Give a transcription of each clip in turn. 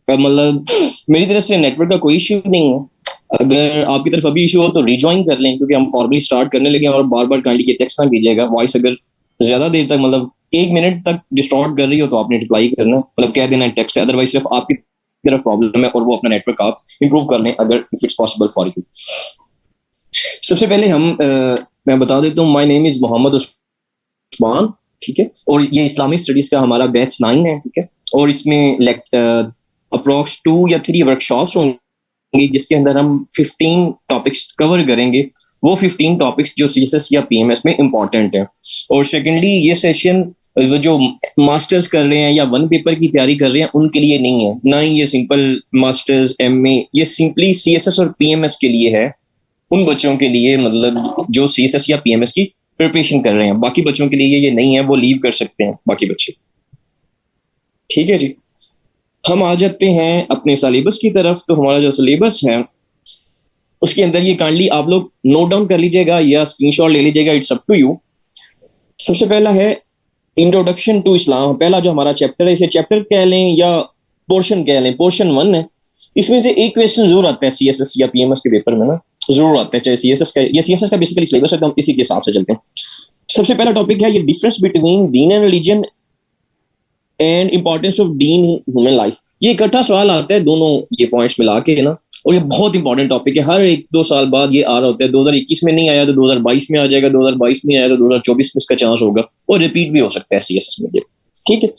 मतलब मेरी तरफ से नेटवर्क का कोई इश्यू नहीं है। अगर आपकी तरफ अभी इशू हो तो रिज्वाइन कर लें, क्योंकि हम फॉर्मली स्टार्ट करने लगे हैं। और बार बार काइंडली ये टेक्स्ट ना कीजिएगा, वॉइस अगर ज्यादा देर तक मतलब 1 मिनट तक डिस्टॉर्ट कर रही हो तो आपने रिप्लाई करना, मतलब कह देना टेक्स्ट है। अदरवाइज सिर्फ आपकी तरफ प्रॉब्लम है और वो अपना नेटवर्क आप इंप्रूव कर लें अगर if it's possible for you. सबसे पहले मैं बता देता हूँ, my name is Mohammad Usman, ठीक है। और ये इस्लामिक स्टडीज का हमारा बैच 9 है, ठीक है। और इसमें अप्रोक्स 2 या 3 वर्कशॉप्स होंगी जिसके अंदर हम 15 टॉपिक्स कवर करेंगे। वो 15 टॉपिक्स जो सीएसएस या पीएमएस में इंपॉर्टेंट है। और सेकेंडली ये सेशन जो मास्टर्स कर रहे हैं या वन पेपर की तैयारी कर रहे हैं उनके लिए नहीं है, ना ही ये सिंपल मास्टर्स एमए, ये सिंपली सीएसएस और पीएमएस के लिए है। उन बच्चों के लिए मतलब जो सीएसएस या पीएमएस की प्रिपरेशन कर रहे हैं। बाकी बच्चों के लिए ये नहीं है, वो लीव कर सकते हैं बाकी बच्चे, ठीक है जी। हम आ जाते हैं अपने सिलेबस की तरफ। तो हमारा जो सिलेबस है उसके अंदर ये काइंडली आप लोग नोट डाउन कर लीजिएगा या स्क्रीनशॉट ले लीजिएगा, इट्स अप टू यू। सबसे पहला है इंट्रोडक्शन टू इस्लाम। पहला जो हमारा चैप्टर है, इसे चैप्टर कह लें या पोर्शन कह लें, पोर्शन 1 है। इसमें से एक क्वेश्चन जरूर आता है सीएसएस या पीएमएस के पेपर में ना, जरूर आता है, चाहे सीएसएस का या सीएसएस का बेसिकली सिलेबस है, तो हम इसी के हिसाब से चलते हैं। सबसे पहला टॉपिक है ये difference between Deen and religion and importance of Deen in human life. ये इकट्ठा सवाल आता है दोनों ये पॉइंट्स मिला के ना, और ये बहुत इंपॉर्टेंट टॉपिक है। हर 1-2 साल बाद ये आ रहा होता है। 2021 में नहीं आया तो 2022 में आ जाएगा, 2022 में आया तो 2024 में इसका चांस होगा, और रिपीट भी हो सकता है सीएसएस में, ठीक है।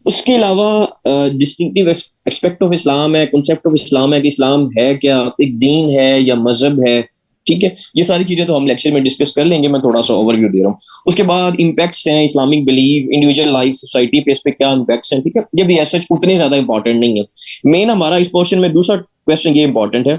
उसके अलावा डिस्टिंक्टिव एस्पेक्ट ऑफ इस्लाम है, कॉन्सेप्ट ऑफ इस्लाम है कि इस्लाम है क्या, एक दीन है या मजहब है, ठीक है। ये सारी चीजें तो हम लेक्चर में डिस्कस कर लेंगे, मैं थोड़ा सा ओवरव्यू दे रहा हूँ। उसके बाद इम्पैक्ट्स हैं Islamic believe, individual life, society पे, इस पे क्या इम्पैक्ट्स हैं, ठीक है। ये भी ऐसा उतने ज्यादा इंपॉर्टेंट नहीं है। मेन हमारा इस पोर्शन में दूसरा क्वेश्चन ये इंपॉर्टेंट है,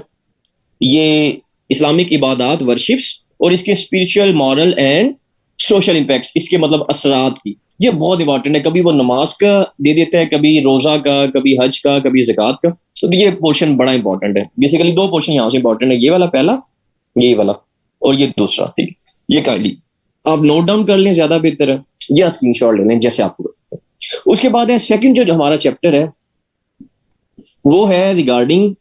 ये इस्लामिक इबादत वर्शिप्स और इसके spiritual moral and social impacts, इसके मतलब असरात की। ये बहुत इंपॉर्टेंट है। कभी वो नमाज का दे देता है, कभी रोजा का, कभी हज का, कभी ज़कात का। तो ये पोर्शन बड़ा इंपॉर्टेंट है। बेसिकली 2 पोर्शन यहाँ से इंपॉर्टेंट है, ये वाला पहला, ये वाला, और ये दूसरा, ठीक है। ये काइंडली आप नोट डाउन कर लें, ज्यादा बेहतर है, या स्क्रीनशॉट ले लें, जैसे आपको बताते हैं। उसके बाद है सेकंड जो हमारा चैप्टर है वो है रिगार्डिंग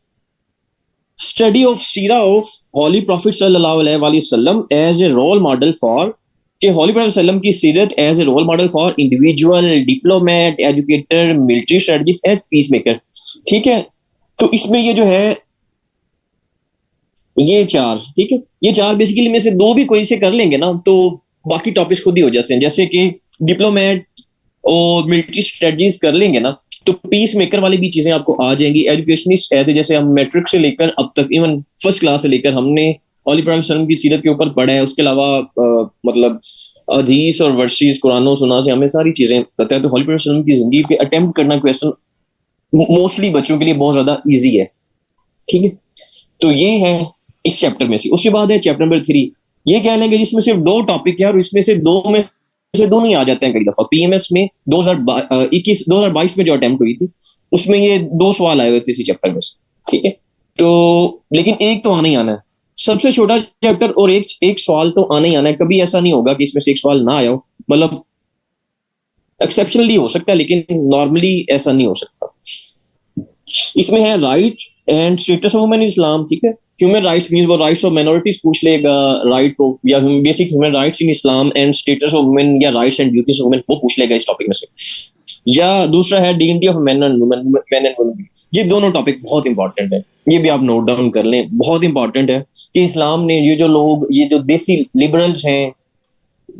स्टडी ऑफ सीरा ऑफ हॉली प्रॉफिट सल्लल्लाहु अलैहि वसल्लम as a role model for, कि हॉली प्रॉफिट सल्लम की सीरत as a role model for individual, diplomat, educator, military strategist, as peace maker, ठीक है। तो इसमें ये जो है ये 4, ठीक है, ये 4 बेसिकली में से 2 भी कोई से कर लेंगे ना तो बाकी टॉपिक्स खुद ही हो जाते हैं। जैसे कि डिप्लोमेट और मिलिट्री स्ट्रेटजीज कर लेंगे ना तो पीस मेकर वाली भी चीजें आपको आ जाएंगी। एजुकेशनिस्ट ऐसे जैसे हम मैट्रिक से लेकर अब तक इवन फर्स्ट क्लास से लेकर हमने हॉली प्रॉफिट सल्लम की सीरत के ऊपर पढ़ा है। उसके अलावा मतलब हदीस और वर्सेस कुरान सुना से हमें सारी चीजें पता है। तो हॉली प्रॉफिट सल्लम की जिंदगी पे अटेम्प्ट करना क्वेश्चन मोस्टली बच्चों के लिए बहुत ज्यादा इजी है, ठीक है। तो ये है इस चैप्टर में से। उसके बाद है चैप्टर नंबर 3, ये कह लेंगे जिसमें सिर्फ 2 टॉपिक है और इसमें से 2 में से दोनों ही आ जाते हैं कई दफा। पीएमएस में 2022 में जो अटेम्प्ट हुई थी उसमें ये 2 सवाल आए हुए थे इसी चैप्टर में से, ठीक है। तो लेकिन एक तो आना ही आना है, सबसे छोटा चैप्टर, और एक सवाल तो आना ही आना है। कभी ऐसा नहीं होगा कि इसमें से एक सवाल ना आया हो, मतलब एक्सेप्शनली हो सकता है लेकिन नॉर्मली ऐसा नहीं हो सकता। इसमें है right and status of women in Islam, ठीक है। ह्यूमन राइट्स मींस वो राइट्स ऑफ माइनॉरिटीज पूछ लेगा, राइट ऑफ या basic human rights in Islam and status of women या rights and duties of women वो पूछ लेगा इस टॉपिक में से। या दूसरा है dignity of man and women, man and women. ये दोनों टॉपिक बहुत इंपॉर्टेंट है, ये भी आप नोट डाउन कर लें। बहुत इंपॉर्टेंट है कि इस्लाम ने ये जो लोग, ये जो देसी लिबरल्स हैं,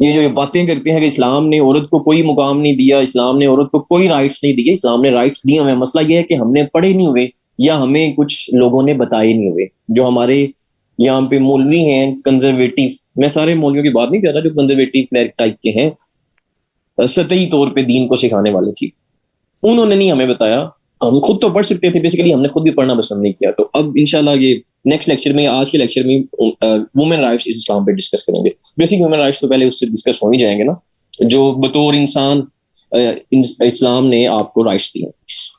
ये जो बातें करते हैं कि इस्लाम ने औरत को कोई मुकाम नहीं दिया, इस्लाम ने औरत को कोई राइट्स नहीं दिए, इस्लाम ने राइट्स दिए हुए। मसला ये है कि हमने पढ़े नहीं हुए या हमें कुछ लोगों ने बताए नहीं हुए। जो हमारे यहाँ पे मौलवी हैं कंजर्वेटिव, मैं सारे मौलवियों की बात नहीं कर रहा जो कंजर्वेटिव टाइप के हैं, सतही तौर पे दीन को सिखाने वाले थी, उन्होंने नहीं हमें बताया। हम खुद तो पढ़ सकते थे, बेसिकली हमने खुद भी पढ़ना पसंद नहीं किया। तो अब इंशाल्लाह ये नेक्स्ट लेक्चर में, आज के लेक्चर में वुमेन राइट्स इस्लाम पे डिस्कस करेंगे। बेसिक ह्यूमन राइट्स तो पहले उससे डिस्कस हो ही जाएंगे ना, जो बतौर इंसान इस्लाम ने आपको राइट्स दिए।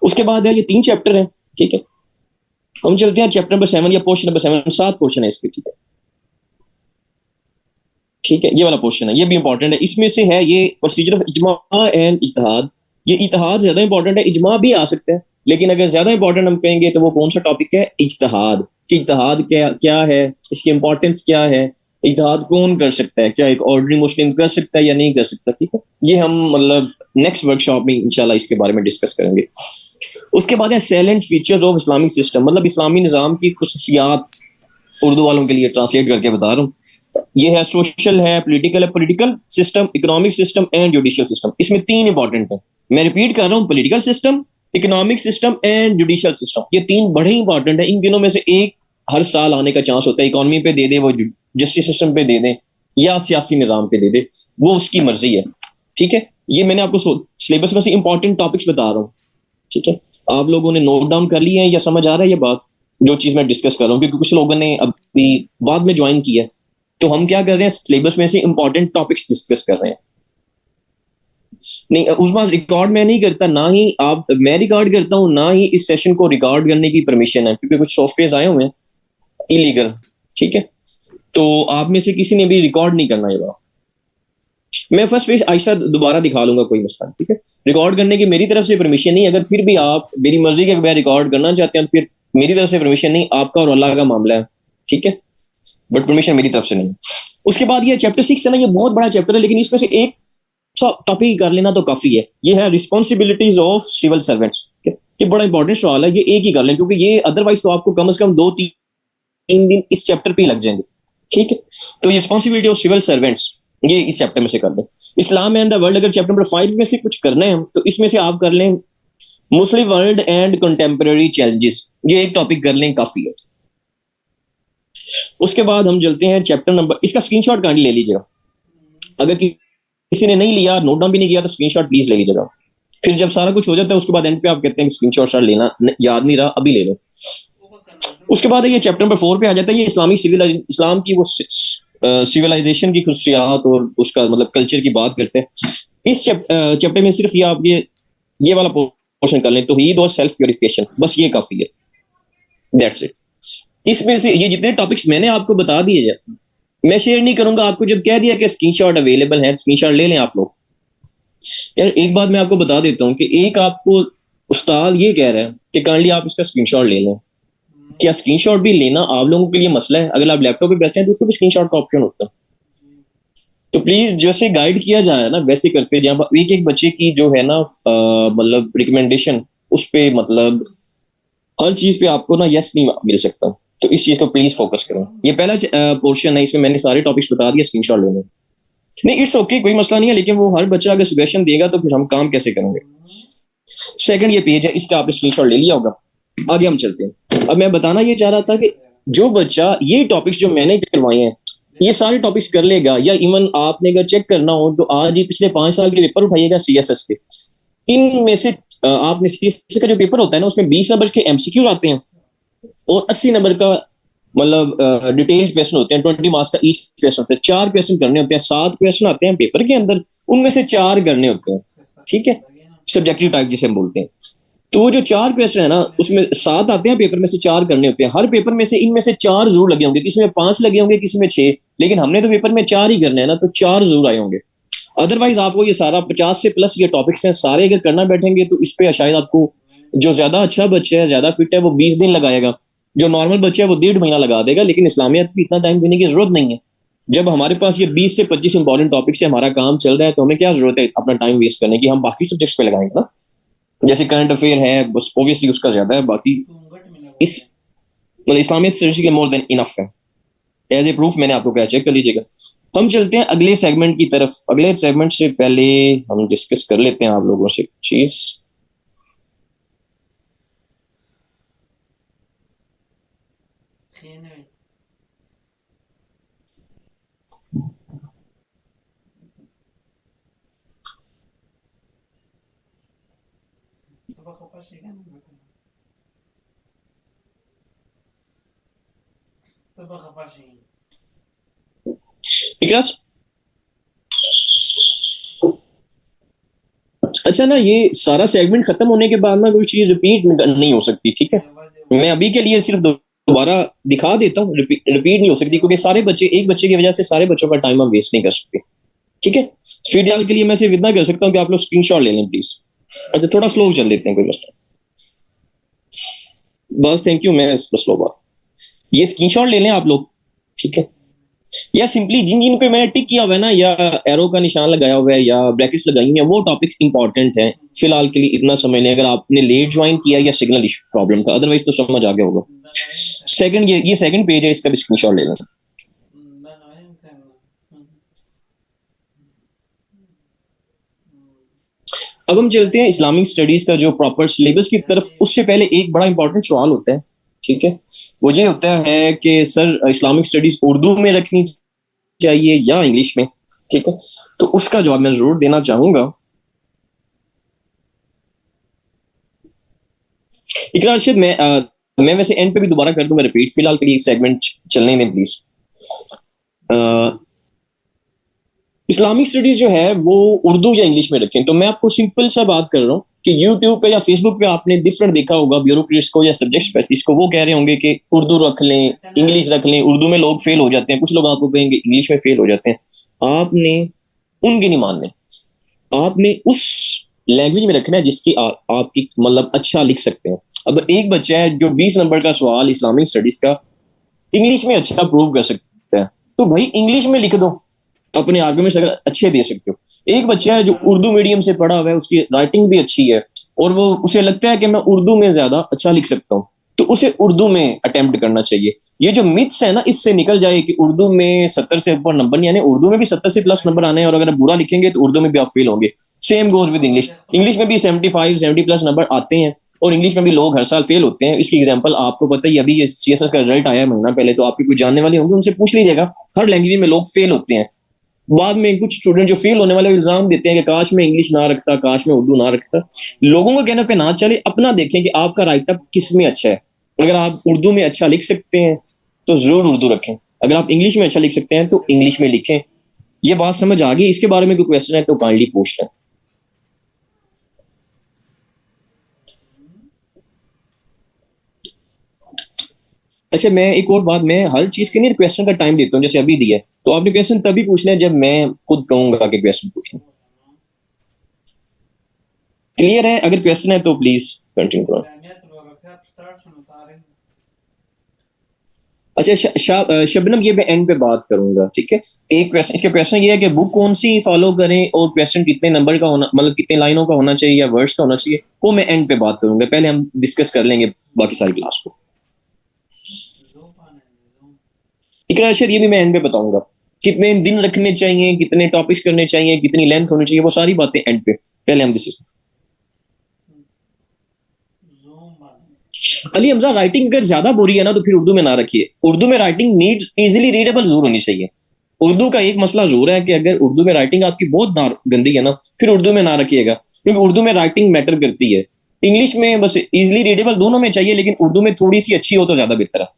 उसके बाद है ये 3 चैप्टर हैं, ठीक है। हम चलते हैं चैप्टर नंबर 7 या पोर्शन नंबर 7, 7 पोर्शन है इसके, ठीक है। ठीक है, ये वाला पोर्शन है, ये भी इंपॉर्टेंट है। इसमें से है ये प्रोसीजर ऑफ इजमा एंड इज्तिहाद। ये इज्तिहाद ज्यादा इंपॉर्टेंट है, इजमा भी आ सकता है लेकिन अगर ज्यादा इंपॉर्टेंट हम कहेंगे तो वो कौन सा टॉपिक है, इज्तिहाद, कि इज्तिहाद क्या क्या है, इसकी इंपॉर्टेंस क्या है, इज्तिहाद कौन कर सकता है, क्या एक ऑर्डिनरी मुस्लिम कर सकता है या नहीं कर सकता, ठीक है। ये हम मतलब नेक्स्ट वर्कशॉप में इंशाल्लाह इसके बारे में डिस्कस करेंगे। उसके बाद है सैलेंट फीचर्स ऑफ इस्लामिक सिस्टम, मतलब इस्लामी निज़ाम की खुसूसियात, उर्दू वालों के लिए ट्रांसलेट करके बता रहा हूँ। ये है सोशल है, political system, economic system and judicial system. इसमें तीन इंपॉर्टेंट है, मैं रिपीट कर रहा हूँ, political system, economic system and judicial system. ये तीन बड़े इंपॉर्टेंट है। इन तीनों में से एक हर साल आने का चांस होता है, इकोनॉमी पे दे दे वो, जस्टिस सिस्टम पे दे दे या सियासी निज़ाम पे दे दे, वो उसकी मर्जी है, ठीक है। ये मैंने आपको सिलेबस में से इंपॉर्टेंट टॉपिक्स बता रहा हूँ, ठीक है। आप लोगों ने नोट डाउन कर लिए हैं या समझ आ रहा है ये बात, जो चीज मैं डिस्कस कर रहा हूँ, क्योंकि कुछ लोगों ने अभी बाद में ज्वाइन किया, तो हम क्या कर रहे हैं, सिलेबस में से इंपॉर्टेंट टॉपिक्स डिस्कस कर रहे हैं। नहीं, उस बार रिकॉर्ड मैं नहीं करता, ना ही आप, मैं रिकॉर्ड करता हूँ, ना ही इस सेशन को रिकॉर्ड करने की परमिशन है, क्योंकि कुछ सॉफ्टवेयर आए हुए हैं इलीगल, ठीक है। तो आप में से किसी ने भी रिकॉर्ड नहीं करना है। मैं फर्स्ट पेज आहिस्ता दोबारा दिखा लूंगा, कोई मसला नहीं, ठीक है। रिकॉर्ड करने की मेरी तरफ से परमिशन नहीं, अगर फिर भी आप मेरी मर्जी के बगैर रिकॉर्ड करना चाहते हैं, फिर मेरी तरफ से परमिशन नहीं, आपका और अल्लाह का मामला है, ठीक है, बट परमिशन मेरी तरफ से नहीं। उसके बाद ये चैप्टर 6 है ना, ये बहुत बड़ा चैप्टर है, लेकिन इसमें से एक टॉपिक कर लेना तो काफी है। ये है रिस्पॉन्सिबिलिटीज ऑफ सिविल सर्वेंट्स। ये बड़ा इंपॉर्टेंट सवाल है, ये एक ही कर लें, क्योंकि ये अदरवाइज तो आपको कम से कम 2-3 दिन इस चैप्टर पे ही लग जाएंगे, ठीक है। तो रिस्पॉन्सिबिलिटी ऑफ सिविल सर्वेंट्स ये इस चैप्टर में से कर लें। इस्लाम एंड द वर्ल्ड, अगर चैप्टर नंबर 5 में से कुछ करना है तो इसमें से आप कर लें मुस्लिम वर्ल्ड एंड कंटेम्परेरी चैलेंजेस, ये एक टॉपिक कर लें, काफी है। उसके बाद हम चलते हैं चैप्टर नंबर, इसका स्क्रीनशॉट काइंडली ले लीजिएगा, अगर किसी ने नहीं लिया, नोट डाउन भी नहीं किया, तो स्क्रीनशॉट प्लीज ले लीजिएगा। फिर जब सारा कुछ हो जाता है उसके बाद एंड पे आप कहते हैं स्क्रीनशॉट लेना याद नहीं रहा, अभी ले लो। उसके बाद ये चैप्टर नंबर 4 पे आ जाता है, ये इस्लाम की वो सिविलाइजेशन की खुशियात और उसका मतलब कल्चर की बात करते हैं। इस चैप्टर में सिर्फ ये आप ये वाला पोर्शन कर लें, तौहीद और सेल्फ प्यूरिफिकेशन, बस ये काफी है, दैट्स इट। इसमें से ये जितने टॉपिक्स मैंने आपको बता दिए जाए, मैं शेयर नहीं करूंगा, आपको जब कह दिया कि स्क्रीनशॉट अवेलेबल है, स्क्रीनशॉट ले लें आप लोग। यार एक बात मैं आपको बता देता हूँ कि एक आपको उस्ताद ये कह रहा है कि काइंडली आप इसका स्क्रीनशॉट ले लें, क्या स्क्रीनशॉट भी लेना आप लोगों के लिए मसला है? अगर आप लैपटॉप पे बैठते हैं तो उसमें भी स्क्रीनशॉट का ऑप्शन होता है, तो प्लीज जैसे गाइड किया जाए ना वैसे करते जाए। एक एक बच्चे की जो है ना मतलब रिकमेंडेशन, उस पे मतलब हर चीज पे आपको ना यस नहीं मिल सकता, तो इस चीज को प्लीज फोकस करें। ये पहला पोर्शन है, इसमें मैंने सारे टॉपिक्स बता दिए, स्क्रीनशॉट लेने। नहीं इट्स ओके, कोई मसला नहीं है, लेकिन वो हर बच्चा अगर सजेशन देगा तो फिर हम काम कैसे करेंगे। सेकंड ये पेज है, इसका आपने स्क्रीनशॉट ले लिया होगा। आगे हम चलते हैं। अब मैं बताना ये चाह रहा था कि जो बच्चा ये टॉपिक्स जो मैंने करवाए हैं ये सारे टॉपिक्स कर लेगा, या इवन आपने अगर चेक करना हो तो आज ही पिछले 5 साल के पेपर उठाइएगा सीएसएस के, इनमें से आपने सीएसएस का जो पेपर होता है ना उसमें 20 नंबर के एमसीक्यूज आते हैं और 80 नंबर का मतलब डिटेल्ड क्वेश्चन होते हैं, 20 मार्क्स का ईच क्वेश्चन होता है। 4 क्वेश्चन करने होते हैं, 7 क्वेश्चन आते हैं पेपर के अंदर, उनमें से 4 करने होते हैं, ठीक है, सब्जेक्टिव टाइप जिसे हम बोलते हैं। तो वो जो 4 क्वेश्चन है ना उसमें 7 आते हैं पेपर में से, 4 करने होते हैं। हर पेपर में से इनमें से 4 जरूर लगे होंगे, किसी में 5 लगे होंगे, किसी में 6, लेकिन हमने तो पेपर में 4 ही करने हैं ना, तो 4 जरूर आए होंगे। अदरवाइज आपको ये सारा 50 से प्लस ये टॉपिक्स हैं, सारे अगर करना बैठेंगे तो इस पे शायद आपको, जो ज्यादा अच्छा बच्चा है, ज्यादा फिट है, वो 20 दिन लगाएगा, जो नॉर्मल बच्चा है वो 1.5 महीना लगा देगा। लेकिन इस्लामियत को इतना टाइम देने की जरूरत नहीं है। जब हमारे पास ये 20 से 25 इंपॉर्टेंट टॉपिक से हमारा काम चल रहा है तो हमें क्या जरूरत है अपना टाइम वेस्ट करने की, हम बाकी सब्जेक्ट्स पे लगाएंगे ना। जैसे करंट अफेयर है बस ऑब्वियसली उसका ज्यादा है, बाकी इस मतलब इस्लामियत स्टडीज के मोर देन इनफ है। एज ए प्रूफ मैंने आपको क्या, चेक कर लीजिएगा। हम चलते हैं अगले सेगमेंट की तरफ। अगले सेगमेंट से पहले हम डिस्कस कर लेते हैं आप लोगों से चीज। इकरास, अच्छा ना, ये सारा सेगमेंट खत्म होने के बाद ना कोई चीज रिपीट नहीं हो सकती, ठीक है। मैं अभी के लिए सिर्फ दोबारा दिखा देता हूँ, रिपीट नहीं हो सकती, क्योंकि सारे बच्चे, एक बच्चे की वजह से सारे बच्चों का टाइम हम वेस्ट नहीं कर सकते, ठीक है। फिलहाल के लिए मैं सिर्फ इतना कर सकता हूँ कि आप लोग स्क्रीनशॉट ले लें प्लीज। अच्छा थोड़ा स्लो चल लेते हैं, कोई मसला। बस थैंक यू, मैं बस लो बात, ये स्क्रीनशॉट ले लें आप लोग, ठीक है। या सिंपली जिन जिन पे मैंने टिक किया हुआ है ना, या एरो का निशान लगाया हुआ है, या ब्रैकेट्स लगाई हुई है, वो टॉपिक्स इंपॉर्टेंट हैं फिलहाल के लिए, इतना समझ लें। अगर आपने लेट ज्वाइन किया या सिग्नल इशू प्रॉब्लम था, अदरवाइज तो समझ आ गया होगा। सेकंड, ये सेकंड पेज है, इसका भी स्क्रीनशॉट ले लेना। अब हम चलते हैं इस्लामिक स्टडीज का जो प्रॉपर सिलेबस की तरफ। उससे पहले एक बड़ा इंपॉर्टेंट सवाल होता है, ठीक है, वो ये होता है कि सर इस्लामिक स्टडीज उर्दू में रखनी चाहिए या इंग्लिश में, ठीक है। तो उसका जवाब मैं जरूर देना चाहूंगा। इकरार अर्शद, मैं वैसे एंड पे भी दोबारा कर दूंगा रिपीट, फिलहाल के लिए एक सेगमेंट चलने दें प्लीज। इस्लामिक स्टडीज जो है वो उर्दू या इंग्लिश में रखें। तो मैं आपको सिंपल सा बात कर रहा हूँ कि यूट्यूब पे या फेसबुक पे आपने डिफरेंट देखा होगा, ब्यूरोक्रेट्स को या सब्जेक्ट स्पेशलिस्ट को, वो कह रहे होंगे कि उर्दू रख लें, इंग्लिश रख लें, उर्दू में लोग फेल हो जाते हैं, कुछ लोग आपको कहेंगे इंग्लिश में फेल हो जाते हैं। आपने उनकी नहीं मानने, आपने उस लैंग्वेज में रखना है जिसकी आपकी मतलब अच्छा लिख सकते हैं। अब एक बच्चा है जो 20 नंबर का सवाल इस्लामिक स्टडीज का इंग्लिश में अच्छा प्रूव कर सकता है, तो भाई इंग्लिश में लिख दो, अपने आर्गुमेंट्स अगर अच्छे दे सकते हो। एक बच्चा है जो उर्दू मीडियम से पढ़ा हुआ है, उसकी राइटिंग भी अच्छी है, और वो उसे लगता है कि मैं उर्दू में ज्यादा अच्छा लिख सकता हूँ, तो उसे उर्दू में अटेम्प्ट करना चाहिए। ये जो मिथ्स है ना, इससे निकल जाए कि उर्दू में 70 से ऊपर नंबर नहीं आने, उर्दू में भी 70 से प्लस नंबर आने हैं, और अगर आप बुरा लिखेंगे तो उर्दू में भी आप फेल होंगे। Same goes with English, English में भी 75 70 प्लस नंबर आते हैं, और इंग्लिश में भी लोग हर साल फेल होते हैं। इसकी एग्जांपल आपको पता ही, अभी ये सीएसएस का रिजल्ट आया महीना पहले, तो आपके कुछ जानने वाले होंगे, उनसे पूछ लीजिएगा। हर लैंग्वेज में लोग फेल होते हैं। बाद में कुछ स्टूडेंट जो फेल होने वाले इल्जाम देते हैं कि काश में इंग्लिश ना रखता, काश में उर्दू ना रखता। लोगों को कहने पे ना चले, अपना देखें कि आपका राइटअप किस में अच्छा है। अगर आप उर्दू में अच्छा लिख सकते हैं तो जरूर उर्दू रखें, अगर आप इंग्लिश में अच्छा लिख सकते हैं तो इंग्लिश में लिखें। ये बात समझ आ गई? इसके बारे में कोई क्वेश्चन है तो काइंडली पूछ लें। अच्छा, मैं एक और बात, मैं हर चीज के लिए क्वेश्चन का टाइम देता हूँ, जैसे अभी दिया है, तो आपने क्वेश्चन तभी पूछना है जब मैं खुद कहूंगा कि क्वेश्चन पूछना। क्लियर है? अगर क्वेश्चन है तो प्लीज कंटिन्यू करो। अच्छा, शबनम, ये मैं एंड पे बात करूंगा, ठीक है। एक क्वेश्चन, इसका क्वेश्चन ये है कि बुक कौन सी फॉलो करें, और क्वेश्चन कितने नंबर का होना, मतलब कितने लाइनों का होना चाहिए या वर्ड्स का होना चाहिए, वो मैं एंड पे बात करूंगा। पहले हम डिस्कस कर लेंगे बाकी सारी क्लास को। इकरा अर्शद, ये भी मैं एंड पे बताऊंगा, कितने दिन रखने चाहिए, कितने टॉपिक्स करने चाहिए, कितनी लेंथ होनी चाहिए, वो सारी बातें एंड पे। पहले हम डिस्कस। अली हमजा, राइटिंग अगर ज्यादा बोरी है ना तो फिर उर्दू में ना रखिए। उर्दू में राइटिंग नीड इजीली रीडेबल जरूर होनी चाहिए। उर्दू का एक मसला जरूर है कि अगर उर्दू में राइटिंग आपकी बहुत गंदी है ना, फिर उर्दू में ना रखिएगा, क्योंकि उर्दू में राइटिंग मैटर करती है। इंग्लिश में बस इजीली रीडेबल दोनों में चाहिए, लेकिन उर्दू में थोड़ी सी अच्छी हो तो ज्यादा बेहतर है।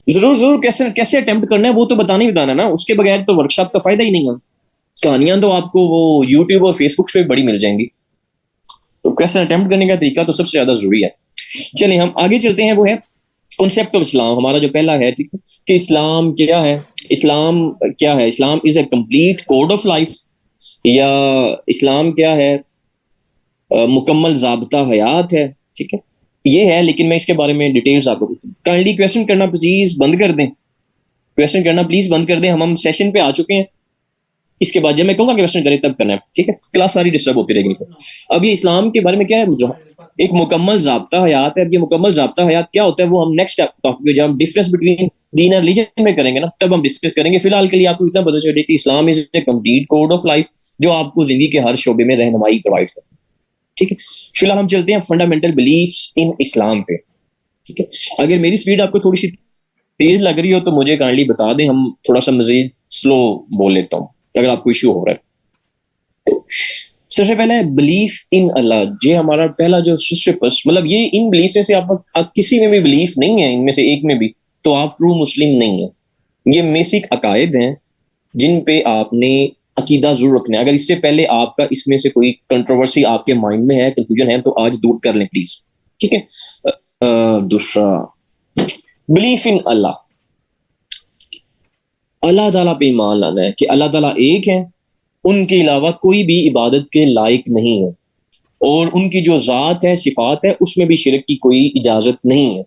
जरूर जरूर, कैसे कैसे अटेम्प्ट करना है वो तो बताना ही बताना ना, उसके बगैर तो वर्कशॉप का फायदा ही नहीं है। कहानियां तो आपको वो यूट्यूब और फेसबुक पे बड़ी मिल जाएंगी, तो कैसे अटेम्प्ट करने का तरीका तो सबसे ज्यादा जरूरी है। चलिए हम आगे चलते हैं, वो है कॉन्सेप्ट ऑफ इस्लाम, हमारा जो पहला है, ठीक है, कि इस्लाम क्या है। इस्लाम क्या है? Islam is a complete code of life, या इस्लाम क्या है? मुकम्मल ज़ाब्ता हयात है, ठीक है, ये है। लेकिन मैं इसके बारे में डिटेल्स आपको, काइंडली क्वेश्चन करना प्लीज बंद कर दें, क्वेश्चन करना प्लीज बंद कर दें। हम सेशन पे आ चुके हैं, इसके बाद जब मैं कहूंगा क्वेश्चन करें तब करना है, ठीक है। क्लास सारी डिस्टर्ब होती रहेगी। अब ये इस्लाम के बारे में क्या है, जो एक मुकम्मल ज़ाब्ता हयात है। अब ये मुकम्मल ज़ाब्ता हयात क्या होता है, वो हम नेक्स्ट टॉपिक जब हम डिफरेंस बिटवीन दीन और रिलीजन में करेंगे ना, तब हम डिस्कस करेंगे। फिलहाल के लिए आपको इतना पता चले कि Islam is a complete code of life, जो आपको जिंदगी के हर शोबे में रहनुमाई प्रोवाइड करता है, ठीक है। फिलहाल हम चलते हैं फंडामेंटल बिलीफ्स इन इस्लाम पे, ठीक है। अगर मेरी स्पीड आपको थोड़ी सी तेज लग रही हो तो मुझे काइंडली बता दें, हम थोड़ा सा मजीद स्लो बोल लेता हूँ अगर आपको इश्यू हो रहा है तो। सबसे पहले बिलीफ इन अल्लाह, ये हमारा पहला जो सिस्टम, मतलब ये इन बिलीफ से आप किसी में भी बिलीफ नहीं है, इनमें से एक में भी, तो आप ट्रू मुस्लिम नहीं है। ये बेसिक अकायद हैं जिन पे आपने अकीदा जरूर रखना है। अगर इससे पहले आपका इसमें से कोई कंट्रोवर्सी आपके माइंड में है, कंफ्यूजन है, तो आज दूर कर लें प्लीज, ठीक है। दूसरा, बिलीफ इन अल्लाह, अल्लाह ताला पे ईमान लाना है कि अल्लाह ताला एक है, उनके अलावा कोई भी इबादत के लायक नहीं है, और उनकी जो जात है, सिफात है, उसमें भी शिरक की कोई इजाजत नहीं है।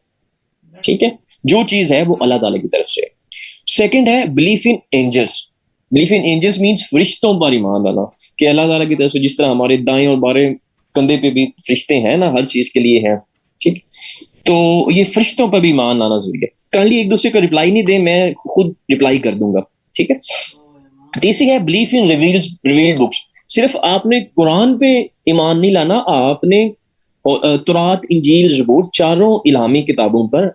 ठीक है, जो चीज है वो अल्लाह ताला की तरफ से है। सेकंड है belief in angels. Belief in angels means फरिश्तों पर ईमान लाना, कि अल्लाह ताला की तरफ से जिस तरह हमारे दाएं और बाएं कंधे पे भी फरिश्ते हैं ना, हर चीज के लिए हैं। ठीक, तो ये फरिश्तों पर भी ईमान लाना जरूरी है। काइंडली एक दूसरे को रिप्लाई नहीं दे, मैं खुद रिप्लाई कर दूंगा। ठीक है। तीसरी है बिलीफ इन रिवील्ड बुक्स। सिर्फ आपने कुरान पे ईमान नहीं लाना, आपने तुरात, इंजील, ज़बूर, चारों इलामी किताबों पर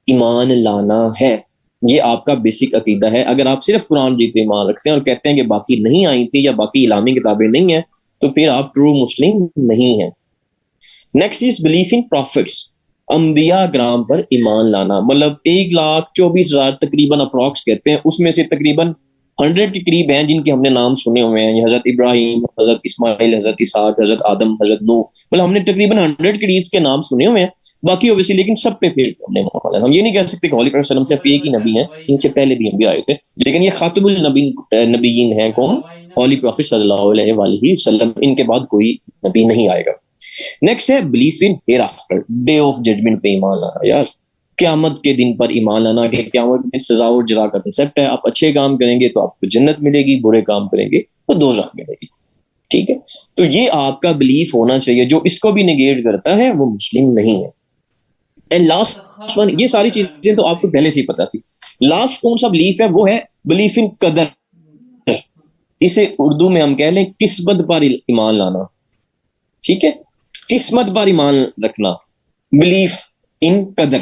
ईमान लाना है। ये आपका बेसिक अकीदा है। अगर आप सिर्फ कुरान जी पे ईमान रखते हैं और कहते हैं कि बाकी नहीं आई थी या बाकी इलामी किताबें नहीं है, तो फिर आप ट्रू मुस्लिम नहीं है। Next is belief in profits. अंबिया ग्राम पर ईमान लाना, मतलब 1,24,000 तकरीबन अप्रॉक्स कहते हैं, उसमें से तकरीबन 100 के करीब हैं जिनके हमने नाम सुने हुए हैं। हजरत इब्राहिम, हजरत इस्माइल, हजरत इसहाक, हजरत आदम, हजरत नूह, मतलब हमने तकरीबन 100 करीब के नाम सुने हुए हैं। बाकी ओबियसली लेकिन सब पे फिर हमने ईमान लाना। हम ये नहीं कह सकते कि हॉली प्रॉफेट सल्लल्लाहु अलैहि वसल्लम सिर्फ एक ही नबी हैं, इनसे पहले भी अंबिया आए थे, लेकिन ये खातमुल नबी नबीयीन हैं। कौन? हॉली प्रॉफिट सल्लल्लाहु अलैहि वसल्लम। इनके बाद कोई नबी नहीं आएगा। नेक्स्ट है belief in hereafter, day of judgement पे ईमान लाना। यार, क्यामत के दिन पर ईमान लाना कि क्यामत के दिन सजा और जजा का कंसेप्ट है। आप अच्छे काम करेंगे तो आपको जन्नत मिलेगी, बुरे काम करेंगे तो दोज़ख मिलेगी। ठीक है, तो ये आपका बिलीफ होना चाहिए। जो इसको भी निगेट करता है वो मुस्लिम नहीं है। एंड लास्ट वन, ये सारी चीजें तो आपको पहले से ही पता थी। लास्ट कौन सा बिलीफ है? वो है बिलीफ इन कदर। इसे उर्दू में हम कह लें किस्मत पर ईमान लाना। ठीक है, किस्मत पर ईमान रखना, बिलीफ इन कदर।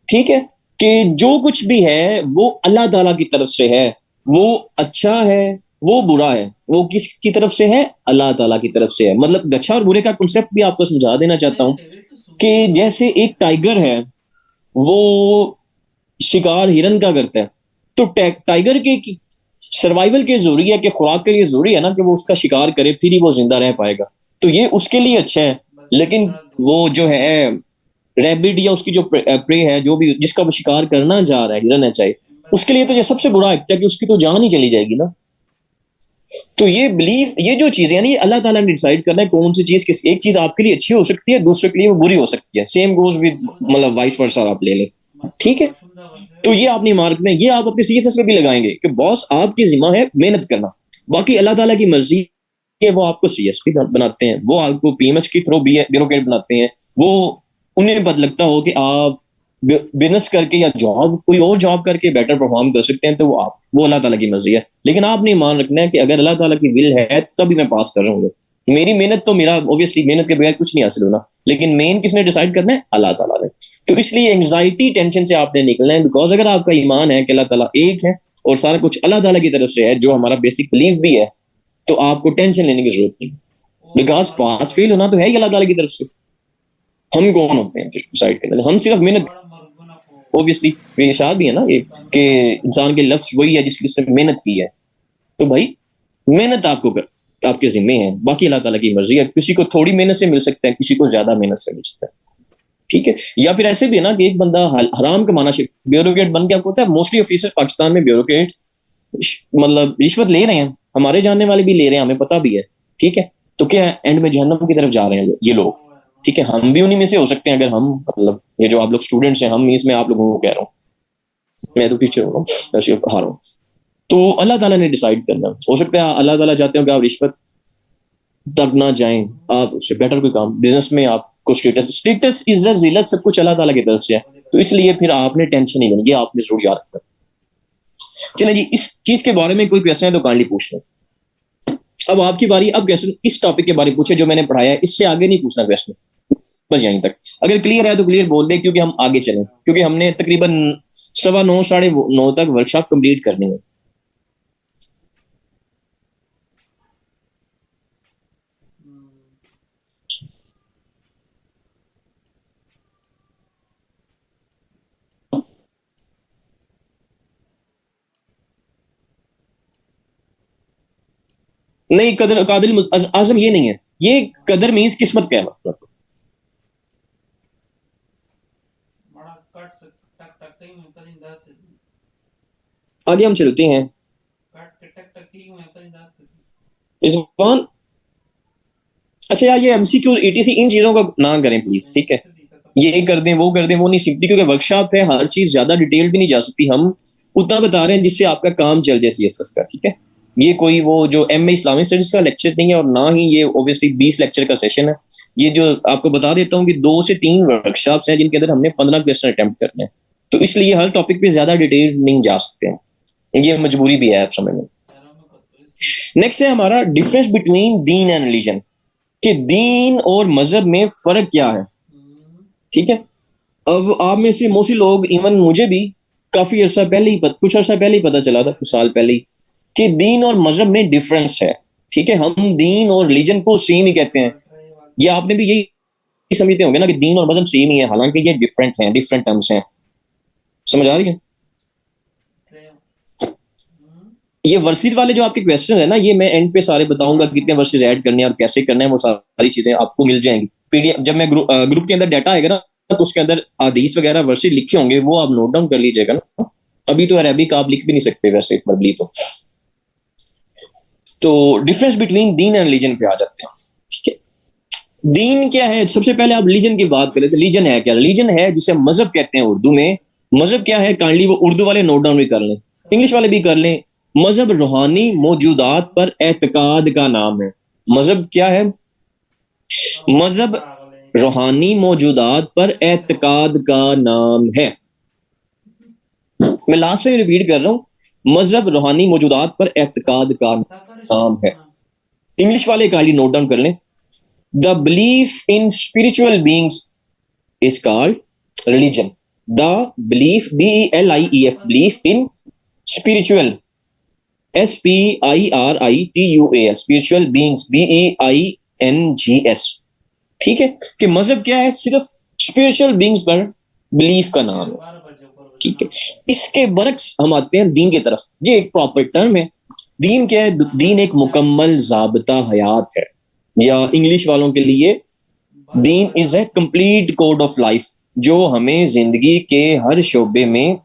ठीक है, कि जो कुछ भी है वो अल्लाह ताला की तरफ से है। वो अच्छा है, वो बुरा है, वो किसकी तरफ से है? अल्लाह ताला की तरफ से है। मतलब अच्छा और बुरे का कॉन्सेप्ट भी आपको समझा देना चाहता हूं, कि जैसे एक टाइगर है, वो शिकार हिरन का करता है, तो टाइगर के सर्वाइवल के जरूरी है, कि खुराक के लिए जरूरी है ना कि वो उसका शिकार करे, फिर ही वो जिंदा रह पाएगा। तो ये उसके लिए अच्छा है। लेकिन वो जो है रैबिट या उसकी जो प्रे है, जो भी जिसका वो शिकार करना जा रहा है, हिरन है चाहे, उसके लिए तो ये सबसे बुरा एक्ट है कि उसकी तो जान ही चली जाएगी ना। तो ये बिलीफ, ये जो चीजें यानी अल्लाह ताला ने डिसाइड करना है कौन सी चीज किस, एक चीज आपके लिए अच्छी हो सकती है, दूसरे के लिए वो बुरी हो सकती है। सेम गोज विद, मतलब वाइस वर्सा आप ले लें। ठीक है, तो ये आपने मार्क में, ये आप अपने सीएसएस में भी लगाएंगे कि बॉस आपकी जिम्मा है मेहनत करना, बाकी अल्लाह ताला की मर्जी है। वो आपको सीएसपी बनाते हैं, वो आपको पीएमएस के थ्रू ब्यूरोक्रेट बनाते हैं, वो उन्हें पता लगता हो कि आप बिजनेस करके या जॉब, कोई और जॉब करके बेटर परफॉर्म कर सकते हैं, तो वो अल्लाह ताला की मर्जी है। लेकिन आपने मान रखना है कि अगर अल्लाह ताला की विल है तो तभी मैं पास कर रहा हूँ। मेरी मेहनत तो, मेरा ऑब्वियसली मेहनत के बगैर कुछ नहीं हासिल होना, लेकिन मेन किसने डिसाइड करना है? अल्लाह ताला ने। तो इसलिए एंग्जाइटी, टेंशन से आपने निकलना है, बिकॉज अगर आपका ईमान है कि अल्लाह ताला एक है और सारा कुछ अल्लाह ताला की तरफ से है, जो हमारा बेसिक बिलीफ भी है, तो आपको टेंशन लेने की जरूरत नहीं। बिकॉज पास फेल होना तो है ही अल्लाह ताला की तरफ से। हम कौन होते हैं डिसाइड करने? हम सिर्फ मेहनत, ऑब्वियसली इरशाद भी है ना ये, कि इंसान के लफ्ज वही है जिसकी उसने मेहनत की है। तो भाई मेहनत आपको कर, आपके जिम्मे है, बाकी अल्लाह ताला की मर्जी है। किसी को थोड़ी मेहनत से मिल सकता है, किसी को ज्यादा मेहनत से मिल सकता है। ठीक है, या फिर ऐसे भी है ना कि एक बंदा हराम कमाना, ब्यूरोक्रेट बन के, आपको होता है मोस्टली ऑफिसर पाकिस्तान में ब्यूरोक्रेट मतलब रिश्वत ले रहे हैं, हमारे जानने वाले भी ले रहे हैं, हमें पता भी है। ठीक है, तो क्या एंड में जहन्नम की तरफ जा रहे हैं ये लोग। ठीक है, हम भी उन्हीं में से हो सकते हैं, अगर हम, मतलब ये जो आप लोग स्टूडेंट्स हैं, हम इसमें आप लोगों को कह रहा हूँ, मैं तो टीचर हूँ, वैसे पढ़ा रहा हूँ। तो अल्लाह ताला ने डिसाइड करना, हो सकता है अल्लाह ताला चाहते हो कि आप रिश्वत तक ना जाएं, आप उससे बेटर कोई काम, बिजनेस में आपको स्टेटस, स्टेटस इज्जत जिल्लत सब कुछ अल्लाह ताला की तरफ से है। तो इसलिए फिर आपने टेंशन नहीं लेनी, ये आपने जरूर याद रखना। चलिए जी, इस चीज के बारे में कोई क्वेश्चन है तो काइंडली पूछ लें। अब आपकी बारी, अब क्वेश्चन इस टॉपिक के बारे में पूछे जो मैंने पढ़ाया है, इससे आगे नहीं पूछना क्वेश्चन, बस यहीं तक। अगर क्लियर है तो क्लियर बोल दे, क्योंकि हम आगे चलें, क्योंकि हमने तकरीबन 9:15 9:30 तक वर्कशॉप कंप्लीट करनी है। नहीं, कदर कादिल आजम ये नहीं है, ये कदर मीन्स किस्मत का है मतलब। आगे हम चलते हैं। इजवान, अच्छा यार ये एमसीक्यू ईटीसी इन चीजों का ना करें प्लीज, ठीक है? ये कर दें वो कर दें वो नहीं सीखती, क्योंकि वर्कशॉप है, हर चीज ज्यादा डिटेल भी नहीं जा सकती। हम उतना बता रहे हैं जिससे आपका काम चल जाए सीएसएस का, ठीक है? ये कोई वो जो एमए इस्लामिक स्टडीज का लेक्चर नहीं है, और ना ही ये ऑब्वियसली 20 लेक्चर का सेशन है। ये जो आपको बता देता हूँ कि 2 से 3 वर्कशॉप्स हैं जिनके अंदर हमने 15 क्वेश्चन अटेम्प्ट करने हैं। तो इसलिए हर टॉपिक पे ज्यादा डिटेल नहीं जा सकते हैं, ये मजबूरी भी है, आप समझ लें। नेक्स्ट है हमारा difference between Deen and religion, कि दीन और मजहब में फर्क क्या है, ठीक है? अब आप में से मोस्टली लोग, इवन मुझे भी काफी अर्सा पहले ही कुछ अर्सा पहले ही पता चला था, कुछ साल पहले ही, कि दीन और मजहब में डिफरेंस है, ठीक है? हम दीन और रिलीजन को सेम ही कहते हैं, ये आपने भी यही समझते होंगे ना कि दीन और मजहब सेम ही है, हालांकि ये डिफरेंट हैं, डिफरेंट टर्म्स हैं। समझ आ रही है? ये वर्सेस वाले जो आपके क्वेश्चन है ना, ये मैं एंड पे सारे बताऊंगा, कितने वर्सेस ऐड करने हैं और कैसे करना है, वो सारी चीजें आपको मिल जाएंगी पीडीएफ। जब मैं ग्रुप के अंदर डाटा आएगा ना, तो उसके अंदर हदीस वगैरह वर्सेस लिखे होंगे, वो आप नोट डाउन कर लीजिएगा ना। अभी तो अरबिक आप लिख भी नहीं सकते वैसे वर्बली तो difference between Deen and religion पे आ जाते हैं, ठीक है? दीन क्या है, सबसे पहले आप रिलीजन की बात करें तो रिलीजन है क्या? रिलीजन है जिसे मजहब कहते हैं उर्दू में। मजहब क्या है, काइंडली वो उर्दू वाले नोट डाउन भी कर लें, इंग्लिश वाले भी कर लें। मजहब रूहानी मौजूदात पर एतकाद का नाम है। मजहब क्या है? मजहब रूहानी मौजूदात पर एतकाद का नाम है। मैं लास्ट में रिपीट कर रहा हूं, मजहब रूहानी मौजूदात पर एतकाद का नाम है। इंग्लिश वाले काइंडली नोट डाउन कर लें। The belief in spiritual beings is called religion. The belief, BELIEF, belief in spiritual, SPIRITUAL, spiritual beings, BEINGS, ठीक है? कि मजहब क्या है, सिर्फ स्पिरिचुअल बींग्स पर बिलीफ का नाम है, ठीक है? इसके बरक्स हम आते हैं दीन की तरफ। ये एक प्रॉपर टर्म है। दीन क्या है? दीन एक मुकम्मल जाबता हयात है, या इंग्लिश वालों के लिए दीन is a complete code of life, जो हमें जिंदगी के हर शोबे में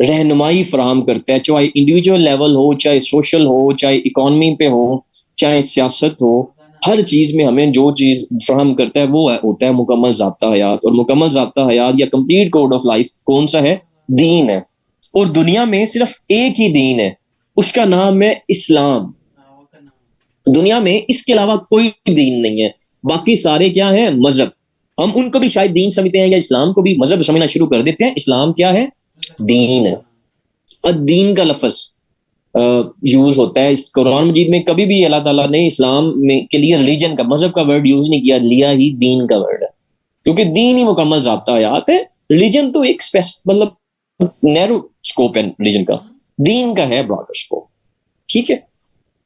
रहनुमाई फराहम करता है, चाहे इंडिविजुअल लेवल हो, चाहे सोशल हो, चाहे इकोनॉमी पे हो, चाहे सियासत हो। हर चीज में हमें जो चीज फराहम करता है वो होता है मुकम्मल जाब्ता हयात। और मुकम्मल जाब्ता हयात या कंप्लीट कोड ऑफ लाइफ कौन सा है? दीन है। और दुनिया में सिर्फ एक ही दीन है, उसका नाम है इस्लाम। दुनिया में इसके अलावा कोई दीन नहीं है, बाकी सारे क्या है? मजहब। हम उनको भी शायद दीन समझते हैं, या इस्लाम को भी मजहब समझना शुरू कर देते हैं। इस्लाम क्या है? दीन है। और दीन का लफ्ज यूज होता है इस कुरान मजीद में, कभी भी अल्लाह ताला ने इस्लाम में के लिए रिलीजन का, मजहब का वर्ड यूज नहीं किया, लिया ही दीन का वर्ड है, क्योंकि दीन ही मुकम्मल जाब्ता हयात है। रिलीजन तो एक मतलब नैरो स्कोप है रिलीजन का, दीन का है ब्रॉडर स्कोप, ठीक है?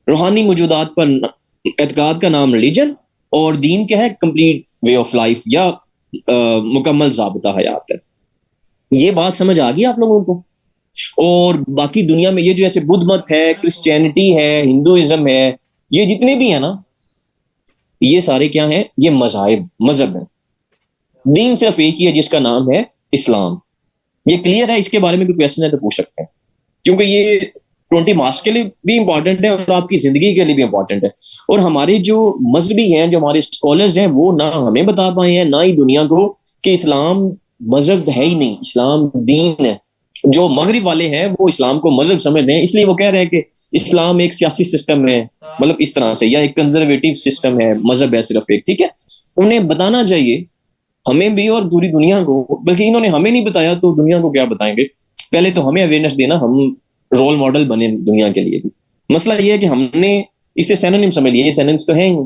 रूहानी मौजूदात पर एतकाद का नाम रिलीजन, और दीन क्या है? कंप्लीट वे ऑफ लाइफ, या मुकम्मल जाबता हयात है। ये बात समझ आ गई आप लोगों को? और बाकी दुनिया में ये जो ऐसे बुद्ध मत है, क्रिश्चियनिटी है, हिंदुइज्म है, ये जितने भी है ना, ये सारे क्या है? ये मजहब है। दीन सिर्फ एक ही है जिसका नाम है इस्लाम। ये क्लियर है? इसके बारे में कोई क्वेश्चन है तो पूछ सकते हैं, क्योंकि ये 20 मार्क्स के लिए भी इंपॉर्टेंट है और आपकी जिंदगी के लिए भी इंपॉर्टेंट है। और हमारे जो मजहबी हैं, जो हमारे स्कॉलर्स हैं, वो ना हमें बता पाए हैं ना ही दुनिया को कि इस्लाम मजहब है ही नहीं, इस्लाम दीन है। जो मगरिब वाले हैं वो इस्लाम को मजहब समझ रहे हैं, इसलिए वो कह रहे हैं कि इस्लाम एक सियासी सिस्टम है, मतलब इस तरह से, या एक कंजर्वेटिव सिस्टम है, मजहब है सिर्फ एक, ठीक है? उन्हें बताना चाहिए, हमें भी और पूरी दुनिया को। बल्कि इन्होंने हमें नहीं बताया तो दुनिया को क्या बताएंगे? पहले तो हमें अवेयरनेस देना, हम रोल मॉडल बने दुनिया के लिए भी। मसला यह है कि हमने इसे सैनोनिम समझ लिया, ये सैनोनिम्स तो है ही।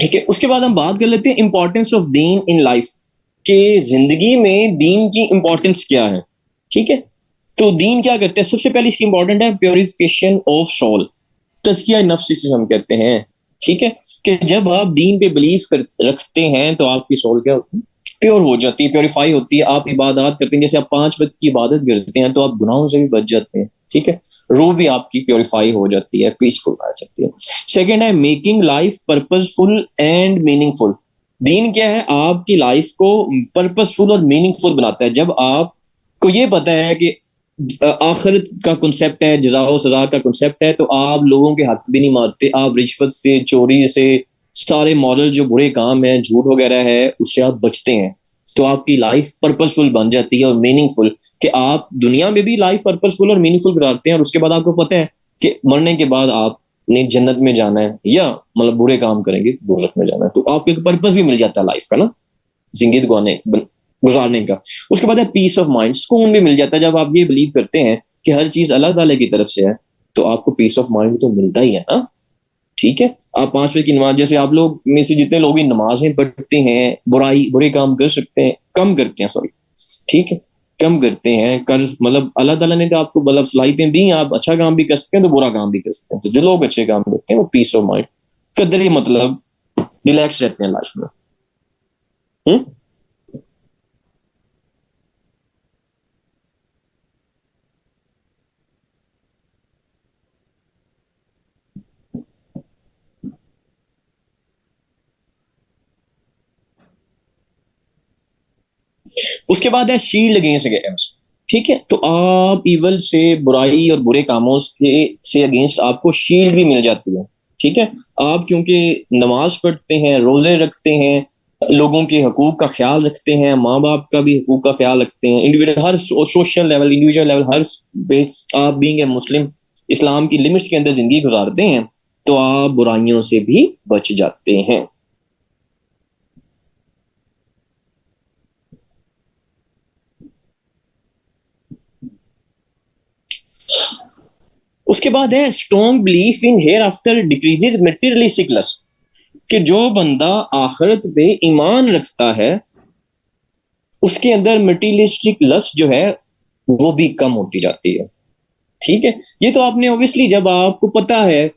ठीक है, उसके बाद हम बात कर लेते हैं importance of Deen in life, कि जिंदगी में दीन की इंपॉर्टेंस क्या है। ठीक है, तो दीन क्या करते हैं, सबसे पहले इसकी इंपॉर्टेंट है प्योरिफिकेशन ऑफ सोल, तज़किया नफ्स जिसे हम कहते हैं। ठीक है, कि जब आप दीन पे बिलीव कर रखते हैं तो आपकी सोल क्या होती है, प्योर हो जाती है, प्योरीफाई होती है। आप इबादत करते हैं, जैसे आप 5 वक्त की इबादत करते हैं तो आप गुनाहों से भी बच जाते हैं। ठीक है, रूह भी आपकी प्योरीफाई हो जाती है, पीसफुल हो जाती है। सेकेंड है making life purposeful and meaningful. दीन क्या है, आपकी लाइफ को पर्पसफुल और मीनिंगफुल बनाता है। जब आपको ये पता है कि आखिरत का कॉन्सेप्ट है, जज़ा व सजा का कॉन्सेप्ट है, तो आप लोगों के हक भी नहीं मारते, आप रिश्वत से, चोरी से, सारे मॉरल जो बुरे काम है, झूठ वगैरह है, उससे आप बचते हैं। तो आपकी लाइफ पर्पसफुल बन जाती है और मीनिंगफुल, कि आप दुनिया में भी लाइफ पर्पसफुल और मीनिंगफुल कराते हैं, और उसके बाद आपको पता है कि मरने के बाद आपने जन्नत में जाना है, या मतलब बुरे काम करेंगे दोजख में जाना है। तो आपको एक पर्पस भी मिल जाता है लाइफ का ना, जिंदगी गुजारने का। उसके बाद है पीस ऑफ माइंड, सुकून भी मिल जाता है। जब आप ये बिलीव करते हैं कि हर चीज अल्लाह ताला की तरफ से है, तो आपको पीस ऑफ माइंड तो मिलता ही है ना। ठीक है, आप 5 वक्त की नमाज, जैसे आप लोग में से जितने लोग नमाजें पढ़ते हैं, बुरे काम कर सकते हैं, कम करते हैं, सॉरी, ठीक है, कम करते हैं, कर मतलब अल्लाह ताला ने तो आपको मतलब सलाहियतें दी, आप अच्छा काम भी कर सकते हैं तो बुरा काम भी कर सकते हैं। तो जो लोग अच्छे काम करते हैं वो पीस ऑफ माइंड कदर ही मतलब रिलैक्स रहते हैं लाइफ में। हुँ? उसके बाद है शील्ड अगेंस्ट एम्स। ठीक है, तो आप इवल से, बुराई और बुरे कामों के से अगेंस्ट आपको शील्ड भी मिल जाती है। ठीक है, आप क्योंकि नमाज पढ़ते हैं, रोजे रखते हैं, लोगों के हकूक का ख्याल रखते हैं, माँ बाप का भी हकूक का ख्याल रखते हैं, इंडिविजुअल हर सोशल लेवल, इंडिविजुअल लेवल हर पे आप बीइंग ए मुस्लिम इस्लाम की लिमिट्स के अंदर जिंदगी गुजारते हैं, तो आप बुराइयों से भी बच जाते हैं। उसके बाद है strong belief in hereafter decreases materialistic lust, कि जो बंदा आखिरत पे ईमान रखता है, उसके अंदर मटीरियलिस्टिक लस्ट जो है वो भी कम होती जाती है। ठीक है, ये तो आपने ऑब्वियसली, जब आपको पता है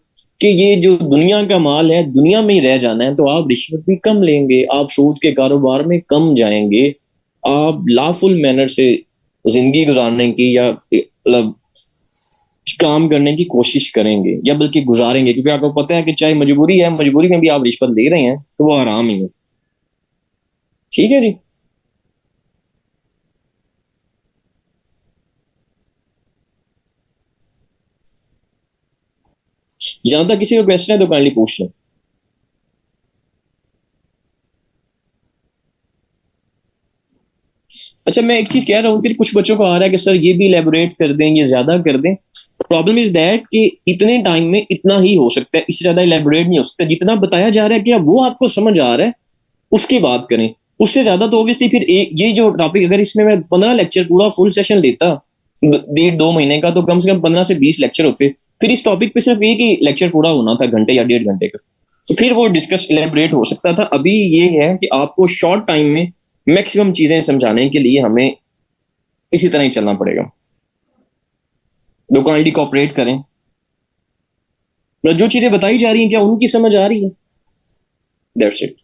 कि ये जो दुनिया का माल है दुनिया में ही रह जाना है, तो आप रिश्वत भी कम लेंगे, आप सूद के कारोबार में कम जाएंगे, आप लाफुल मैनर से जिंदगी गुजारने की या मतलब काम करने की कोशिश करेंगे, या बल्कि गुजारेंगे, क्योंकि आपको पता है कि चाहे मजबूरी है, मजबूरी में भी आप रिश्वत ले रहे हैं तो वो आराम ही है। ठीक है जी, जहां तक किसी का क्वेश्चन है तो काइंडली पूछ लें। अच्छा, मैं एक चीज कह रहा हूँ कि कुछ बच्चों को आ रहा है कि सर ये भी इलेबोरेट कर दें, ये ज्यादा कर दें। प्रॉब्लम इज दैट कि इतने टाइम में इतना ही हो सकता है, इससे ज्यादा इलेबोरेट नहीं हो सकता। जितना बताया जा रहा है कि वो आपको समझ आ रहा है उसकी बात करें, उससे ज्यादा तो ऑब्वियसली फिर ये जो टॉपिक, अगर इसमें मैं 15 लेक्चर पूरा फुल सेशन लेता 1.5-2 महीने का, तो कम से कम 15 से 20 लेक्चर होते। फिर इस टॉपिक पे सिर्फ एक ही लेक्चर पूरा होना था, घंटे या 1.5 घंटे का, तो फिर वो डिस्कस इलेबरेट हो सकता था। अभी ये है कि आपको शॉर्ट टाइम में मैक्सिमम चीजें समझाने के लिए हमें इसी तरह ही चलना पड़ेगा। लोग काइंडली कॉपरेट करें, जो चीजें बताई जा रही हैं क्या उनकी समझ आ रही है, दैट्स इट।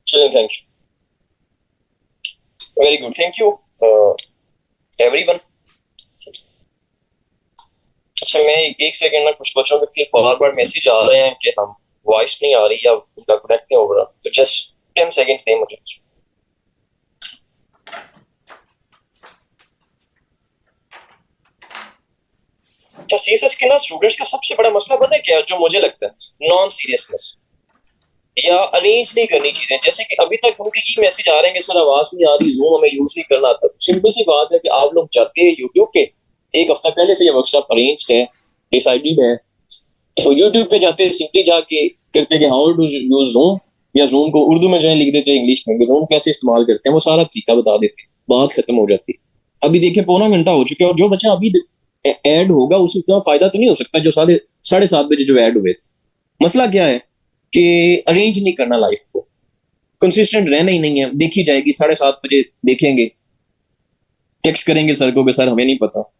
चलिए, thank you, very good, thank you everyone. अच्छा, मैं एक सेकंड में, कुछ बच्चों के बार बार मैसेज आ रहे हैं कि हम वॉइस नहीं आ रही या उनका कनेक्ट नहीं हो रहा, तो जस्ट 10 सेकंड दें मुझे। क्या सीएसएस के ना स्टूडेंट्स का सबसे बड़ा मसला पता है क्या, जो मुझे लगता है, नॉन सीरियसनेस, या अरेंज नहीं करनी चीजें। जैसे कि अभी तक उनके ये मैसेज आ रहे हैं कि सर आवाज नहीं आ रही, जूम हमें यूज नहीं करना आता। सिंपल सी बात है कि आप लोग जाते हैं यूट्यूब पे, एक हफ्ता पहले से ये वर्कशॉप अरेंज्ड है, डिसाइडेड है, तो यूट्यूब पे जाते हैं, सिंपली जाके करते हैं कि हाउ टू यूज जूम, या जूम को उर्दू में चाहे लिख देते हैं, इंग्लिश में जूम कैसे इस्तेमाल करते हैं, वो सारा तरीका बता देते हैं, बात खत्म हो जाती है। अभी देखिए पौना घंटा हो चुका है, और जो बच्चा अभी ऐड होगा उसे उतना फायदा तो नहीं हो सकता जो 7:30 बजे जो ऐड हुए थे। मसला क्या है कि अरेंज नहीं करना लाइफ को, कंसिस्टेंट रहना ही नहीं है। देखी जाएगी 7:30 बजे देखेंगे, टेक्स्ट करेंगे सर को कि सर हमें नहीं पता।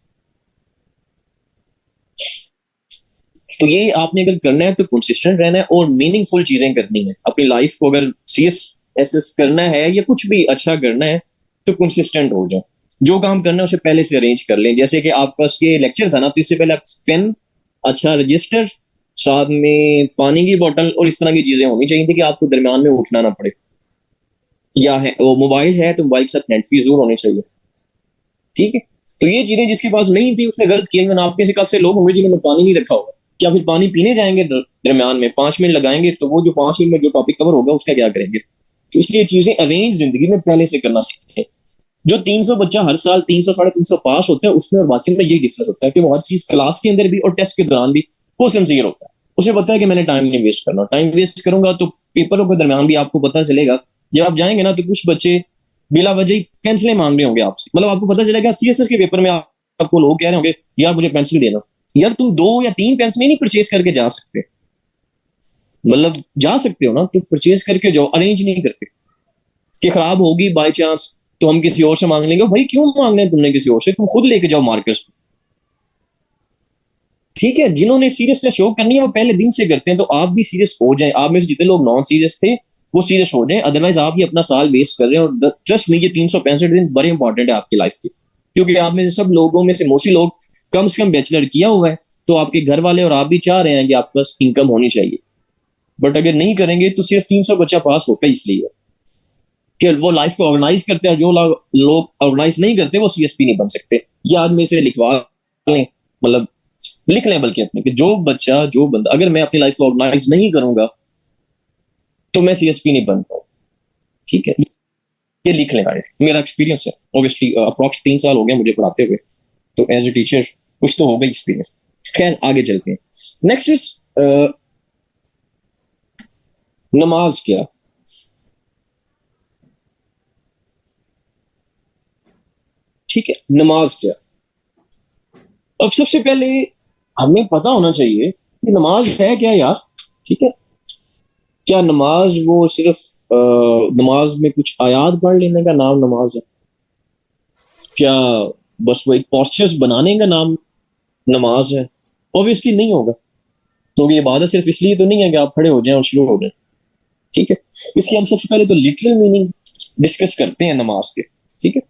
तो ये आपने अगर करना है तो कंसिस्टेंट रहना है और मीनिंगफुल चीजें करनी है अपनी लाइफ को। अगर सीएस एसएस करना है या कुछ भी अच्छा करना है तो कंसिस्टेंट हो जाए। जो काम करना है उसे पहले से अरेंज कर लें। जैसे कि आपका ये लेक्चर था ना, तो इससे पहले आप पेन, अच्छा रजिस्टर, साथ में पानी की बोतल और इस तरह की चीजें होनी चाहिए थी कि आपको दरमियान में उठना ना पड़े। या है वो मोबाइल है तो मोबाइल के साथ हैंड फ्री जरूर होने चाहिए, ठीक है। तो ये चीजें जिसके पास नहीं थी उसने गलत किया। आप में से काफी लोग होंगे जिन्होंने पानी नहीं रखा होगा, क्या फिर पानी पीने जाएंगे दरमियान में 5 मिनट लगाएंगे तो वो जो 5 मिनट में जो टॉपिक कवर होगा उसका क्या करेंगे। तो इसलिए चीजें अरेंज जिंदगी में पहले से करना सीखें। जो 300 बच्चा हर साल 300 350 पास होता है उसमें और बाकी में यही डिफरेंस होता है कि वो हर चीज क्लास के अंदर भी और टेस्ट के दौरान भी वो सिंसियर होता है। उसे पता है कि मैंने टाइम नहीं वेस्ट करना, टाइम वेस्ट करूंगा तो पेपरों के दरमियान भी आपको पता चलेगा। जब आप जाएंगे ना तो कुछ बच्चे बिला वजह पेंसिलें मांग रहे होंगे आपसे, मतलब आपको पता चलेगा सीएसएस के पेपर में आपको लोग कह रहे होंगे यार मुझे पेंसिल देना। यार तुम 2 या 3 पेंसिलें नहीं परचेज करके जा सकते, मतलब जा सकते हो ना, तो परचेज करके जाओ, अरेंज नहीं करके कि खराब होगी बाय चांस तो हम किसी और से मांग लेंगे। भाई क्यों मांगना है तुमने किसी और से, तुम खुद लेके जाओ मार्केट, ठीक है। जिन्होंने सीरियसनेस शो करनी है वो पहले दिन से करते हैं, तो आप भी सीरियस हो जाएं। आप में से जितने लोग नॉन सीरियस थे वो सीरियस हो जाएं, अदरवाइज आप ये अपना साल वेस्ट कर रहे हैं। और ट्रस्ट मी, ये 365 दिन बड़े इंपॉर्टेंट है आपकी लाइफ के, क्योंकि आप में से सब लोगों में से मोस्टली लोग कम से कम बैचलर किया हुआ है, तो आपके घर वाले और आप भी चाह रहे हैं कि आपके पास इनकम होनी चाहिए। बट अगर नहीं करेंगे तो सिर्फ 300 बच्चा पास होता है इसलिए कि वो लाइफ को ऑर्गेनाइज करते हैं, और जो लोग ऑर्गेनाइज नहीं करते वो सीएसपी नहीं बन सकते। ये आज में से लिखवा लें, मतलब लिख लें बल्कि अपने कि जो बच्चा जो बंदा, अगर मैं अपनी लाइफ को ऑर्गेनाइज नहीं करूंगा तो मैं सीएसपी नहीं बन पाऊँ, ठीक है। ये लिख लें, मेरा एक्सपीरियंस है, ऑब्वियसली अप्रॉक्स 3 साल हो गया मुझे पढ़ाते हुए, तो एज ए टीचर कुछ तो होगा एक्सपीरियंस। खैर आगे चलते हैं। नेक्स्ट इज नमाज क्या। ठीक है, नमाज क्या। अब सबसे पहले हमें पता होना चाहिए कि नमाज है क्या यार, ठीक है। क्या नमाज वो सिर्फ नमाज में कुछ आयात पढ़ लेने का नाम नमाज है? क्या बस वो एक पोस्चर्स बनाने का नाम नमाज है? ऑब्वियसली नहीं होगा, क्योंकि ये इबादत सिर्फ इसलिए तो नहीं है कि आप खड़े हो जाएं और शुरू हो जाएं, ठीक है। इसकी हम सबसे पहले तो लिटरल मीनिंग डिस्कस करते हैं नमाज के, ठीक है।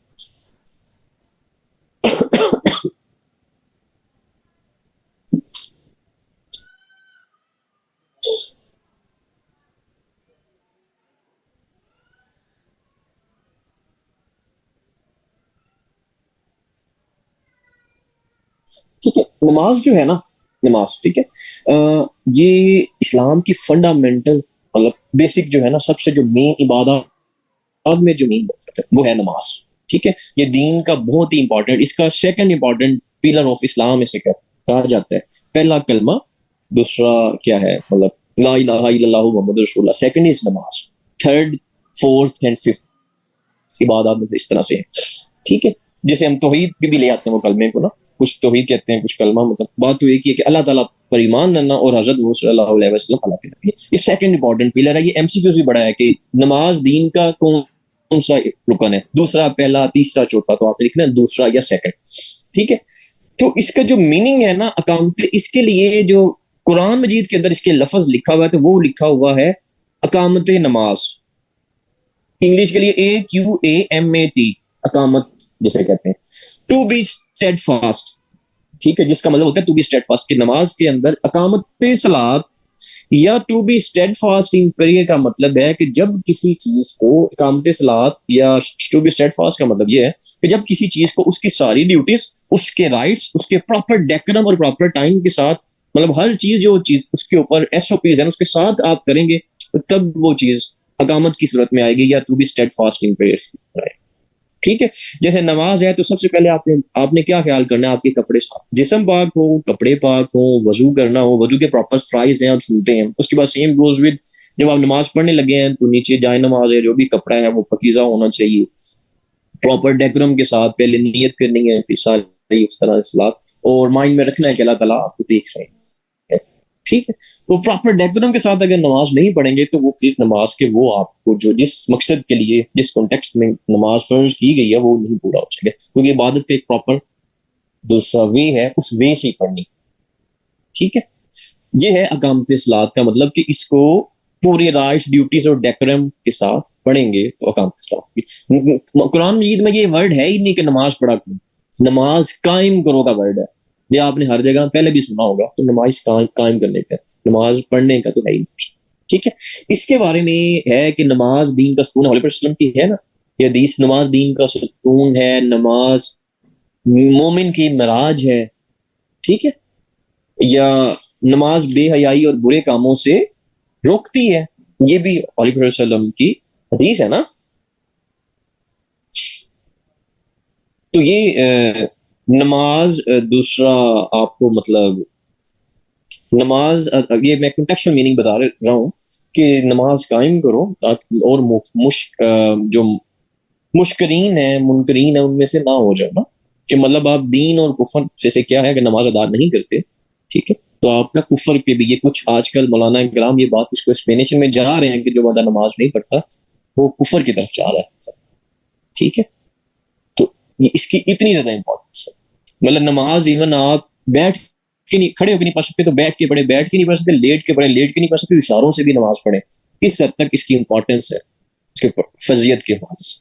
ठीक है, नमाज जो है ना, नमाज, ठीक है, ये इस्लाम की फंडामेंटल, मतलब बेसिक जो है ना, सबसे जो मेन इबादत में जो मेन वो है नमाज, ठीक है। ये दीन का बहुत ही इंपॉर्टेंट, इसका second important pillar of Islam इसे कहा जाता है। पहला कलमा, दूसरा क्या है, मतलब ला इलाहा इल्लल्लाह मुहम्मद रसूलुल्लाह, सेकंड इज नमाज, थर्ड फोर्थ एंड फिफ्थ इबादत में इस तरह से है, ठीक है। जैसे हम तौहीद भी ले आते हैं वो कलमे को ना, कुछ तौहीद कहते हैं कुछ कलमा, मतलब बात तो एक ही है कि अल्लाह ताला पर ईमान रखना और हजरत मोहम्मद सल्लल्लाहु अलैहि वसल्लम अल्लाह के नबी। ये सेकंड इंपॉर्टेंट पिलर है। ये एमसीक्यूज भी बड़ा है कि नमाज दीन का कौन सा रुकन है, दूसरा, पहला, तीसरा, चौथा, तो आप लिखना है दूसरा या सेकंड, ठीक है। तो इसका जो मीनिंग है ना अकाउंट, इसके लिए जो कुरान मजीद के अंदर इसके लफ्ज लिखा हुआ है तो वो लिखा हुआ है अकामत नमाज, इंग्लिश के लिए AQAMAT, अकामत जिसे कहते हैं। टू बी स्टेडफास्ट, ठीक है, जिसका मतलब होता है टू बी स्टेडफास्ट, कि नमाज के अंदर अकामत सलात या to be steadfast in prayer का मतलब है कि जब किसी चीज को इकामत सलात, या टू बी स्टेडफास्ट का मतलब ये है कि जब किसी चीज को उसकी सारी ड्यूटीज, उसके राइट्स, उसके प्रॉपर डेकोरम और प्रॉपर टाइम के साथ, मतलब हर चीज जो चीज उसके ऊपर एसओपीज है उसके साथ आप करेंगे, तो तब वो चीज अकामत की सूरत में आएगी, या to be steadfast in prayer. ठीक है, जैसे नमाज है तो सबसे पहले आपने आपने क्या ख्याल करना है, आपके कपड़े साफ, जिस्म पाक हो, कपड़े पाक हो, वजू करना हो, वजू के प्रॉपर फ्राइज हैं और सुनते हैं। उसके बाद सेम गोज विद जब आप नमाज पढ़ने लगे हैं तो नीचे जाए नमाज है, जो भी कपड़ा है वो पकीजा होना चाहिए, प्रॉपर डेकोरम के साथ पहले नियत करनी है, फिर सारी उस तरह सलात, और माइंड में रखना है कि अल्लाह ताला आपको देख रहे हैं। ठीक है, तो प्रॉपर डेकोरम के साथ अगर नमाज नहीं पढ़ेंगे तो वो फिर नमाज के वो आपको जो जिस मकसद के लिए, जिस कॉन्टेक्स्ट में नमाज फर्ज की गई है वो नहीं पूरा हो सकेगा, क्योंकि इबादत का एक प्रॉपर दूसरा वे है, उस वे से ही पढ़नी। ठीक है, ये है अकामत सलात का मतलब कि इसको पूरी राइट्स, ड्यूटीज और डेकोरम के साथ पढ़ेंगे तो अकामत सलात। कुरान मजीद में ये वर्ड है ही नहीं कि नमाज पढ़ा करो, नमाज कायम करो का वर्ड है। ये आपने हर जगह पहले भी सुना होगा, तो नमाज कायम करने का, नमाज पढ़ने का तो है ही नहीं। ठीक है, इसके बारे में है कि नमाज दीन का सुकून है, हज़रत वसल्लम की है ना ये हदीस, नमाज दीन का सुकून है, नमाज मोमिन की मराज है। ठीक है, या नमाज बेहयाई और बुरे कामों से रोकती है, ये भी हज़रत वसल्लम की हदीस है ना। तो ये नमाज दूसरा आपको मतलब नमाज, ये मैं कंटेक्चुअल मीनिंग बता रहा हूँ कि नमाज कायम करो ताकि और जो मुश्किरीन है, मुनकरीन है, उनमें से ना हो जाओ ना, कि मतलब आप दीन और कुफर जैसे क्या है कि नमाज अदा नहीं करते, ठीक है, तो आपका कुफर पे भी, ये कुछ आजकल मौलाना इकराम ये बात इसको एक्सप्लेनेशन में जा रहे हैं कि जो बंदा नमाज नहीं पढ़ता वो कुफर की तरफ जा रहा है। ठीक है, तो इसकी इतनी ज्यादा इंपॉर्टेंस है, मतलब नमाज इवन आप बैठ के नहीं, खड़े होकर नहीं पढ़ सकते तो बैठ के पढ़े, बैठ के नहीं पढ़ सकते लेट के पढ़े, लेट के नहीं पढ़ सकते इशारों से भी नमाज पढ़े। इस हद तक इसकी इंपॉर्टेंस है, इसके फजीयत के हवाले से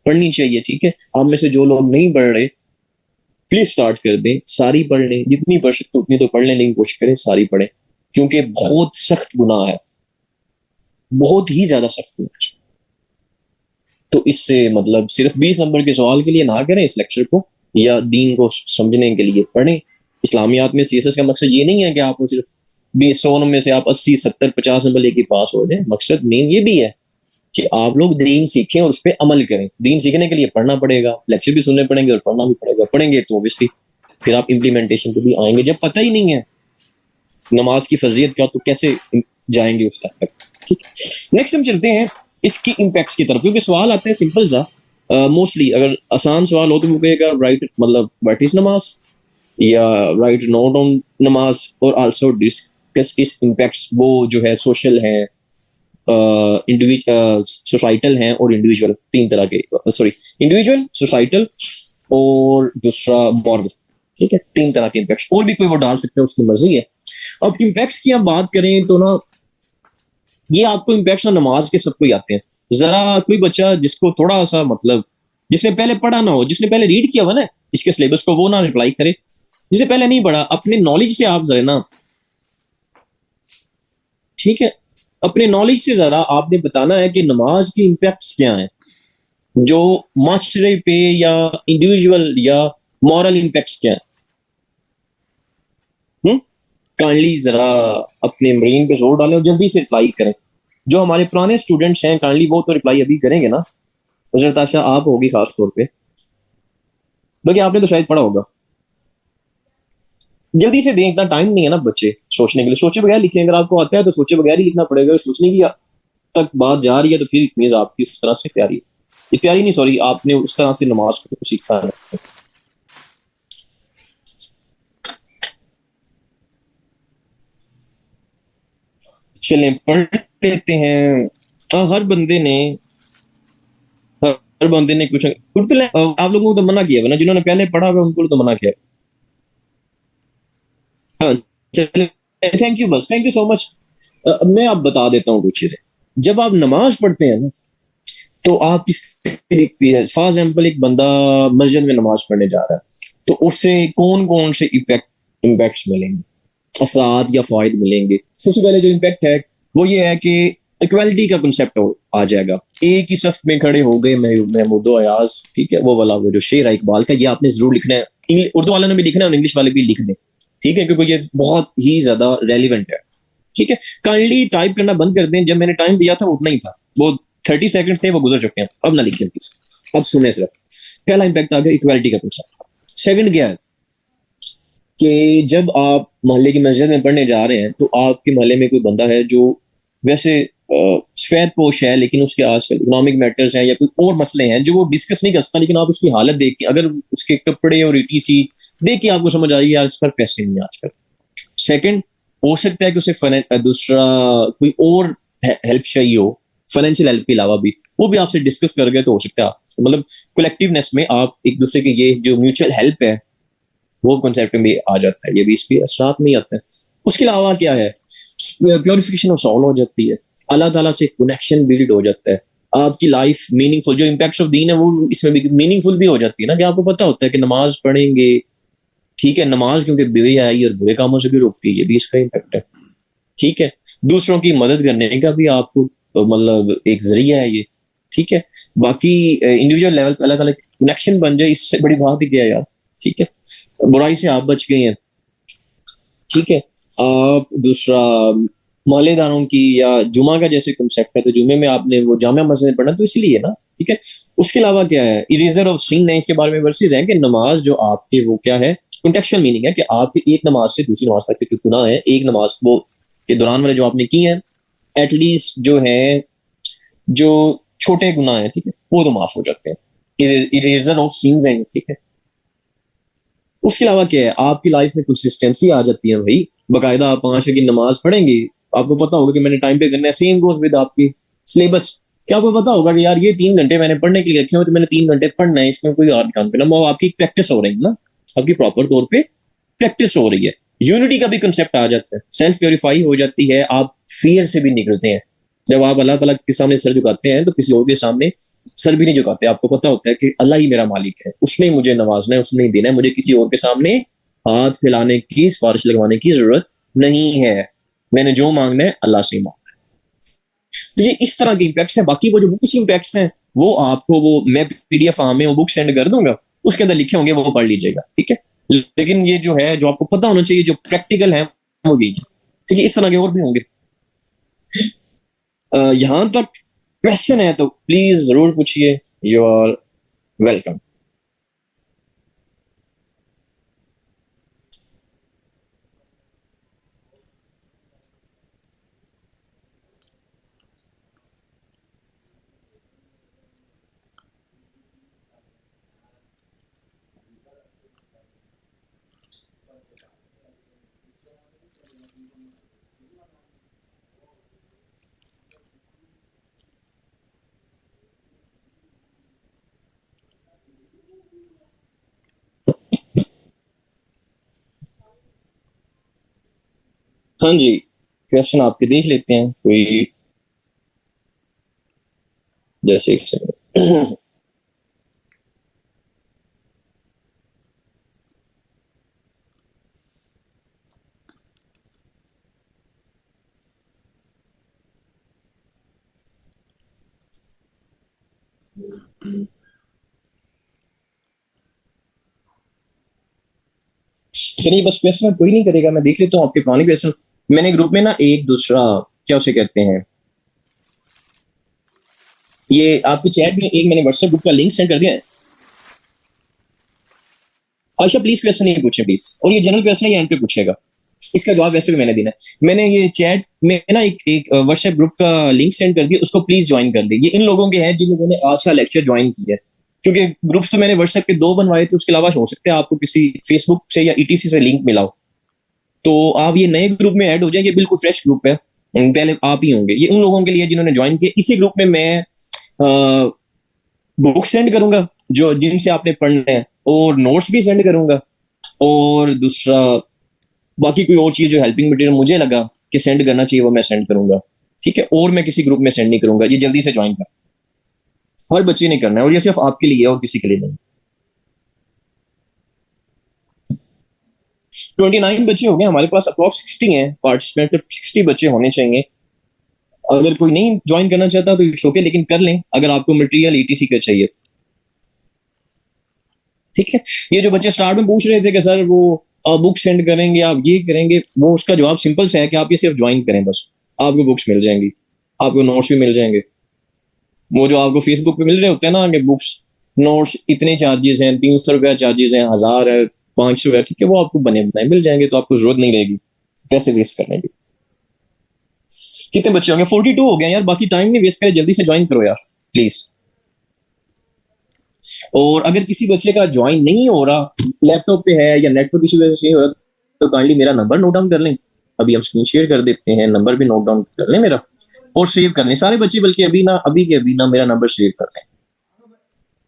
पढ़नी चाहिए। ठीक है, आप में से जो लोग नहीं पढ़ रहे प्लीज स्टार्ट कर दें, सारी पढ़ लें, जितनी पढ़ सकते उतनी तो पढ़ लेने की कोशिश करें, सारी पढ़ें, क्योंकि बहुत सख्त गुनाह है, बहुत ही ज्यादा सख्त गुनाह है। तो इससे मतलब सिर्फ 20 नंबर के सवाल के लिए ना करें इस लेक्चर को, या दीन को समझने के लिए पढ़ें। इस्लामियात में सीएसएस का मकसद ये नहीं है कि आपको सिर्फ 20-100 में से आप 80, 70, 50 नंबर लेके पास हो जाए। मकसद मेन ये भी है कि आप लोग दीन सीखें और उस पर अमल करें। दीन सीखने के लिए पढ़ना पड़ेगा, लेक्चर भी सुनने पड़ेंगे और पढ़ना भी पड़ेगा। पढ़ेंगे तो ऑब्वियसली फिर आप इम्प्लीमेंटेशन पे भी आएंगे। जब पता ही नहीं है नमाज की फजीयत का तो कैसे जाएंगे उस तक। ठीक, नेक्स्ट हम चलते हैं इसकी इम्पैक्ट्स की तरफ, क्योंकि सवाल आते हैं सिंपल सा। मोस्टली अगर आसान सवाल हो तो वो कहेगा राइट, मतलब व्हाट इज नमाज, या राइट नोट ऑन नमाज, और आल्सो डिस्कस इस इम्पैक्ट्स, वो जो है सोशल है, इंडिविजुअल, सोसाइटल हैं और इंडिविजुअल, तीन तरह के, सॉरी इंडिविजुअल, सोसाइटल और दूसरा मॉरल। ठीक है, तीन तरह के इम्पैक्ट्स, और भी कोई वो डाल सकते हैं, उसकी मर्जी है। अब इम्पैक्ट्स की हम बात करें तो ना, ये आपको इम्पैक्ट्स ना नमाज के सबको ही आते हैं। जरा कोई बच्चा जिसको थोड़ा सा मतलब, जिसने पहले पढ़ा ना हो, जिसने पहले रीड किया हुआ ना इसके सिलेबस को, वो ना रिप्लाई करे। जिसने पहले नहीं पढ़ा, अपने नॉलेज से आप जरा ना, ठीक है, अपने नॉलेज से जरा आपने बताना है कि नमाज के इम्पैक्ट्स क्या हैं, जो माशरे पे या इंडिविजुअल या मॉरल इम्पैक्ट्स क्या है। काइंडली जरा अपने ब्रेन पे जोर डालें और जल्दी से रिप्लाई करें। जो हमारे पुराने स्टूडेंट्स हैं काइंडली वो तो रिप्लाई अभी करेंगे ना। हजरत आशा आप होगी खास तौर पे, बल्कि आपने तो शायद पढ़ा होगा। जल्दी से दें, इतना टाइम नहीं है ना बच्चे सोचने के लिए, सोचे बगैर लिखें। अगर आपको आता है तो सोचे बगैर ही लिखना पड़ेगा। सोचने की तक बात जा रही है तो फिर इट मींस आपकी उस तरह से तैयारी नहीं, सॉरी, आपने उस तरह से नमाज को सीखा है। चलें पढ़ लेते हैं। हर बंदे ने कुछ आप लोगों को तो मना किया ना, जिन्होंने पहले पढ़ा हुआ उनको तो मना किया। हाँ चलिए, थैंक यू, बस थैंक यू सो मच। मैं आप बता देता हूँ कुछ चीजें। जब आप नमाज पढ़ते हैं ना तो आप इस देखती है, फॉर एग्जाम्पल एक बंदा मस्जिद में नमाज पढ़ने जा रहा है तो उससे कौन कौन से इम्पैक्ट्स मिलेंगे। असरात या फ़ायदे मिलेंगे। सबसे पहले जो इम्पैक्ट है वो ये है कि इक्वालिटी का कंसेप्ट आ जाएगा। एक ही सफ में खड़े हो गए महमूदो अयाज, ठीक है, वो वाला वो जो शेर है इकबाल का, ये आपने जरूर लिखना है। उर्दू वालों ने भी लिखना है और इंग्लिश वाले भी लिख दें, ठीक है, क्योंकि ये बहुत ही ज्यादा रेलिवेंट है। ठीक है, काइंडली टाइप करना बंद कर दें। जब मैंने टाइम दिया था उतना ही था, वो 30 सेकंड थे, वो गुजर चुके हैं, अब ना लिखें प्लीज। अब सुने सिर्फ। पहला इम्पैक्ट आ गया इक्वालिटी का कंसेप्ट। सेकंड क्या है कि जब आप मोहल्ले की मस्जिद में पढ़ने जा रहे हैं तो आपके मोहल्ले में कोई बंदा है जो वैसे सफेद पोश है, लेकिन उसके आजकल इकोनॉमिक मैटर्स हैं या कोई और मसले हैं जो वो डिस्कस नहीं कर सकता, लेकिन आप उसकी हालत देख के, अगर उसके कपड़े और ईटीसी देख के आपको समझ आएगी यार इस पर पैसे नहीं है आजकल। सेकंड, हो सकता है कि उसे दूसरा कोई और हेल्प चाहिए हो, फाइनेंशियल हेल्प के अलावा भी, वो भी आपसे डिस्कस कर गए तो हो सकता है मतलब कलेक्टिवनेस में आप एक दूसरे के ये जो म्यूचुअल हेल्प है वो कॉन्सेप्ट में भी आ जाता है, ये भी इसके असरात में ही आता है। उसके अलावा क्या है, प्योरिफिकेशन ऑफ सोल हो जाती है, अल्लाह ताला से कनेक्शन बिल्ड हो जाता है, आपकी लाइफ मीनिंगफुल, जो इम्पैक्ट ऑफ दीन है वो इसमें भी मीनिंगफुल भी हो जाती है ना, कि आपको पता होता है कि नमाज पढ़ेंगे, ठीक है, नमाज क्योंकि बुरी आई और बुरे कामों से भी रोकती है, ये भी इसका इम्पैक्ट है। ठीक है, दूसरों की मदद करने का भी आपको मतलब एक जरिया है ये। ठीक है, बाकी इंडिविजुअल लेवल पे अलग अलग कनेक्शन बन जाए, इससे बड़ी बात ही क्या है यार। ठीक है, बुराई से आप बच गए हैं। ठीक है, आप दूसरा मोहल्लेदारों की या जुमा का जैसे कंसेप्ट है, तो जुमे में आपने वो जामा मस्जिद में पढ़ना तो इसीलिए ना। ठीक है, उसके अलावा क्या है, इरेजर ऑफ सिन है, इसके बारे में वर्सेस हैं कि नमाज जो आपके वो क्या है, कॉन्टेक्चुअल मीनिंग है कि आपकी एक नमाज से दूसरी नमाज तक के जो गुनाह है एक नमाज वो के दौरान वाले जो आपने की है, एटलीस्ट जो है जो छोटे गुनाह है, ठीक है, वो तो माफ हो जाते हैं, इरेजर ऑफ सीन्स हैं। ठीक है, उसके अलावा क्या है, आपकी लाइफ में कंसिस्टेंसी आ जाती है भाई, बाकायदा आप 5 वक्त की नमाज पढ़ेंगे, आपको पता होगा कि मैंने टाइम पे करना है, सेम गोज विद आपकी सिलेबस। क्या आपको पता होगा कि यार ये 3 घंटे मैंने पढ़ने के लिए रखे हुए, तो मैंने 3 घंटे पढ़ना है, इसमें कोई और काम करना, वो आपकी प्रैक्टिस हो रही है ना, आपकी प्रॉपर तौर पे प्रैक्टिस हो रही है। यूनिटी का भी कंसेप्ट आ जाता है, सेल्फ प्योरीफाई हो जाती है, आप फियर से भी निकलते हैं। जब आप अल्लाह ताला के सामने सर झुकाते हैं तो किसी और के सामने सर भी नहीं झुकाते, आपको पता होता है कि अल्लाह ही मेरा मालिक है, उसने ही मुझे नवाजना है, उसने ही देना है, मुझे किसी और के सामने हाथ फैलाने की, सिफारिश लगवाने की जरूरत नहीं है, मैंने जो मांगना है अल्लाह से ही मांगना है। तो ये इस तरह के इम्पैक्ट्स हैं। बाकी वो जो बुक्स इम्पैक्ट्स हैं वो आपको, वो मैं पीडीएफ फॉर्म में वो बुक सेंड कर दूंगा, उसके अंदर लिखे होंगे, वो पढ़ लीजिएगा। ठीक है, लेकिन ये जो है जो आपको पता होना चाहिए, जो प्रैक्टिकल है वो यही। ठीक है, इस तरह के और भी होंगे। यहां तक क्वेश्चन है तो प्लीज जरूर पूछिए, यू आर वेलकम। हाँ जी, क्वेश्चन आपके देख लेते हैं कोई, जैसे एक सेकंड। चलिए, बस क्वेश्चन कोई नहीं करेगा, मैं देख लेता हूँ आपके पुराने क्वेश्चन। मैंने ग्रुप में ना एक दूसरा, क्या उसे कहते हैं, ये आपकी चैट में एक मैंने व्हाट्सएप ग्रुप का लिंक सेंड कर दिया है। आयशा प्लीज क्वेश्चन नहीं पूछे प्लीज, और ये जनरल क्वेश्चन है, ये एंड पे पूछेगा, इसका जवाब वैसे भी मैंने देना है। मैंने ये चैट में ना एक एक व्हाट्सएप ग्रुप का लिंक सेंड कर दिया, उसको प्लीज ज्वाइन कर दे। ये इन लोगों के हैं जिन लोगों ने आज का लेक्चर ज्वाइन किया है, क्योंकि ग्रुप्स तो मैंने व्हाट्सएप के 2 बनवाए थे, उसके अलावा हो सकता है आपको किसी फेसबुक से या ईटीसी से लिंक मिला हो, तो आप ये नए ग्रुप में ऐड हो जाएंगे, बिल्कुल फ्रेश ग्रुप है, पहले आप ही होंगे। ये उन लोगों के लिए जिन्होंने ज्वाइन किया। इसी ग्रुप में मैं बुक सेंड करूंगा जो जिनसे आपने पढ़ना है, और नोट्स भी सेंड करूंगा, और दूसरा बाकी कोई और चीज जो हेल्पिंग मटेरियल मुझे लगा कि सेंड करना चाहिए वो मैं सेंड करूंगा। ठीक है, और मैं किसी ग्रुप में सेंड नहीं करूंगा, ये जल्दी से ज्वाइन कर, हर बच्चे ने करना है, और ये सिर्फ आपके लिए और किसी के लिए नहीं। 29 बच्चे हो गए हमारे पास, अप्रॉक्स 60 हैं पार्टिसिपेंट, तो 60 बच्चे होने चाहिए। अगर कोई नहीं ज्वाइन करना चाहता तो इट्स ओके, लेकिन कर लें अगर आपको मटेरियल ईटीसी का चाहिए। ठीक है, ये जो बच्चे स्टार्ट में पूछ रहे थे कि सर वो बुक सेंड करेंगे, आप ये करेंगे, वो उसका जवाब सिंपल सा है कि आप ये सिर्फ ज्वाइन करें बस, आपको बुक्स मिल जाएंगी, आपको नोट्स भी मिल जाएंगे। वो जो आपको फेसबुक पे मिल रहे होते हैं ना कि बुक्स नोट्स इतने चार्जेस हैं, 300 रुपया चार्जेस हैं, 1000 है, 500 है, ठीक है, वो आपको बने बनाए मिल जाएंगे, तो आपको जरूरत नहीं रहेगी पैसे वेस्ट करने की। कितने बच्चे होंगे? 42 हो गए यार, बाकी टाइम नहीं वेस्ट करें, जल्दी से ज्वाइन करो यार प्लीज। और अगर किसी बच्चे का ज्वाइन नहीं हो रहा, लैपटॉप पे है या नेट पर किसी वजह से नहीं हो रहा, तो काइंडली मेरा नंबर नोट डाउन कर लें, अभी हम स्क्रीन शेयर कर देते हैं, नंबर भी नोट डाउन कर लें मेरा, और सेव कर लें सारे बच्चे, बल्कि अभी के अभी ना मेरा नंबर सेव कर लें,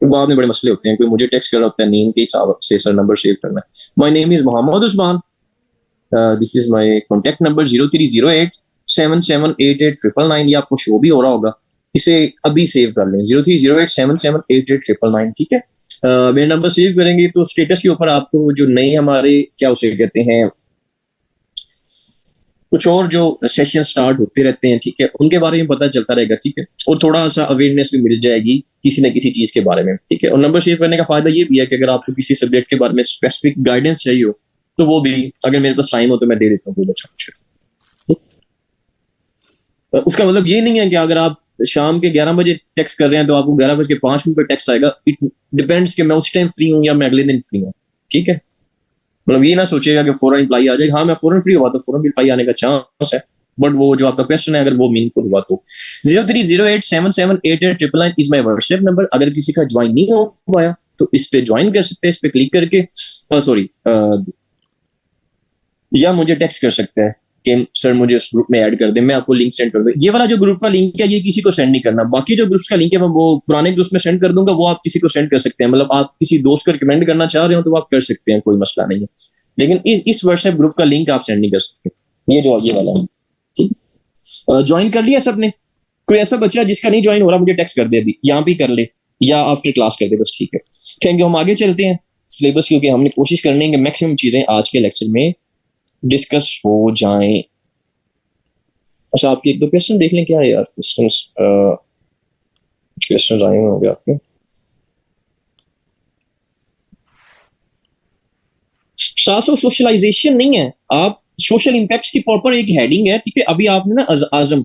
तो बाद में बड़े मसले होते हैं, कोई मुझे टेक्स्ट कर रहा होता है नींद के हिसाब से, सर नंबर सेव करना है, my name is Mohammad Usman, this is my contact number 0308778899, ये आपको शो भी हो रहा होगा, इसे अभी सेव कर लें, 0308778899, ठीक है। मेरा नंबर सेव करेंगे तो स्टेटस के ऊपर आपको जो नए हमारे क्या उसे कहते हैं, कुछ और जो सेशन स्टार्ट होते रहते हैं, ठीक है, उनके बारे में पता चलता रहेगा, ठीक है, और थोड़ा सा अवेयरनेस भी मिल जाएगी किसी न किसी चीज के बारे में, ठीक है। और नंबर सेव करने का फायदा ये भी है कि अगर आपको किसी सब्जेक्ट के बारे में स्पेसिफिक गाइडेंस चाहिए हो, तो वो भी अगर मेरे पास टाइम हो तो मैं दे देता हूँ, कोई बच्चा पूछे, उसका मतलब ये नहीं है कि अगर आप शाम के 11 बजे टेक्स्ट कर रहे हैं तो आपको 11:05 पर टेक्स्ट आएगा, इट डिपेंड्स कि मैं उस टाइम फ्री हूँ या मैं अगले दिन फ्री हूँ, ठीक है। मतलब ये ना सोचेगा कि फौरन रिप्लाई आ जाएगा, हाँ मैं फौरन फ्री हुआ तो फौरन रिप्लाई आने का चांस है, बट वो जो आपका क्वेश्चन है अगर वो मीनिंगफुल हुआ तो 0308778899 इज माई व्हाट्सएप नंबर। अगर किसी का ज्वाइन नहीं हो पाया तो इस पे ज्वाइन कर सकते हैं, इस पे क्लिक करके, सॉरी, या मुझे टेक्स्ट कर सकते हैं कि सर मुझे उस ग्रुप में ऐड कर दे, मैं आपको लिंक सेंड कर दूं। ये वाला जो ग्रुप का लिंक है ये किसी को सेंड नहीं करना, बाकी जो ग्रुप्स का लिंक है मैं वो पुराने ग्रुप्स में सेंड कर दूंगा, वो आप किसी को सेंड कर सकते हैं, मतलब आप किसी दोस्त को रिकमेंड करना चाह रहे हो तो आप कर सकते हैं, कोई मसला नहीं है, लेकिन इस व्हाट्सएप ग्रुप का लिंक आप सेंड नहीं कर सकते, ये जो ये वाला है, ठीक है। ज्वाइन कर लिया सबने? कोई ऐसा बच्चा जिसका नहीं ज्वाइन हो रहा मुझे टेक्स्ट कर दे, अभी यहाँ भी कर ले या आफ्टर क्लास कर दे बस, ठीक है, थैंक यू। हम आगे चलते हैं सिलेबस, क्योंकि हमने कोशिश करनी है कि मैक्सिमम चीजें आज के लेक्चर में डिस्कस हो जाएं। अच्छा, आपके एक दो क्वेश्चन देख लें, क्या है यार क्वेश्चन आए होंगे आपके। सोशलाइजेशन नहीं है, आप सोशल इंपैक्ट्स की प्रॉपर एक हेडिंग है, ठीक है। अभी आपने ना आजम,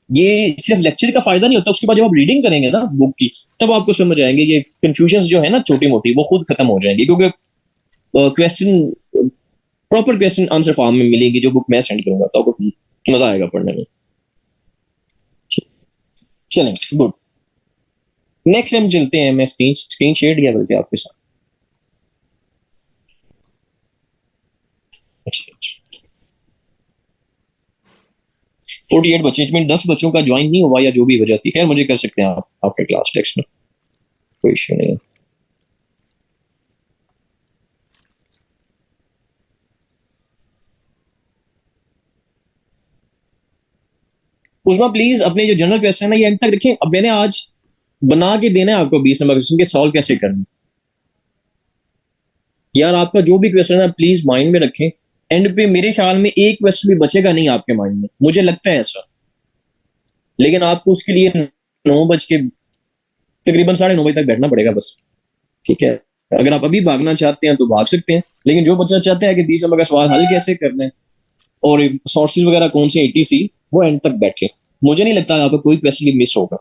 ये सिर्फ लेक्चर का फायदा नहीं होता, उसके बाद जब आप रीडिंग करेंगे ना बुक की, तब आपको समझ आएंगे ये कंफ्यूजन जो है ना छोटी मोटी, वो खुद खत्म हो जाएंगी, क्योंकि question proper question answer form में मिलेगी जो बुक मैं सेंड करूंगा, तो आपको मजा आएगा पढ़ने में। चलें, गुड, नेक्स्ट हम चलते हैं, मैं स्क्रीन शेयर किया करते हैं आपके साथ। 48 बच्चे में 10 बच्चों का ज्वाइन नहीं हुआ या जो भी वजह थी, खैर मुझे कर सकते हैं आप आफ्टर क्लास टेक्स्ट में, कोई इश्यू नहीं है। उस्मा प्लीज अपने जो जनरल क्वेश्चन है ये एंड तक रखें, अब मैंने आज बना के देना है आपको 20 नंबर क्वेश्चन के सॉल्व कैसे करना। यार आपका जो भी क्वेश्चन है प्लीज माइंड में रखें, एंड पे मेरे ख्याल में एक क्वेश्चन भी बचेगा नहीं आपके माइंड में, मुझे लगता है ऐसा, लेकिन आपको उसके लिए 9 बज के तकरीबन 9:30 बजे तक बैठना पड़ेगा बस, ठीक है। अगर आप अभी भागना चाहते हैं तो भाग सकते हैं, लेकिन जो बच्चा चाहता है कि 20 नंबर का सवाल हल कैसे करना है और सोर्सेज वगैरह कौन से एटीसी, वो एंड तक बैठे, मुझे नहीं लगता आपका कोई क्वेश्चन भी मिस होगा।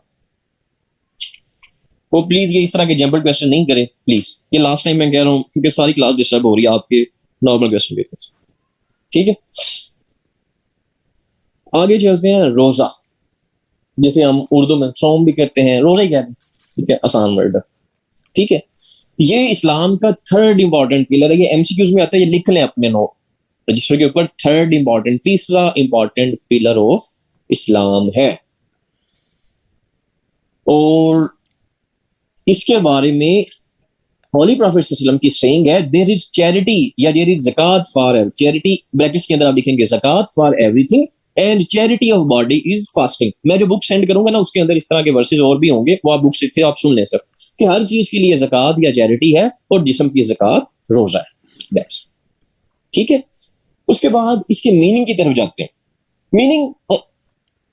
वो प्लीज ये इस तरह के जंपल क्वेश्चन नहीं करें प्लीज, ये लास्ट टाइम मैं कह रहा हूँ, क्योंकि सारी क्लास डिस्टर्ब हो रही है आपके नॉर्मल क्वेश्चन पेपर से, ठीक है। आगे चलते हैं, रोजा, जिसे हम उर्दू में सोम भी कहते हैं, रोजा ही कहते हैं, ठीक है, आसान वर्ड है, ठीक है। ये इस्लाम का थर्ड इंपॉर्टेंट पिलर है, ये एमसीक्यूज में आता है, ये लिख लें अपने नोट रजिस्टर के ऊपर, थर्ड इंपॉर्टेंट, तीसरा इंपॉर्टेंट पिलर ऑफ इस्लाम है। और इसके बारे में होली प्रॉफेट सल्लल्लाहु अलैहि वसल्लम की सेइंग है, देयर इज चैरिटी या there is zakat for every, charity brackets के अंदर आप लिखेंगे zakat for everything and charity of body is fasting. मैं जो बुक सेंड करूंगा ना उसके अंदर इस तरह के वर्सेस और भी होंगे, वो आप बुक से थे आप सुन लें सर, कि हर चीज के लिए ज़कात या चैरिटी है और जिस्म की ज़कात रोजा है, दैट्स, ठीक है, उसके बाद इसके मीनिंग की तरफ जाते हैं। मीनिंग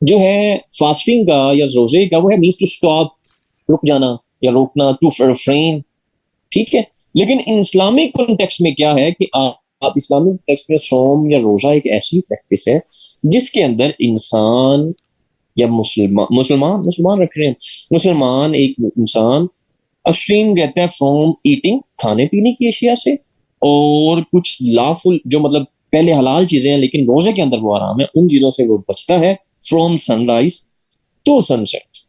जो है फास्टिंग का या रोजे का, वो है मीन्स टू स्टॉप, रुक जाना या रोकना, टू refrain, ठीक है। लेकिन इन इस्लामिक कॉन्टेक्स्ट में क्या है कि आप इस्लामिक टेक्स्ट में सोम या रोजा एक ऐसी प्रैक्टिस है जिसके अंदर इंसान या मुसलमान मुसलमान मुसलमान रख रहे हैं, मुसलमान एक इंसान अब्सटेन रहता है फ्रॉम ईटिंग, खाने पीने की अशिया से, और कुछ लाफुल जो मतलब पहले हलाल चीजें हैं लेकिन रोजे के अंदर वो आराम है, उन चीजों से वो बचता है, फ्रॉम सनराइज टू सनसेट,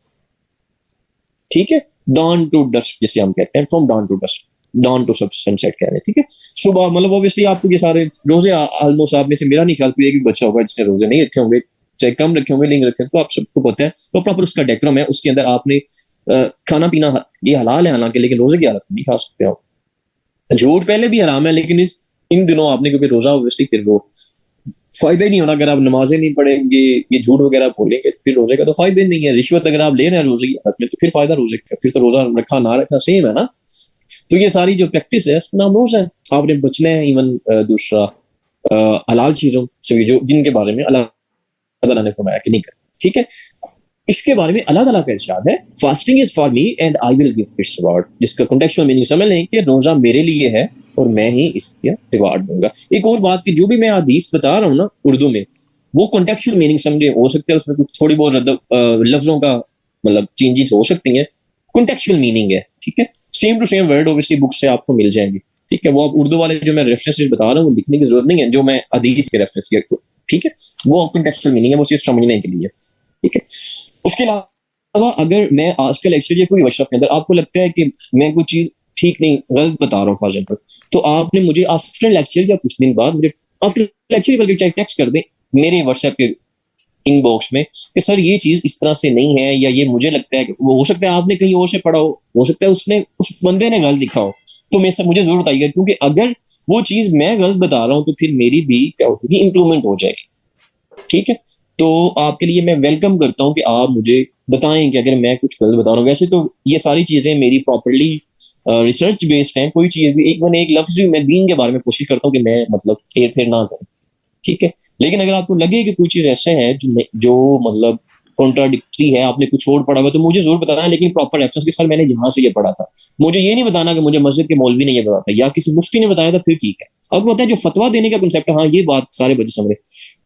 ठीक है, डॉन टू डस्ट जिसे हम कहते हैं, from dawn to dust, dawn to sunset कह रहे हैं, ठीक है। सुबह मतलब ऑब्वियसली आपको ये सारे रोजे ऑलमोस्ट आप में से मेरा नहीं ख्याल कोई एक भी बच्चा होगा जिसने रोजे नहीं रखे होंगे, चाहे कम रखे होंगे नहीं रखे, तो आप सबको पता है तो प्रॉपर उसका डेकोरम है, उसके अंदर आपने खाना पीना ये हलाल है हालांकि, लेकिन रोजे की हालत नहीं खा सकते आप। झूठ पहले भी हराम है लेकिन इस इन दिनों आपने क्योंकि रोजा ऑब्वियसली फिर वो फायदा ही नहीं होना, अगर आप नमाजें नहीं पढ़ेंगे, ये झूठ वगैरह बोलेंगे तो फिर रोजे का तो फायदा ही नहीं है। रिश्वत अगर आप ले रहे हैं रोजे की हालत में तो फिर फायदा रोजे का, फिर तो रोजा रखा ना रखा सेम है ना। तो ये सारी जो प्रैक्टिस है उसका नाम रोजा है, आपने बचना है। इवन दूसरा हलाल चीजों से जो जिनके बारे में अल्लाह ताला ने फरमाया कि नहीं कर, ठीक है, इसके बारे में अल्लाह ताला का इरशाद है, fasting is for me and I will give its reward, जिसका कॉन्टेक्चुअल मीनिंग समझ लें कि रोजा मेरे लिए है और मैं ही इसका रिवॉर्ड दूंगा। एक और बात कि जो भी मैं हदीस बता रहा हूँ ना उर्दू में, वो कॉन्टेक्चुअल मीनिंग समझे, हो सकता है उसमें कुछ थोड़ी बहुत लफ्जों का मतलब चेंजेस हो सकती हैं, कॉन्टेक्चुअल मीनिंग है, ठीक है। Same to same word obviously book से आपको मिल जाएंगे, ठीक है। वो आप उर्दू वाले जो मैं रेफरेंसेस बता रहा हूँ वो लिखने की जरूरत नहीं है, जो मैं हदीस के रेफरेंस किया, ठीक है, वो कॉन्टेक्चुअल मीनिंग है, वो सिर्फ समझने के लिए, ठीक है। उसके अलावा अगर मैं आज का लेक्चर या कोई वर्कशॉप के अंदर आपको लगता है कि मैं कोई चीज ठीक नहीं गलत बता रहा हूँ फॉर एग्जाम्पल, तो आपने मुझे आफ्टर लेक्चर या कुछ दिन बाद मुझे आफ्टर लेक्चर बल्कि चाहे टेक्स्ट कर दे मेरे व्हाट्सएप के इनबॉक्स में कि सर ये चीज इस तरह से नहीं है, या ये मुझे लगता है कि वो हो सकता है आपने कहीं और से पढ़ा हो सकता है उसने उस बंदे ने गलत लिखा हो, तो मैं सब मुझे जरूर बताइएगा, क्योंकि अगर वो चीज मैं गलत बता रहा हूँ तो फिर मेरी भी क्या होगी, इंप्रूवमेंट हो जाएगी, ठीक है। तो आपके लिए मैं वेलकम करता हूं कि आप मुझे बताएं कि अगर मैं कुछ गलत बता रहा हूँ। वैसे तो ये सारी चीजें मेरी प्रॉपरली रिसर्च बेस्ड हैं, कोई चीज भी एक लफ्ज भी मैं दीन के बारे में कोशिश करता हूँ कि मैं मतलब हेर फेर ना करूँ, ठीक है। लेकिन अगर आपको लगे कि कोई चीज ऐसे है जो मतलब कॉन्ट्राडिक्टरी है, आपने कुछ और पढ़ा हुआ, तो मुझे जरूर बताना, लेकिन प्रॉपर रेफरेंस के सर मैंने जहां से ये पढ़ा था। मुझे ये नहीं बताना कि मुझे मस्जिद के मौलवी ने ये बताया था या किसी मुफ्ती ने बताया था, फिर ठीक है। अब बताया जो फतवा देने का कंसेप्ट है, हाँ ये बात सारे बच्चे समझे,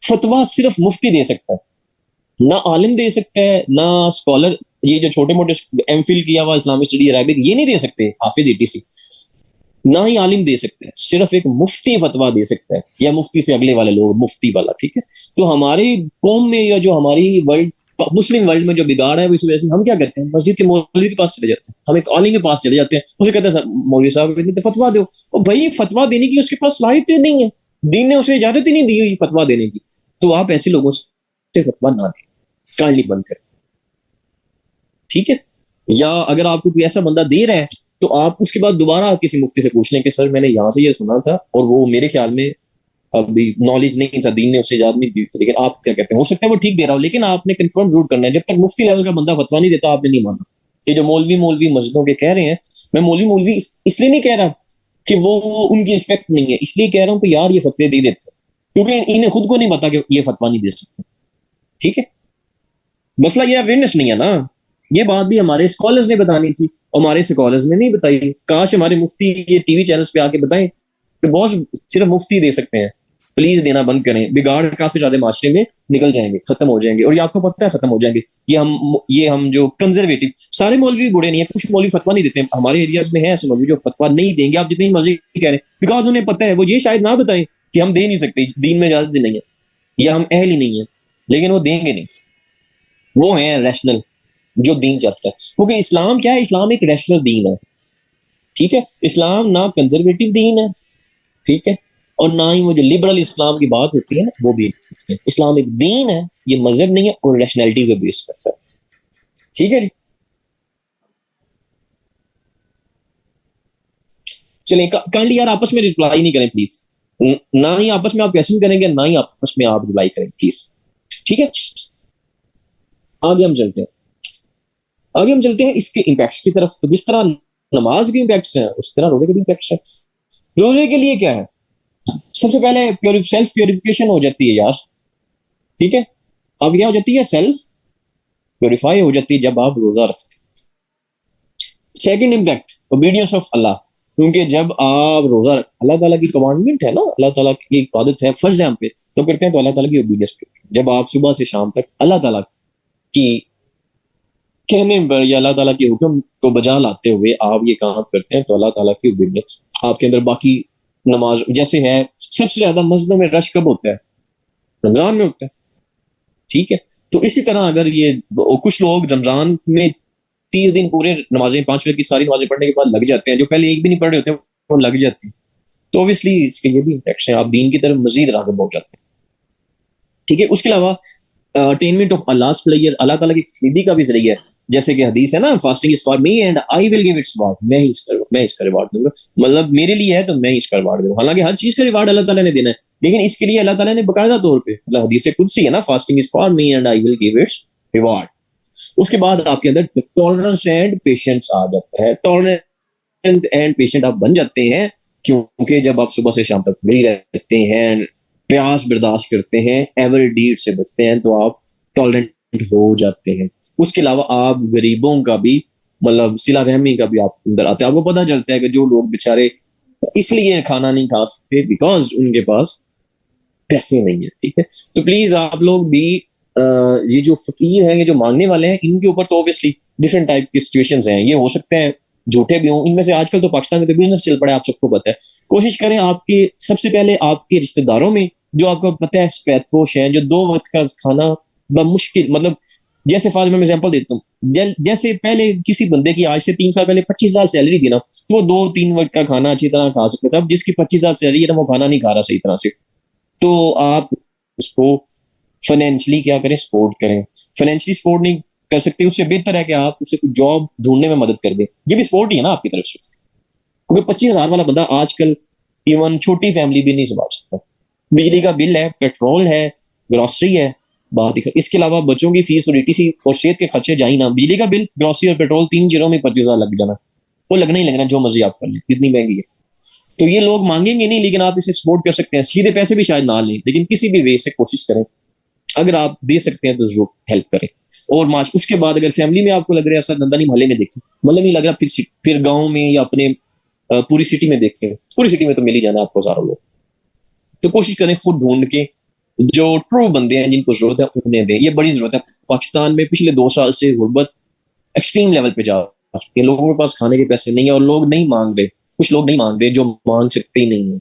फतवा सिर्फ मुफ्ती दे सकता है, ना आलिम दे सकता है, ना स्कॉलर, ये जो छोटे मोटे एमफिल किया हुआ इस्लामिक स्टडी अरबिक ये नहीं दे सकते, हाफिज ईटीसी, ना ही आलिम दे सकते हैं, सिर्फ एक मुफ्ती फतवा दे सकता है, या मुफ्ती से अगले वाले लोग, मुफ्ती वाला, ठीक है। तो हमारी कौम में या जो हमारी वर्ल्ड मुस्लिम वर्ल्ड में जो बिगाड़ है वो इस वजह से हम क्या करते हैं, मस्जिद के मौलवी के पास चले जाते हैं, हम एक आलिम के पास चले जाते हैं, उसे कहते हैं मौलवी साहब फतवा दो, और भाई फतवा देने की उसके पास लायक नहीं है, दीन ने उसे इजाजत ही नहीं दी हुई फतवा देने की, तो आप ऐसे लोगों से फतवा ना दें, काइंडली बंद करें, ठीक है। या अगर आपको कोई ऐसा बंदा दे रहा है तो आप उसके बाद दोबारा किसी मुफ्ती से पूछ लें कि सर मैंने यहाँ से ये सुना था और वो मेरे ख्याल में अभी नॉलेज नहीं था, दीन ने उसे इजाजत नहीं दी थी, लेकिन आप क्या कहते हैं, हो सकता है वो ठीक दे रहा हो, लेकिन आपने कंफर्म जरूर करना है। जब तक मुफ्ती लेवल का बंदा फतवा नहीं देता आपने नहीं मानना। ये जो मौलवी मौलवी मस्जिदों के कह रहे हैं, मैं मौलवी मौलवी इसलिए नहीं कह रहा कि वो उनकी रिस्पेक्ट नहीं है, इसलिए कह रहा हूँ कि यार ये फतवे दे देते, क्योंकि इन्हें खुद को नहीं पता कि ये फतवा नहीं दे सकते, ठीक है। मसला ये अवेयरनेस नहीं है ना, ये बात भी हमारे स्कॉलर्स ने बतानी थी, हमारे स्कॉलर्स ने नहीं बताई। काश हमारे मुफ्ती ये टीवी चैनल्स पे आके बताएं कि बहुत सिर्फ मुफ्ती दे सकते हैं, प्लीज देना बंद करें, बिगाड़ काफी ज्यादा माशरे में निकल जाएंगे, खत्म हो जाएंगे, और ये आपको पता है खत्म हो जाएंगे। ये हम जो कंजर्वेटिव, सारे मौलवी बुरे नहीं है, कुछ मौलवी फतवा नहीं देते, हमारे एरियाज में है ऐसे मौलवी जो फतवा नहीं देंगे, आप जितनी मर्जी कह रहे हैं, बिकॉज उन्हें पता है, वो ये शायद ना बताएं कि हम दे नहीं सकते, दीन में इजाजत नहीं है या हम अहल ही नहीं है, लेकिन वो देंगे नहीं, वो है रैशनल जो दीन चाहता है, क्योंकि इस्लाम क्या है, इस्लाम एक रैशनल दीन है, ठीक है। इस्लाम ना कंजर्वेटिव दीन है, ठीक है, और ना ही वो जो लिबरल इस्लाम की बात होती है ना वो भी, इस्लाम एक दीन है, ये मजहब नहीं है, और रैशनैलिटी को बेस करता है, ठीक है जी। चलिए काइंडली यार आपस में रिप्लाई नहीं करें प्लीज, ना ही आपस में आप क्वेश्चन करेंगे, ना ही आपस में आप रिप्लाई करें प्लीज, ठीक है। आगे हम चलते हैं, आगे हम चलते हैं इसके इम्पैक्ट्स की तरफ। तो जिस तरह नमाज के इम्पैक्ट्स हैं उस तरह रोजे के भी इम्पैक्ट्स हैं। रोजे के लिए क्या है, सबसे पहले सेल्फ प्योरिफिकेशन हो जाती है यार, ठीक है। अब क्या हो जाती है, सेल्फ प्योरीफाई हो जाती है जब आप रोजा रखते हैं। सेकंड इम्पैक्ट, ओबीडियंस ऑफ अल्लाह, क्योंकि जब आप रोजा रख, अल्लाह ताला की कमांडमेंट है ना, अल्लाह ताला की इबादत है, फर्ज है हम पे, तो करते हैं तो अल्लाह ताला की ओबीडियंस पे। जब आप सुबह से शाम तक अल्लाह ताला की कहने पर या अल्लाह ताला के हुक्म को बजा लाते हुए आप ये काम करते हैं, तो अल्लाह ताला की ओबीडियंस आपके अंदर बाकी नमाज जैसे है। सबसे ज्यादा मस्जिदों में रश कब होता है, रमजान में होता है, ठीक है। तो इसी तरह अगर ये कुछ लोग रमजान में 30 दिन पूरे नमाजें 5 वक्त की सारी नमाजें पढ़ने के बाद लग जाते हैं, जो पहले एक भी नहीं पढ़ रहे होते वो लग जाते हैं, तो ऑब्वियसली इसके ये भी इम्पैक्ट है, आप दीन की तरफ मजीद राग़िब हो जाते हैं, ठीक है। उसके अलावा अटेनमेंट ऑफ अल्लाह's प्लेयर, अल्लाह ताला की खरीदी का भी जरिया है। जैसे कि हदीस है ना, fasting is for me and I will give its reward, मैं इसका रिवार्ड दूंगा, मतलब मेरे लिए है तो मैं इसका रिवार्ड दूंगा। हालांकि हर चीज का रिवार्ड अल्लाह ताला ने देना है, लेकिन इसके लिए अल्लाह ताला ने बकायदा तौर पे, मतलब हदीस कुदसी है ना, fasting is for me and I will give its reward. उसके बाद आपके अंदर टॉलरेंस एंड पेशेंस आ जाता है। टॉलरेंट एंड पेशेंट आप बन जाते हैं, क्योंकि जब आप सुबह से शाम तक मिल रहते हैं, प्यास बर्दाश्त करते हैं, एवर डीड से बचते हैं, तो आप टॉलरेंट हो जाते हैं। उसके अलावा आप गरीबों का भी, मतलब सिला रहमी का भी आप अंदर आते हैं। आपको पता चलता है कि जो लोग बेचारे इसलिए खाना नहीं खा सकते बिकॉज उनके पास पैसे नहीं है, ठीक है। तो प्लीज आप लोग भी ये जो फकीर हैं, ये जो मांगने वाले हैं, इनके ऊपर तो ऑब्वियसली डिफरेंट टाइप की सिचुएशंस हैं, ये हो सकते हैं झूठे भी हों। इनमें से आजकल तो पाकिस्तान में तो बिजनेस चल पड़ा है, आप सबको पता है। कोशिश करें आपके, सबसे पहले आपके रिश्तेदारों में जो आपको पता है सफेदपोश हैं, जो 2 वक्त का खाना मुश्किल, मतलब जैसे फार मैं एग्जाम्पल देता हूँ, जैसे पहले किसी बंदे की आज से 3 साल पहले 25,000 सैलरी थी ना, तो वो 2-3 वक्त का खाना अच्छी तरह खा सकता था। अब जिसकी 25,000 सैलरी है ना, वो खाना नहीं खा रहा सही तरह से, तो आप उसको फाइनेंशियली क्या करें, सपोर्ट करें। फाइनेंशियली सपोर्ट नहीं कर सकते, उससे बेहतर है कि आप उसे कुछ जॉब ढूंढने में मदद कर दें, ये भी सपोर्ट ही है ना आपकी तरफ से, क्योंकि 25,000 वाला बंदा आजकल इवन छोटी फैमिली भी नहीं संभाल सकता। बिजली का बिल है, पेट्रोल है, ग्रोसरी है, बात ही। इसके अलावा बच्चों की फीस और ईटीसी और सेहत के खर्चे जा ही ना। बिजली का बिल, ग्रोसरी और पेट्रोल, 3 चीजों में 25,000 लग जाना, वो लगना ही लगना, जो मर्जी आप कर लें, इतनी महंगी है। तो ये लोग मांगेंगे नहीं, लेकिन आप इसे सपोर्ट कर सकते हैं। सीधे पैसे भी शायद ना लें, लेकिन किसी भी वे से कोशिश करें, अगर आप दे सकते हैं तो जरूर हेल्प करें। और माश उसके बाद अगर फैमिली में आपको लग रहा है ऐसा धंधा नहीं, मोहल्ले में देखें, मोहल्ले में लग रहा, फिर गाँव में या अपने पूरी सिटी में देखें। पूरी सिटी में तो मिल ही जाना आपको सारा लोग, तो कोशिश करें खुद ढूंढ के जो ट्रू बंदे हैं, जिनको जरूरत है उन्हें दें। ये बड़ी जरूरत है। पाकिस्तान में पिछले 2 साल से गुर्बत एक्सट्रीम लेवल पे जा चुकी है, लोगों के पास खाने के पैसे नहीं है, और लोग नहीं मांग रहे, कुछ लोग नहीं मांग रहे जो मांग सकते ही नहीं है,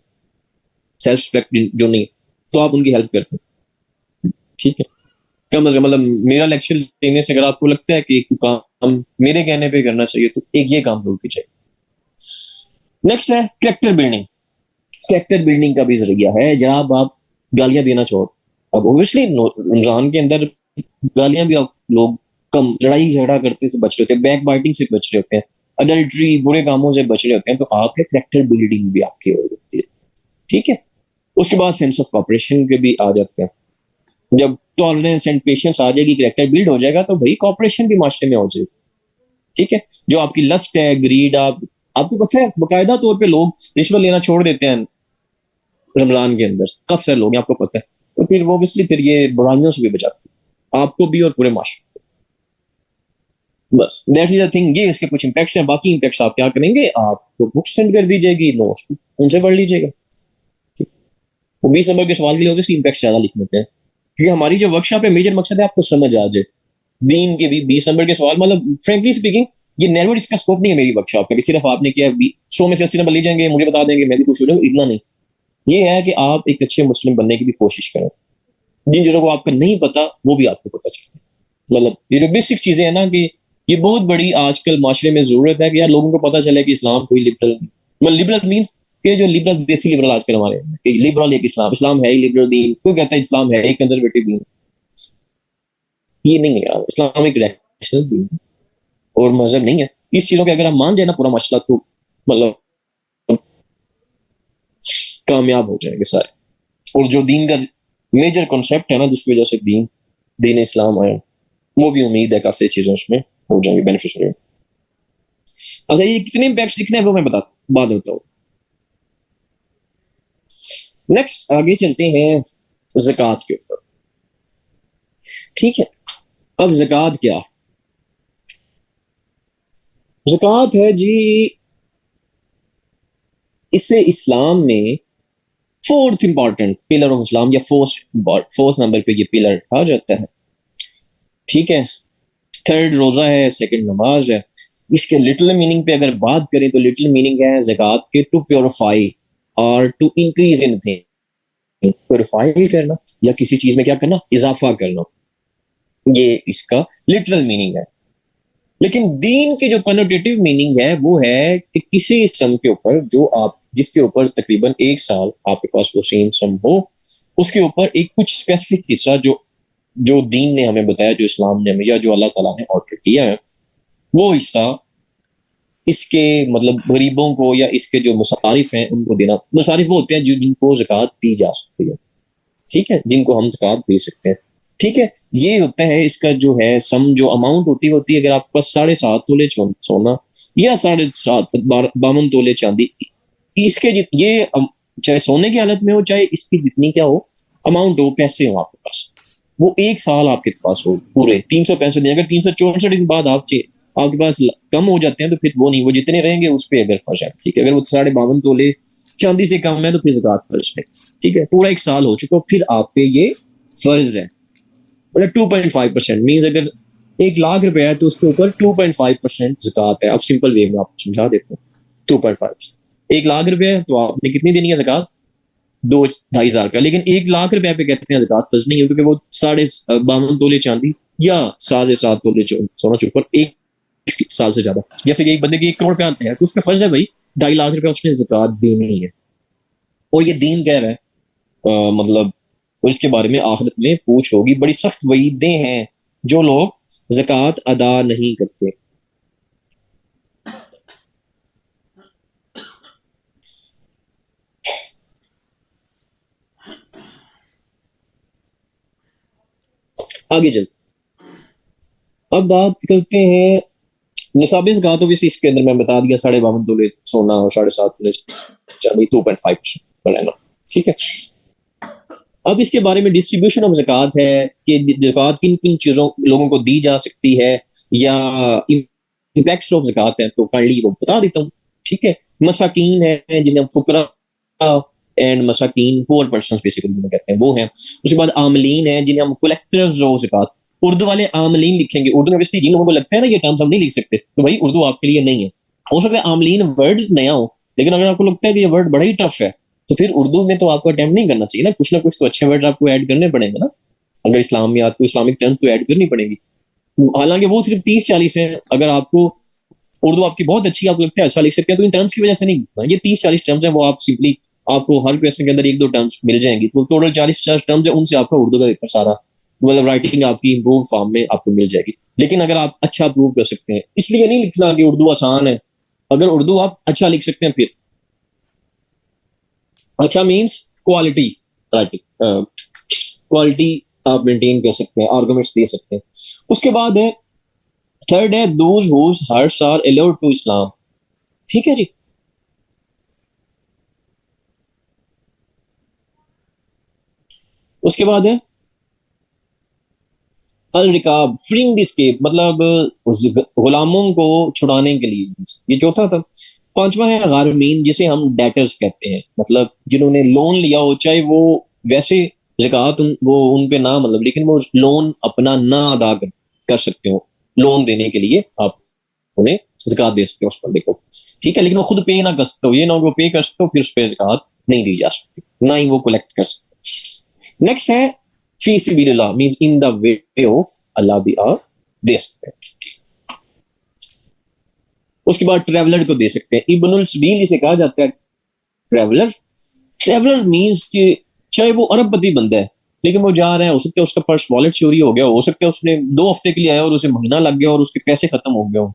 सेल्फ रिस्पेक्ट जो नहीं, तो आप उनकी हेल्प करते हैं, ठीक है। कम से कम, मतलब मेरा लेक्चर लेने से अगर आपको लगता है कि एक काम मेरे कहने पे करना चाहिए, तो एक ये काम जरूर कीजिए। नेक्स्ट है कैरेक्टर बिल्डिंग। कैरेक्टर बिल्डिंग का भी जरिया है जब आप गालियां देना छोड़। अब ऑब्वियसली रमजान के अंदर गालियां भी आप लोग कम, लड़ाई झगड़ा करते से बच रहे होते हैं, बैक बाइटिंग से बच रहे होते हैं, अडल्ट्री बुरे कामों से बच रहे होते हैं, तो आपके कैरेक्टर बिल्डिंग भी आपकी हो जाती है, ठीक है। उसके बाद सेंस ऑफ कॉपरेशन के भी आ जाते हैं। जब टॉलरेंस एंड पेशेंस आ जाएगी, कैरेक्टर बिल्ड हो जाएगा, तो भाई कॉपरेशन भी माशरे में हो जाएगी, ठीक है। जो आपकी लस्ट है, ग्रीड, आपको पता है बाकायदा तौर पे लोग रिश्वत लेना छोड़ देते हैं रमजान के अंदर, कब से लोग हैं आपको पता है, तो फिर वो ऑब्वियसली फिर ये बुराइयों से भी बचाती है आपको भी और पूरे माशरे। बस दैट्स द थिंग। ये इसके कुछ इंपैक्ट्स हैं। बाकी इंपैक्ट्स आप क्या करेंगे, आपको बुक सेंड कर दी जाएगी, नोट्स उनसे पढ़ लीजिएगा। वो 20 नंबर के सवाल के लिए ऑब्वियसली इंपैक्ट ज्यादा लिख लेते हैं, क्योंकि हमारी जो वर्कशॉप है मेजर मकसद है आपको समझ आ जाए। दीन के भी 20 नंबर के सवाल, मतलब फ्रेंकली स्पीकिंग ये नेवर, इसका स्कोप नहीं है मेरी वर्कशॉप का कि सिर्फ आपने किया 100 में से 80 नंबर ले जाएंगे, मुझे बता देंगे, मैं भी खुश हो जाऊंगा, इतना नहीं। ये है कि आप एक अच्छे मुस्लिम बनने की भी कोशिश करें, जिन चीजों को आपको नहीं पता वो भी आपको पता चले। मतलब ये जो बेसिक चीजें हैं ना, कि ये बहुत बड़ी आजकल माशरे में जरूरत है कि यार लोगों को पता चले कि इस्लाम कोई लिबरल, मतलब लिबरल मीन्स कि जो लिबरल, देसी लिबरल आजकल हमारे, कि लिबरल एक इस्लाम, इस्लाम है ही लिबरल दीन, कोई कहता है इस्लाम है एक कंजर्वेटिव दीन, ये नहीं है यार। इस्लाम एक रैशनल दीन और मजहब नहीं है। इस चीजों के अगर हम मान जाए ना पूरा मसला, तो मतलब कामयाब हो जाएंगे सारे। और जो दीन का मेजर कॉन्सेप्ट है ना, जिसकी वजह से दीन दीन इस्लाम आया, वो भी उम्मीद है काफी चीजें उसमें हो जाएंगी बेनिफिशियल। अच्छा, ये कितने इम्पैक्ट्स लिखने हैं वो मैं बात होता हूँ। नेक्स्ट आगे चलते हैं ज़कात के ऊपर। ठीक है, अब ज़कात क्या है? ज़कात है जी, इसे इस्लाम में fourth important pillar of Islam या फोर्थ नंबर पे ये पिलर कहा जाता है। ठीक है, थर्ड रोजा है, सेकंड नमाज है। इसके लिटिल मीनिंग पे अगर बात करें तो लिटिल मीनिंग है ज़कात के टू प्योरीफाई और to increase in thing, purify करना या किसी चीज में क्या करना, इजाफा करना, ये इसका लिटरल मीनिंग है। लेकिन दीन की जो कनोटेटिव मीनिंग है वो है कि किसी सम के ऊपर जो आप जिसके ऊपर तकरीबन एक साल आपके पास वो सेम सम हो, उसके ऊपर एक कुछ स्पेसिफिक हिस्सा जो जो दीन ने हमें बताया, जो इस्लाम ने हमें या जो अल्लाह ताला ने ऑर्डर किया है, वो हिस्सा इसके मतलब गरीबों को या इसके जो मुसारिफ हैं उनको देना। मुसारिफ वो होते हैं जिनको ज़कात दी जा सकती है, ठीक है, जिनको हम ज़कात दे सकते हैं। ठीक है, ये होता है इसका जो है सम, जो अमाउंट होती है अगर आपके पास 7.5 तोले सोना या 52 तोले चांदी, इसके ये चाहे सोने की हालत में हो चाहे इसकी जितनी क्या हो अमाउंट हो, पैसे हो आपके पास, वो एक साल आपके पास हो पूरे 365 दिन। अगर 364 दिन बाद आपके पास कम हो जाते हैं तो फिर वो नहीं, वो जितने रहेंगे उस पर अगर फर्ज है। ठीक है, अगर वो 52 तोले चांदी से कम है तो फिर ज़कात फर्ज है। ठीक है, पूरा एक साल हो चुका फिर आप पे ये फर्ज है। मतलब 2.5% मीन्स अगर 1 लाख रुपया है तो उसके ऊपर 2.5% ज़कात है। अब सिंपल वे में आपको समझा देता हूँ। 2.5, 1 लाख रुपया है तो आपने कितनी देनी है ज़कात? 2-2.5 हजार का। लेकिन 1 लाख रुपया पे कहते हैं ज़कात फर्ज नहीं है, क्योंकि वो 52 तोले चांदी या 7.5 तोले सोना के ऊपर एक साल से ज्यादा, जैसे एक बंदे की 1 करोड़ रुपया है तो उसका फर्ज है भाई 2.5 लाख रुपया उसने ज़कात देनी है। और ये दीन कह रहा है मतलब और इसके बारे में आखिरत में पूछ होगी, बड़ी सख्त वईदें हैं जो लोग ज़कात अदा नहीं करते। आगे चल, अब बात करते हैं निसाबी ज़कात। ऑब्वियसली इसके अंदर मैं बता दिया 52 तोले सोना और 7.5 तोले चांदी 2.5% पर एनम। ठीक है, अब इसके बारे में डिस्ट्रीब्यूशन ऑफ ज़कात है कि ज़कात किन किन चीज़ों लोगों को दी जा सकती है या इम्पैक्ट्स ऑफ ज़कात है, तो काइंडली वो बता देता हूँ। ठीक है, मसाकीन है जिन्हें हम फुकरा एंड मसाकीन पुअर पर्सन्स बेसिकली कहते हैं, वो है। उसके बाद आमलीन है जिन्हें हम कलेक्टर्स ऑफ ज़कात, उर्दू वाले आमलीन लिखेंगे। उर्दू में जिन लोगों को लगता है ना ये टर्म्स हम नहीं लिख सकते, तो भाई उर्दू आपके लिए नहीं है। हो सकता है आमलीन वर्ड नया हो, लेकिन अगर आपको लगता है कि ये वर्ड बड़ा ही टफ है तो फिर उर्दू में तो आपको अटेम्प्ट नहीं करना चाहिए ना कुछ तो अच्छे वर्ड आपको ऐड करने पड़ेंगे ना। अगर इस्लाम में आपको इस्लामिक टर्म तो ऐड करनी पड़ेगी। हालांकि वो सिर्फ 30-40 है। अगर आपको उर्दू आपकी बहुत अच्छी, आपको लगता है अच्छा लिख सकते हैं, तो इन टर्म्स की वजह से नहीं, ये 30-40 टर्म्स है, वो आप सिंपली आपको हर क्वेश्चन के अंदर 1-2 टर्म्स मिल जाएंगी, तो टोटल 40-50 टर्म्स है, उनसे आपका उर्दू का पेपर सारा मतलब राइटिंग आपकी इम्प्रूव फॉर्म में आपको मिल जाएगी। लेकिन अगर आप अच्छा प्रूव कर सकते हैं, इसलिए नहीं लिखना कि उर्दू आसान है। अगर उर्दू आप अच्छा लिख सकते हैं, फिर अच्छा मीन्स क्वालिटी राइटिंग, क्वालिटी आप मेंटेन कर सकते हैं, आर्गुमेंट्स दे सकते हैं। उसके बाद है थर्ड है those whose hearts are allowed to Islam. ठीक है जी, उसके बाद है अल रिकाब फ्रीइंग द स्केप, मतलब गुलामों को छुड़ाने के लिए, ये चौथा था। पांचवा है गारमीन जिसे हम डेटर्स कहते हैं, मतलब जिन्होंने लोन लिया हो, चाहे वो वैसे ज़कात वो उन पे ना मतलब, लेकिन वो लोन अपना ना अदा कर सकते हो, लोन देने के लिए आप उन्हें ज़कात दे सकते हो उस बंदे को। ठीक है, लेकिन वो खुद पे ना कर सकते हो, ये ना वो पे कर सकते हो फिर उस पर ज़कात नहीं दी जा सकती, ना ही वो कलेक्ट कर सकते। नेक्स्ट है फी सबिलिल्लाह means in the way of Allah भी आप दे सकते हैं। उसके बाद ट्रैवलर को दे सकते हैं, इब्नुल सबील इसे कहा जाता है। ट्रैवलर, ट्रैवलर मींस कि चाहे वो अरबपति बंदा है लेकिन वो जा रहा है, हो सकता है उसका पर्स वॉलेट चोरी हो गया हो सकता है उसने 2 हफ्ते के लिए आया और उसे महीना लग गया और उसके पैसे खत्म हो गए हो,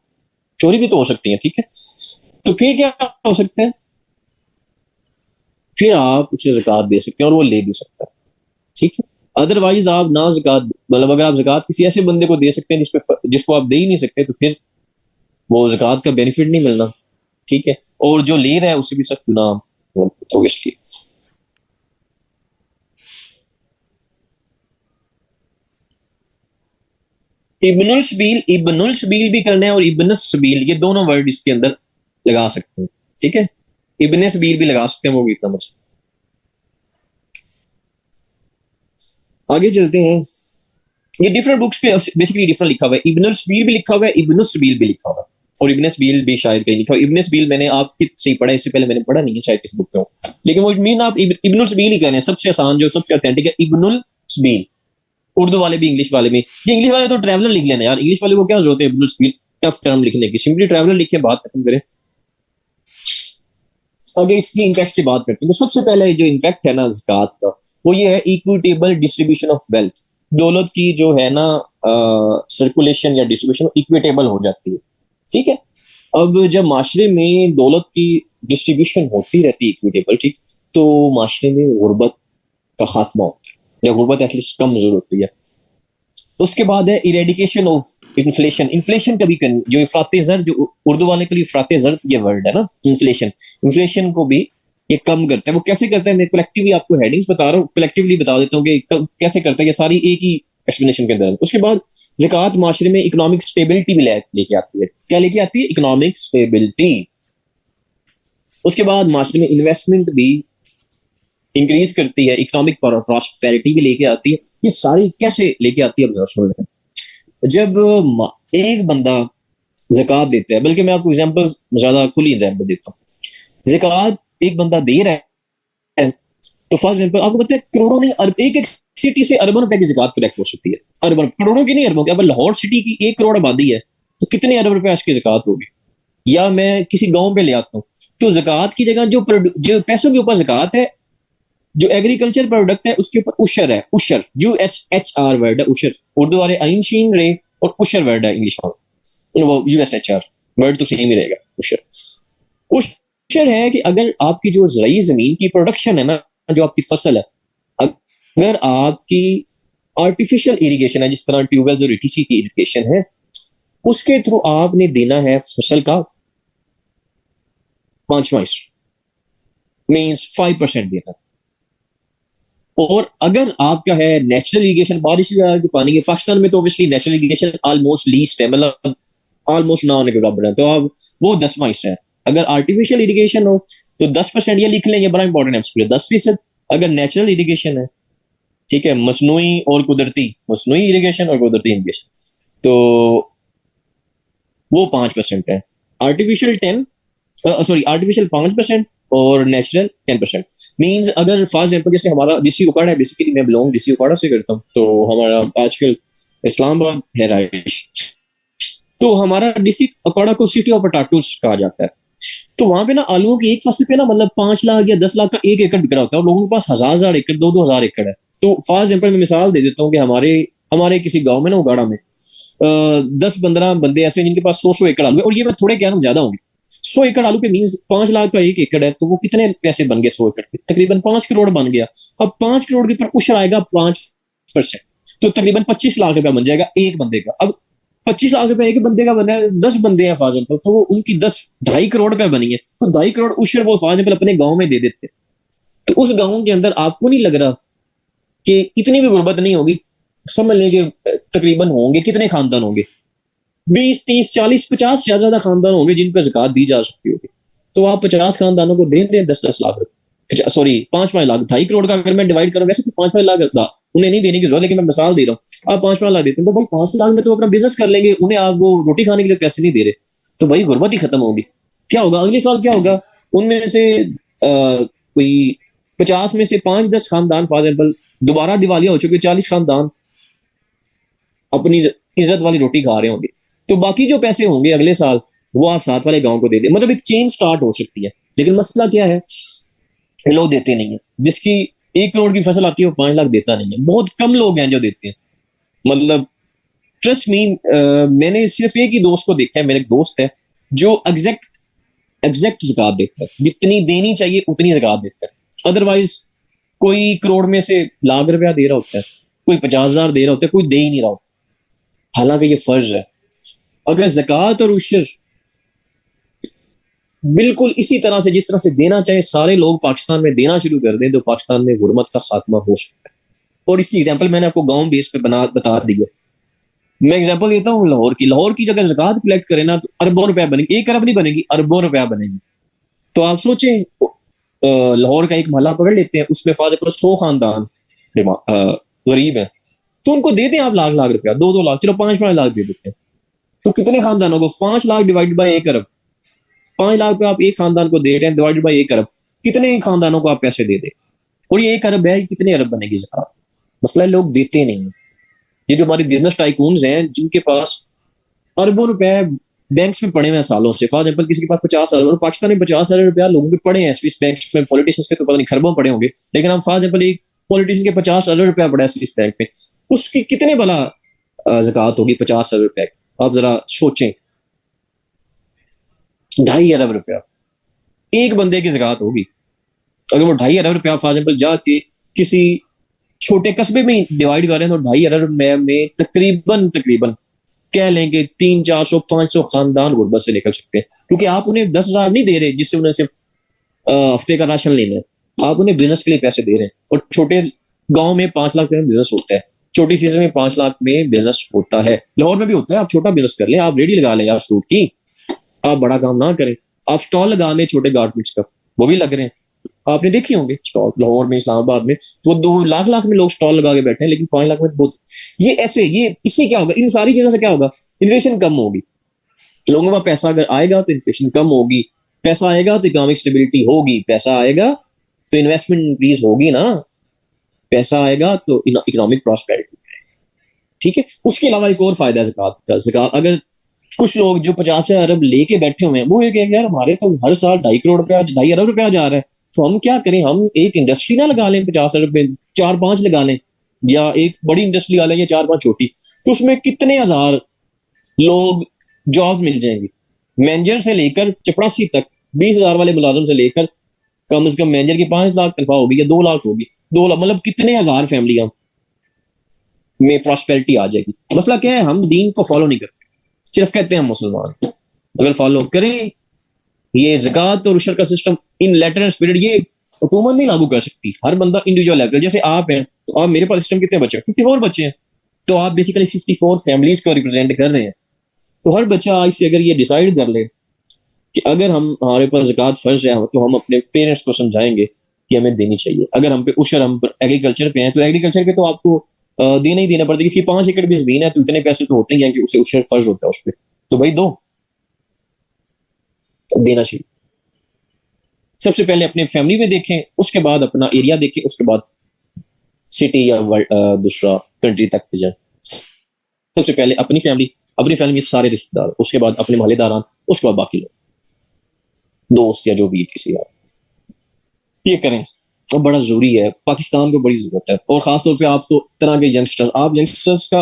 चोरी भी तो हो सकती है। ठीक है, तो फिर क्या हो सकता है, फिर आप उसे ज़कात दे सकते हैं और वो ले भी सकता है। ठीक है, अदरवाइज आप ना ज़कात मतलब अगर आप ज़कात किसी ऐसे बंदे को दे सकते हैं जिसको आप दे ही नहीं सकते, तो फिर वो ज़कात का बेनिफिट नहीं मिलना। ठीक है, और जो ले रहा है उसे भी सख्त गुनाह ऑब्वियसली। इब्नुल सबील भी करना है और इब्न सबील, ये दोनों वर्ड इसके अंदर लगा सकते हैं, ठीक है। इब्न सबील भी लगा सकते हैं, वो भी इतना मत। आगे चलते हैं। ये डिफरेंट बुक्स पे बेसिकली डिफरेंट लिखा हुआ है। इब्नुल सबील भी लिखा हुआ है, इब्न सबील भी लिखा हुआ है, और इब्न सबील भी शायद कहीं लिखा हुआ है। इब्न सबील मैंने आपकी सही पढ़ा है, इससे पहले मैंने पढ़ा नहीं है शायद किस बुक में, लेकिन वो मीन आप इब्नुल सबील ही कहने हैं, सबसे आसान जो सबसे ऑथेंटिक है इब्नुल सबील। उर्दू वाले भी, इंग्लिश वाले भी। ये इंग्लिश वाले तो ट्रैवलर लिख लेना यार, इंग्लिश वाले को क्या जरूरत है इब्नुल सबील टफ टर्म लिखने की, सिंपली ट्रैवलर लिखे, बात खत्म करें। आगे इसकी इम्पैक्ट की बात करते हैं। तो सबसे पहले जो इम्पैक्ट है ना ज़कात का, वो ये है इक्विटेबल डिस्ट्रीब्यूशन ऑफ वेल्थ। दौलत की जो है ना सर्कुलेशन या डिस्ट्रीब्यूशन इक्विटेबल हो जाती है, ठीक है। अब जब माशरे में दौलत की डिस्ट्रीब्यूशन होती रहती है इक्विटेबल, ठीक, तो माशरे में गुर्बत का खात्मा होता है, या गुर्बत एटलीस्ट कम जरूर होती है। उसके बाद है इरेडिकेशन ऑफ इन्फ्लेशन। इन्फ्लेशन कभी जो इफराते ज़र, जो उर्दू वाले के लिए इफराते ज़र ये वर्ड है ना, इन्फ्लेशन को भी ये कम करता है। वो कैसे करता है, मैं कलेक्टिवली आपको हेडिंग्स बता रहा हूँ, कलेक्टिवली बता देता हूँ कि कैसे करता है, ये सारी एक ही एक्सप्लेनेशन के अंदर। उसके बाद ज़कात माशरे में इकोनॉमिक स्टेबिलिटी भी लेके आती है। क्या लेके आती है? Economic stability. उसके बाद माशरे में इन्वेस्टमेंट भी इंक्रीज करती है, इकोनॉमिक प्रॉस्पेरिटी भी लेके आती है। ये सारी कैसे लेके आती है, अब जरा सुन लें। जब एक बंदा ज़कात देता है, बल्कि मैं आपको एग्जांपल ज्यादा खुली एग्जांपल देता हूँ। ज़कात एक बंदा दे रहा है, तो फॉर एग्जांपल आपको पता है करोड़ों नहीं, एक एक सिटी से अरबों रुपए की ज़कात कलेक्ट हो सकती है। अरबों, करोड़ों की नहीं, अरबों की। अब लाहौर सिटी की 1 करोड़ आबादी है, तो कितने अरब रुपए इसकी ज़कात होगी। या मैं किसी गाँव पे ले आता हूँ, तो ज़कात की जगह जो पैसों के ऊपर ज़कात है, जो एग्रीकल्चर प्रोडक्ट है उसके ऊपर उशर है। उशर, USHR वर्ड है उशर, उर्दू वाले आइन शीन रे, और उशर वर्ड है इंग्लिश में, वो USHR वर्ड तो सेम ही रहेगा। उशर उशर है कि अगर आपकी जो ज़राई जमीन की प्रोडक्शन है ना, जो आपकी फसल है, अगर आपकी आर्टिफिशियल इरिगेशन है, जिस तरह ट्यूबवेल और ETC की इरिगेशन है, उसके थ्रू आपने देना है फसल का 5वां हिस्सा, मीन्स 5% देना। और अगर आपका है नेचुरल इरिगेशन, बारिश के पानी के, पाकिस्तान में तो obviously natural irrigation almost least है, मतलब ऑलमोस्ट ना होने के बराबर है, तो अब वो 10वां हिस्सा है। अगर आर्टिफिशियल इरिगेशन हो तो 10%, ये लिख लेंगे, बड़ा इंपॉर्टेंट है, 10%। अगर नेचुरल इरिगेशन है, ठीक है, मसनूई और कुदरती, मसनूई इरिगेशन और कुदरती इरिगेशन, तो वो 5% है। आर्टिफिशियल 10, आर्टिफिशियल 5% और नेचुरल 10%। मींस अगर फॉर एग्जांपल जैसे हमारा डिस्ट्रिक्ट उकाड़ा है, बेसिकली मैं बिलोंग डिस्ट्रिक्ट उकाड़ा से करता हूँ, तो हमारा आजकल इस्लामाबाद है राइश, तो हमारा डिस्ट्रिक्ट उकाड़ा को सिटी ऑफ पोटैटोस कहा जाता है। तो वहां पे ना आलूओं की एक फसल पे ना मतलब 5 लाख या 10 लाख का 1 एकड़ बिक रहा होता है, और लोगों के पास 1000 एकड़ 2-2 हजार एकड़ है। तो फॉर एग्जाम्पल मैं मिसाल दे देता हूँ कि हमारे किसी गाँव में ना उगाड़ा में 10-15 बंदे ऐसे जिनके पास 100 एकड़ आलू है, और ये मैं थोड़े कह रहा हूँ, ज्यादा होंगे। 100 एकड़ आलू पे मीन 5 लाख का 1 एकड़ है, तो वो कितने पैसे बन गए 100 एकड़ पे? तकरीबन 5 करोड़ बन गया। अब 5 करोड़ के ऊपर उशर आएगा 5%, तो तकरीबन 25 लाख रुपया बन जाएगा एक बंदे का। अब 25 लाख रुपया एक बंदे का बना है, 10 बंदे हैं फॉर एग्जाम्पल, तो वो उनकी 2.5 करोड़ रुपया बनी है, तो 2.5 करोड़ उशर वो फॉर एग्जाम्पल अपने गाँव में दे देते। तो उस गाँव के अंदर आपको नहीं लग रहा कि इतनी भी गुर्बत नहीं होगी? समझ लेंगे तकरीबन होंगे कितने खानदान होंगे, 20, 30, 40, 50 से ज्यादा खानदान होंगे जिन पर ज़कात दी जा सकती होगी। तो आप 50 खानदानों को दे दें 10-10 लाख रुपए, सॉरी 5-5 लाख, 2.5 करोड़ का अगर मैं डिवाइड करूं, वैसे तो 5-5 लाख उन्हें नहीं देने की जरूरत, लेकिन मैं मिसाल दे रहा हूँ। आप 5-5 लाख देते हैं, तो भाई 5 लाख में तो अपना बिजनेस कर लेंगे, उन्हें आप वो रोटी खाने के लिए पैसे नहीं दे रहे, तो भाई गुर्बत ही खत्म होगी। क्या होगा अगले साल? क्या होगा? उनमें से कोई 50 में से 5-10 खानदान फॉर एग्जाम्पल दोबारा दिवालिया हो चुके, 40 खानदान अपनी इज्जत वाली रोटी खा रहे होंगे, तो बाकी जो पैसे होंगे अगले साल वो आप साथ वाले गांव को दे दें। मतलब एक चेंज स्टार्ट हो सकती है। लेकिन मसला क्या है, लोग देते नहीं है। जिसकी 1 करोड़ की फसल आती है वो 5 लाख देता नहीं है। बहुत कम लोग हैं जो देते हैं। मतलब ट्रस्ट मी, मैंने सिर्फ एक ही दोस्त को देखा है, मेरा एक दोस्त है जो एग्जैक्ट ज़कात देता है, जितनी देनी चाहिए उतनी ज़कात देता है। अदरवाइज कोई करोड़ में से लाख रुपया दे रहा होता है, कोई 50,000 दे रहा होता है, कोई दे ही नहीं रहा होता। हालांकि ये फर्ज है। अगर ज़कात और उशर बिल्कुल इसी तरह से जिस तरह से देना चाहे सारे लोग पाकिस्तान में देना शुरू कर दें, तो पाकिस्तान में गुर्बत का खात्मा हो सकता है। और इसकी एग्जांपल मैंने आपको गांव बेस पे बता दी है। मैं एग्जांपल देता हूँ लाहौर की अगर ज़कात कलेक्ट करें ना तो अरबों रुपया बनेगी, 1 अरब नहीं बनेगी, अरबों रुपया बनेगी। तो आप सोचें, लाहौर का एक मोहल्ला पकड़ लेते हैं, उसमें फॉर एग्जाम्पल 100 खानदान गरीब है, तो उनको दे दें आप लाख लाख रुपया, 2-2 लाख, चलो 5-5 लाख दे देते हैं, तो कितने खानदानों को 5 लाख डिवाइड बाय 1 अरब, 5 लाख पे आप एक खानदान को दे रहे हैं, डिवाइडेड बाय 1 अरब, कितने खानदानों को आप पैसे दे दें? और ये 1 अरब है, कितने अरब बनेगी ज़कात? मसला लोग देते नहीं। ये जो हमारे बिजनेस टाइकून्स हैं जिनके पास अरबों रुपए बैंक्स में पड़े हुए हैं सालों से, फॉर एग्जाम्पल किसी के पास 50 अरब, और पाकिस्तान में 50 अरब रुपया लोगों के पड़े हैं स्विस बैंक में, पॉलिटिशियंस के तो पता नहीं खरबों पड़े होंगे, लेकिन हम फॉर एग्जाम्पल एक पॉलिटिशियन के 50 अरब रुपया पड़ा है स्विस बैंक में, उसकी कितने भला ज़कात होगी 50 अरब रुपया? आप जरा सोचें, 2.5 अरब रुपया एक बंदे की ज़कात होगी। अगर वो 2.5 अरब रुपया फॉर एग्जाम्पल जाके किसी छोटे कस्बे में डिवाइड कर रहे हैं, तो 2.5 अरब में तकरीबन तकरीबन कह लेंगे 300-400-500 खानदान गुर्बत से निकल सकते हैं, क्योंकि आप उन्हें 10,000 नहीं दे रहे जिससे उन्हें सिर्फ हफ्ते का राशन लेना है, आप उन्हें बिजनेस के लिए पैसे दे रहे हैं। और छोटे गांव में 5 लाख में बिजनेस होता है, छोटी सीजन में 5 लाख में बिजनेस होता है, लाहौर में भी होता है। आप छोटा बिजनेस कर लें, आप रेडी लगा लें, आप फ्रूट की, आप बड़ा काम ना करें, आप स्टॉल लगा दें छोटे गारमेंट्स का, वो भी लग रहे हैं, आपने देखी होंगे स्टॉल लाहौर में, इस्लामाबाद में, तो 2 लाख लाख में लोग स्टॉल लगा के बैठे हैं, लेकिन 5 लाख में बहुत। ये ऐसे, ये इससे क्या होगा, इन सारी चीजों से क्या होगा, इन्फ्लेशन कम होगी, लोगों का पैसा अगर आएगा तो इन्फ्लेशन कम होगी, पैसा आएगा तो इकोनॉमिक स्टेबिलिटी होगी, पैसा आएगा तो इन्वेस्टमेंट इंक्रीज होगी ना, पैसा आएगा तो इकोनॉमिक प्रॉस्पेरिटी। ठीक है, उसके अलावा एक और फायदा है ज़कात का। ज़कात अगर कुछ लोग जो 50 अरब लेके बैठे हुए हैं, वो ये कहेंगे यार हमारे तो हर साल 2.5 करोड़ रुपया, 2.5 अरब रुपया जा रहा है, तो हम क्या करें, हम एक इंडस्ट्री ना लगा लें 50 अरब में, 4-5 लगा लें, या एक बड़ी इंडस्ट्री लगा लें, या 4-5 छोटी, तो उसमें कितने हजार लोग जॉब मिल जाएंगे, मैनेजर से लेकर चपड़ासी तक, 20,000 वाले मुलाजिम से लेकर कम से कम मैनेजर की 5 लाख तनख्वाह होगी या 2 लाख होगी, 2 लाख मतलब कितने हजार फैमिलियां में प्रॉस्पेरिटी आ जाएगी। मसला क्या है, हम दीन को फॉलो नहीं करते, सिर्फ कहते हैं हम मुसलमान। अगर फॉलो करें ये ज़कात और उशर का system in letter and spirit, ये हुकूमत नहीं लागू कर सकती, हर बंदा इंडिविजुअल लेवल। जैसे आप हैं, तो आप, मेरे पास सिस्टम कितने बच्चे, 54 बच्चे हैं, तो आप बेसिकली 54 फैमिलीज को रिप्रेजेंट कर रहे हैं। तो हर बच्चा आज से अगर ये डिसाइड कर ले कि अगर हम, हमारे पास ज़कात फर्ज है, तो हम अपने पेरेंट्स को समझाएंगे कि हमें देनी चाहिए। अगर हम पे उशर, हम एग्रीकल्चर पे हैं, तो एग्रीकल्चर पे तो आपको देना ही देना पड़ता है। किसी 5 एकड़ भी जमीन है तो इतने पैसे तो होते ही हैं कि उसे उशर फर्ज होता है उस पर, तो भाई दो, देना चाहिए। सबसे पहले अपने फैमिली में देखें, उसके बाद अपना एरिया देखें, उसके बाद सिटी या दूसरा कंट्री तक जाए। सबसे पहले अपनी फैमिली में सारे रिश्तेदार, उसके बाद अपने मोहल्लेदारान, उसके बाद बाकी लोग, दोस्त या जो भी किसी, आप ये करें तो बड़ा जरूरी है, पाकिस्तान को बड़ी जरूरत है। और खासतौर पे आप तो तरह के यंगस्टर्स, आप यंगस्टर्स का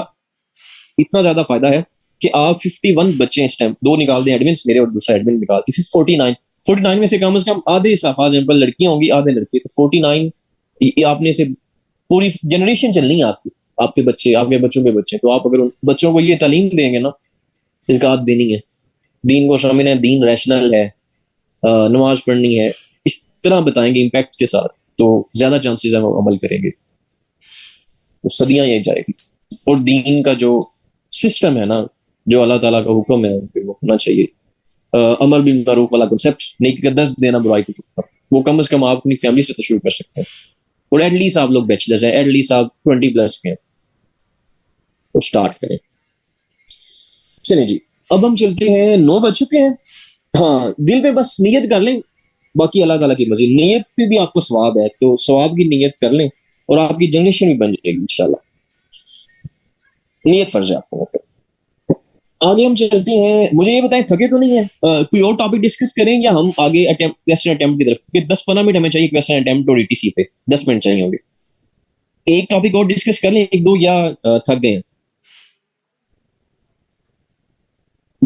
इतना ज्यादा फायदा है कि आप 51 बच्चे इस टाइम, 2 निकाल दें एडमिन मेरे और दूसरा एडमिन निकाल दी, 49 में से कम आधे फॉर एग्जाम्पल लड़कियां होंगी, आधे लड़के, तो 49 आपने से पूरी जनरेशन चलनी है आपकी, आपके बच्चे, आपके बच्चों के बच्चे। तो आप अगर उन बच्चों को ये तालीम देंगे ना, ज़कात देनी है, दीन को समझना है, दीन रैशनल है, नमाज पढ़नी है, इस तरह बताएंगे इम्पैक्ट के साथ, तो ज्यादा चांसेस है वो अमल करेंगे, तो सदियां ये जाएगी। और दीन का जो सिस्टम है ना, जो अल्लाह ताला का हुक्म है वो होना चाहिए, अमर बिल मारूफ वाला कॉन्सेप्ट, नेकी का 10 देना, बुराई को रोकना, वो कम से कम आप अपनी फैमिली से तो शुरू कर सकते हैं। और एटलीस्ट आप लोग बैचलर्स हैं, एटलीस्ट आप 20+ के हैं, तो स्टार्ट करें। चलिए जी, अब हम चलते हैं, 9 बज चुके हैं। हाँ, दिल में बस नियत कर लें, बाकी अल्लाह ताला की मर्जी, नियत पे भी आपको सवाब है, तो सवाब की नियत कर लें और आपकी जनरेशन भी बन जाएगी इंशाल्लाह। नियत फर्ज है आपको। आगे हम चलते हैं, मुझे ये बताएं थके तो नहीं है, कोई और टॉपिक डिस्कस करें या हम आगे क्वेश्चन अटेम्प्ट की तरफ, 10-15 मिनट हमें चाहिए क्वेश्चन अटेम्प्ट और ईटीसी पे 10 मिनट चाहिए होंगे। एक टॉपिक और डिस्कस कर लें, 1-2, या थक गए?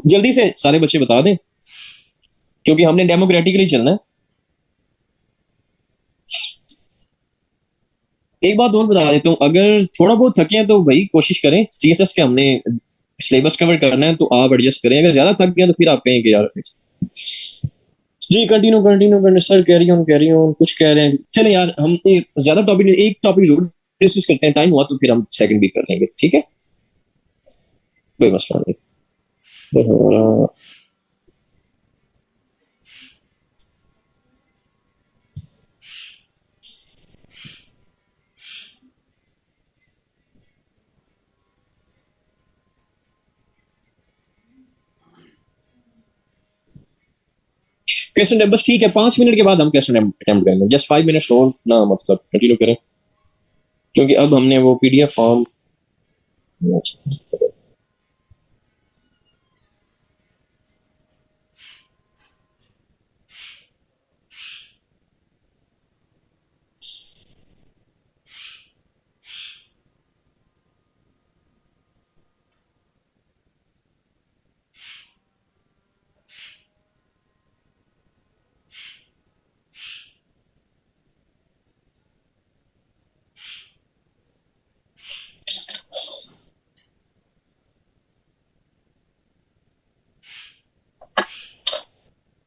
जल्दी से सारे बच्चे बता दें, क्योंकि हमने डेमोक्रेटिकली चलना है। एक बात और बता देता हूँ, अगर थोड़ा बहुत थके हैं तो भाई कोशिश करें, सीएसएस के हमने सिलेबस कवर करना है, तो आप एडजस्ट करें। अगर ज्यादा थक गए तो फिर आप कहें कि यार जी कंटिन्यू करने, सर कैरी ऑन कुछ कह रहे हैं। चले यार, हम एक ज्यादा टॉपिक, एक टॉपिक जरूर डिस्कस करते हैं, टाइम हुआ तो फिर हम सेकंड भी कर लेंगे, ठीक है। कोई मसला नहीं। क्वेश्चन बस ठीक है, 5 मिनट के बाद हम क्वेश्चन अटेम्प्ट करेंगे, जस्ट 5 मिनट्स और ना, मतलब कंटिन्यू करें, क्योंकि अब हमने वो पीडीएफ फॉर्म।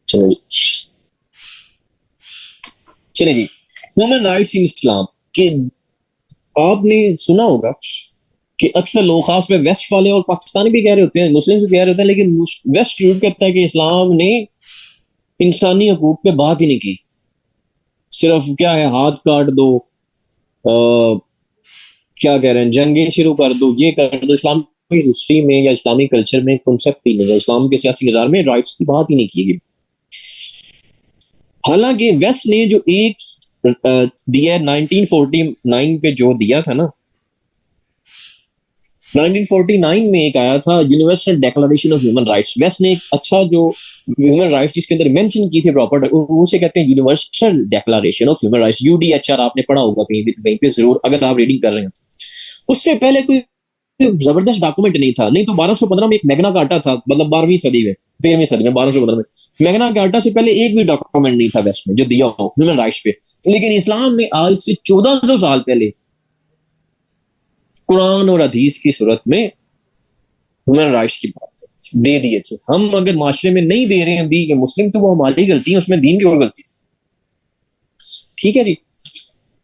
चलो चले जी, ह्यूमन राइट्स इन इस्लाम कि आपने सुना होगा कि अक्सर लोग खास में वेस्ट वाले और पाकिस्तानी भी कह रहे होते हैं, मुस्लिम भी कह रहे होते हैं, लेकिन वेस्ट जरूर कहता है कि इस्लाम ने इंसानी हकूक पे बात ही नहीं की, सिर्फ क्या है हाथ काट दो, क्या कह रहे हैं जंगें शुरू कर दो, ये कर दो। इस्लामिक हिस्ट्री में या इस्लामिक कल्चर में कॉन्सेप्ट ही नहीं है, इस्लाम के सियासी निज़ाम में राइट्स की बात ही नहीं की गई। हालांकि वेस्ट ने जो एक दिया 1949 पे जो दिया था ना, 1949 में एक आया था universal declaration of human rights. West ने एक अच्छा जो ह्यूमन राइट्स जिसके अंदर मेंशन की थी प्रॉपर, उसे कहते हैं universal declaration of human rights, UDHR. आपने पढ़ा होगा कहीं पे जरूर, अगर आप रीडिंग कर रहे हैं। उससे पहले कोई जबरदस्त डॉक्यूमेंट नहीं था, नहीं तो 1215 में एक मैग्ना कार्टा था, मतलब 12वीं सदी में, 13वीं सदी में, 1215 में मैग्ना कार्टा से पहले एक भी डॉक्यूमेंट नहीं था वेस्ट में जो दिया हो ह्यूमन राइट्स पे। लेकिन इस्लाम ने आज से 1400 साल पहले कुरान और हदीस की सूरत में ह्यूमन राइट्स की बात दे दिए थे। हम अगर माशरे में नहीं दे रहे हैं बी के मुस्लिम, तो वो हमारी गलती है, उसमें दीन की और गलती। ठीक है जी,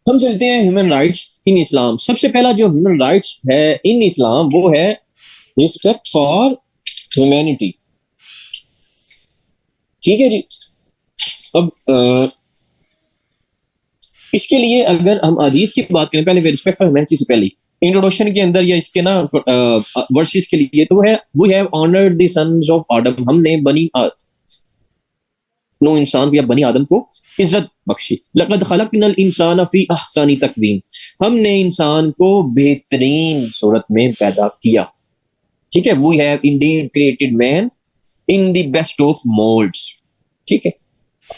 हम चलते हैं ह्यूमन राइट्स इन इस्लाम। सबसे पहला जो ह्यूमन राइट्स है इन इस्लाम वो है रिस्पेक्ट फॉर ह्यूमैनिटी। ठीक है जी, अब इसके लिए अगर हम हदीस की बात करें, पहले रिस्पेक्ट फॉर ह्यूमैनिटी से पहले इंट्रोडक्शन के अंदर या इसके ना वर्सेस के लिए, तो है we have honoured the sons of Adam, हमने बनी नो इंसान या बनी आदम को इज्जत बख्शी। लक़द खलक़नल इंसान फी अहसनी तक़वीम, हमने इंसान को बेहतरीन सूरत में पैदा किया। ठीक है, we have indeed created man in the best of moulds. ठीक है,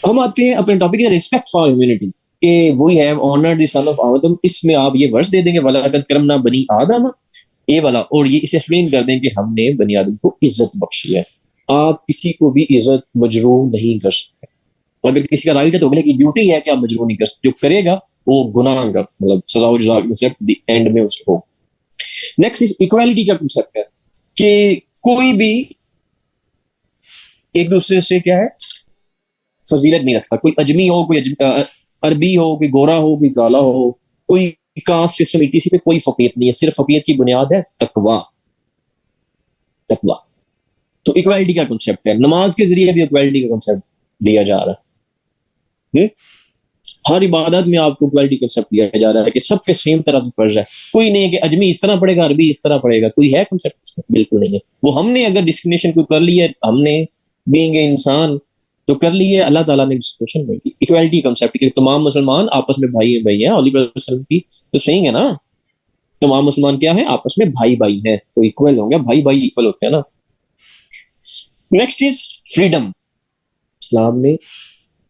हम आते हैं अपने टॉपिक है रिस्पेक्ट फॉर ह्यूमैनिटी कि we have honoured the son of Adam. इसमें आप ये वर्स दे देंगे वलक़द करमना बनी आदम, ये वाला, और ये इसे एक्सप्लेन कर दें कि हमने बनी आदम को इज्जत बख्शी है। आप किसी को भी इज्जत मजरूह नहीं कर सकते। अगर किसी का राइट है तो अगले की ड्यूटी है कि आप मजरूह नहीं कर सकते, जो करेगा वो गुनाह का मतलब सजा व जज़ा कंसेप्ट द एंड में उसको। नेक्स्ट इज इक्वालिटी का कंसेप्ट है कि कोई भी एक दूसरे से क्या है फजीलत नहीं रखता। कोई अजमी हो, कोई अरबी हो, कोई गोरा हो, कोई काला हो, कोई कास्ट सिस्टम ईटीसी पे कोई फकीयत नहीं है। सिर्फ फकीयत की बुनियाद है तकवा, तकवा। तो इक्वालिटी का कंसेप्ट है। नमाज के जरिए भी इक्वालिटी का कंसेप्ट दिया जा रहा है। हर इबादत में आपको इक्वालिटी कंसेप्ट दिया जा रहा है कि सब पे सेम तरह से फर्ज है। कोई नहीं है कि अजमी इस तरह पड़ेगा, अरबी इस तरह पड़ेगा, कोई है कंसेप्ट? बिल्कुल नहीं है। वो हमने अगर डिस्क्रिमिनेशन कोई कर ली है, हमने बीइंग इंसान तो कर ली है, अल्लाह ताला ने डिस्क्रिमिनेशन नहीं की। इक्वालिटी कंसेप्ट कि तमाम मुसलमान आपस में भाई भाई हैं, अली की तो सही है ना, तमाम मुसलमान क्या है आपस में भाई भाई हैं, तो इक्वल होंगे, भाई भाई इक्वल होते हैं ना। Next is freedom. इस्लाम में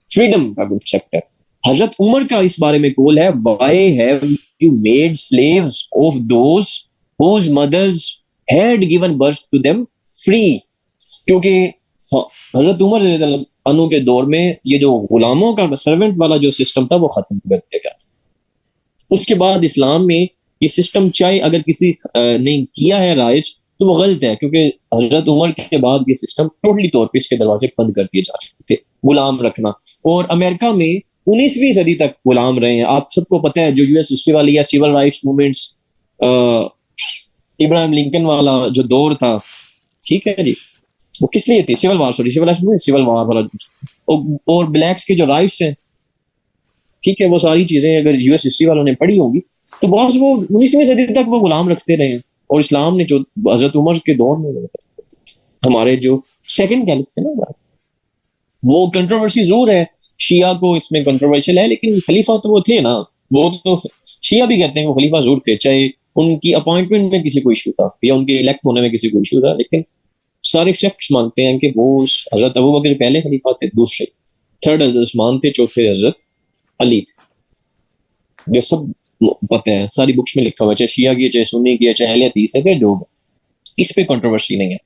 फ्रीडम का कंसेप्ट है। हजरत उमर का इस बारे में कौल है, why have you made slaves of those whose mothers had given birth to them free. क्योंकि हजरत उमर अनु के दौर में ये जो गुलामों का सर्वेंट वाला जो सिस्टम था वो खत्म कर दिया गया। उसके बाद इस्लाम में ये सिस्टम चाहे अगर किसी ने किया है राइज तो वो गलत है, क्योंकि हजरत उमर के बाद ये सिस्टम टोटली तौर पे इसके दरवाजे बंद कर दिए जा चुके थे, गुलाम रखना। और अमेरिका में 19वीं सदी तक गुलाम रहे हैं। आप सबको पता है जो यूएस हिस्ट्री वाली या सिविल राइट्स मूवमेंट्स, इब्राहिम लिंकन वाला जो दौर था, ठीक है जी, वो किस लिए थी? Civil war, sorry civil war वाला। और ब्लैक्स के जो राइट्स हैं, ठीक है, वो सारी चीजें अगर यूएस हिस्ट्री वालों ने पढ़ी होंगी तो बॉस वो 19वीं सदी तक वो गुलाम रखते रहे। और इस्लाम ने जो हजरत उमर के दौर में हमारे जो सेकंड कैलिफ थे ना, वो कंट्रोवर्सी जरूर है, शिया को इसमें कंट्रोवर्शियल है, लेकिन खलीफा तो वो थे ना। वो तो शिया भी कहते हैं वो खलीफा जरूर थे, चाहे उनकी अपॉइंटमेंट में किसी को इशू था या उनके इलेक्ट होने में किसी को इशू था, लेकिन सारे शख्स मानते हैं कि वो हजरत अबू बकर पहले खलीफा थे, दूसरे थर्ड हजरत उस्मान थे, चौथे हजरत अली थे। ये सब पता है, सारी बुक्स में लिखा हुआ है, चाहे शिया की, चाहे सुन्नी की, चाहे अहले हदीस है, चाहे जो भी, इस पे कंट्रोवर्सी नहीं है।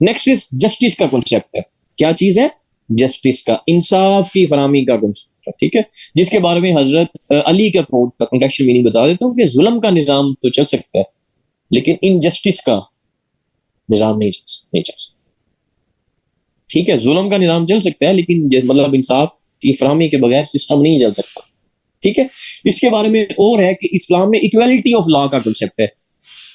नेक्स्ट इज जस्टिस का कॉन्सेप्ट है। क्या चीज है? जस्टिस का, इंसाफ की फरामी का कॉन्सेप्ट है, ठीक है, जिसके बारे में हजरत अली का कोट का कॉन्टेक्चुअल मीनिंग बता देता हूँ कि जुल्म का निजाम तो चल सकता है लेकिन इनजस्टिस का निजाम नहीं चल सकता। ठीक है, जुल्म का निजाम चल सकता है लेकिन मतलब इंसाफ की फरामी के बगैर सिस्टम नहीं चल सकता। ठीक है, इसके बारे में और है कि इस्लाम में इक्वालिटी ऑफ लॉ का कॉन्सेप्ट है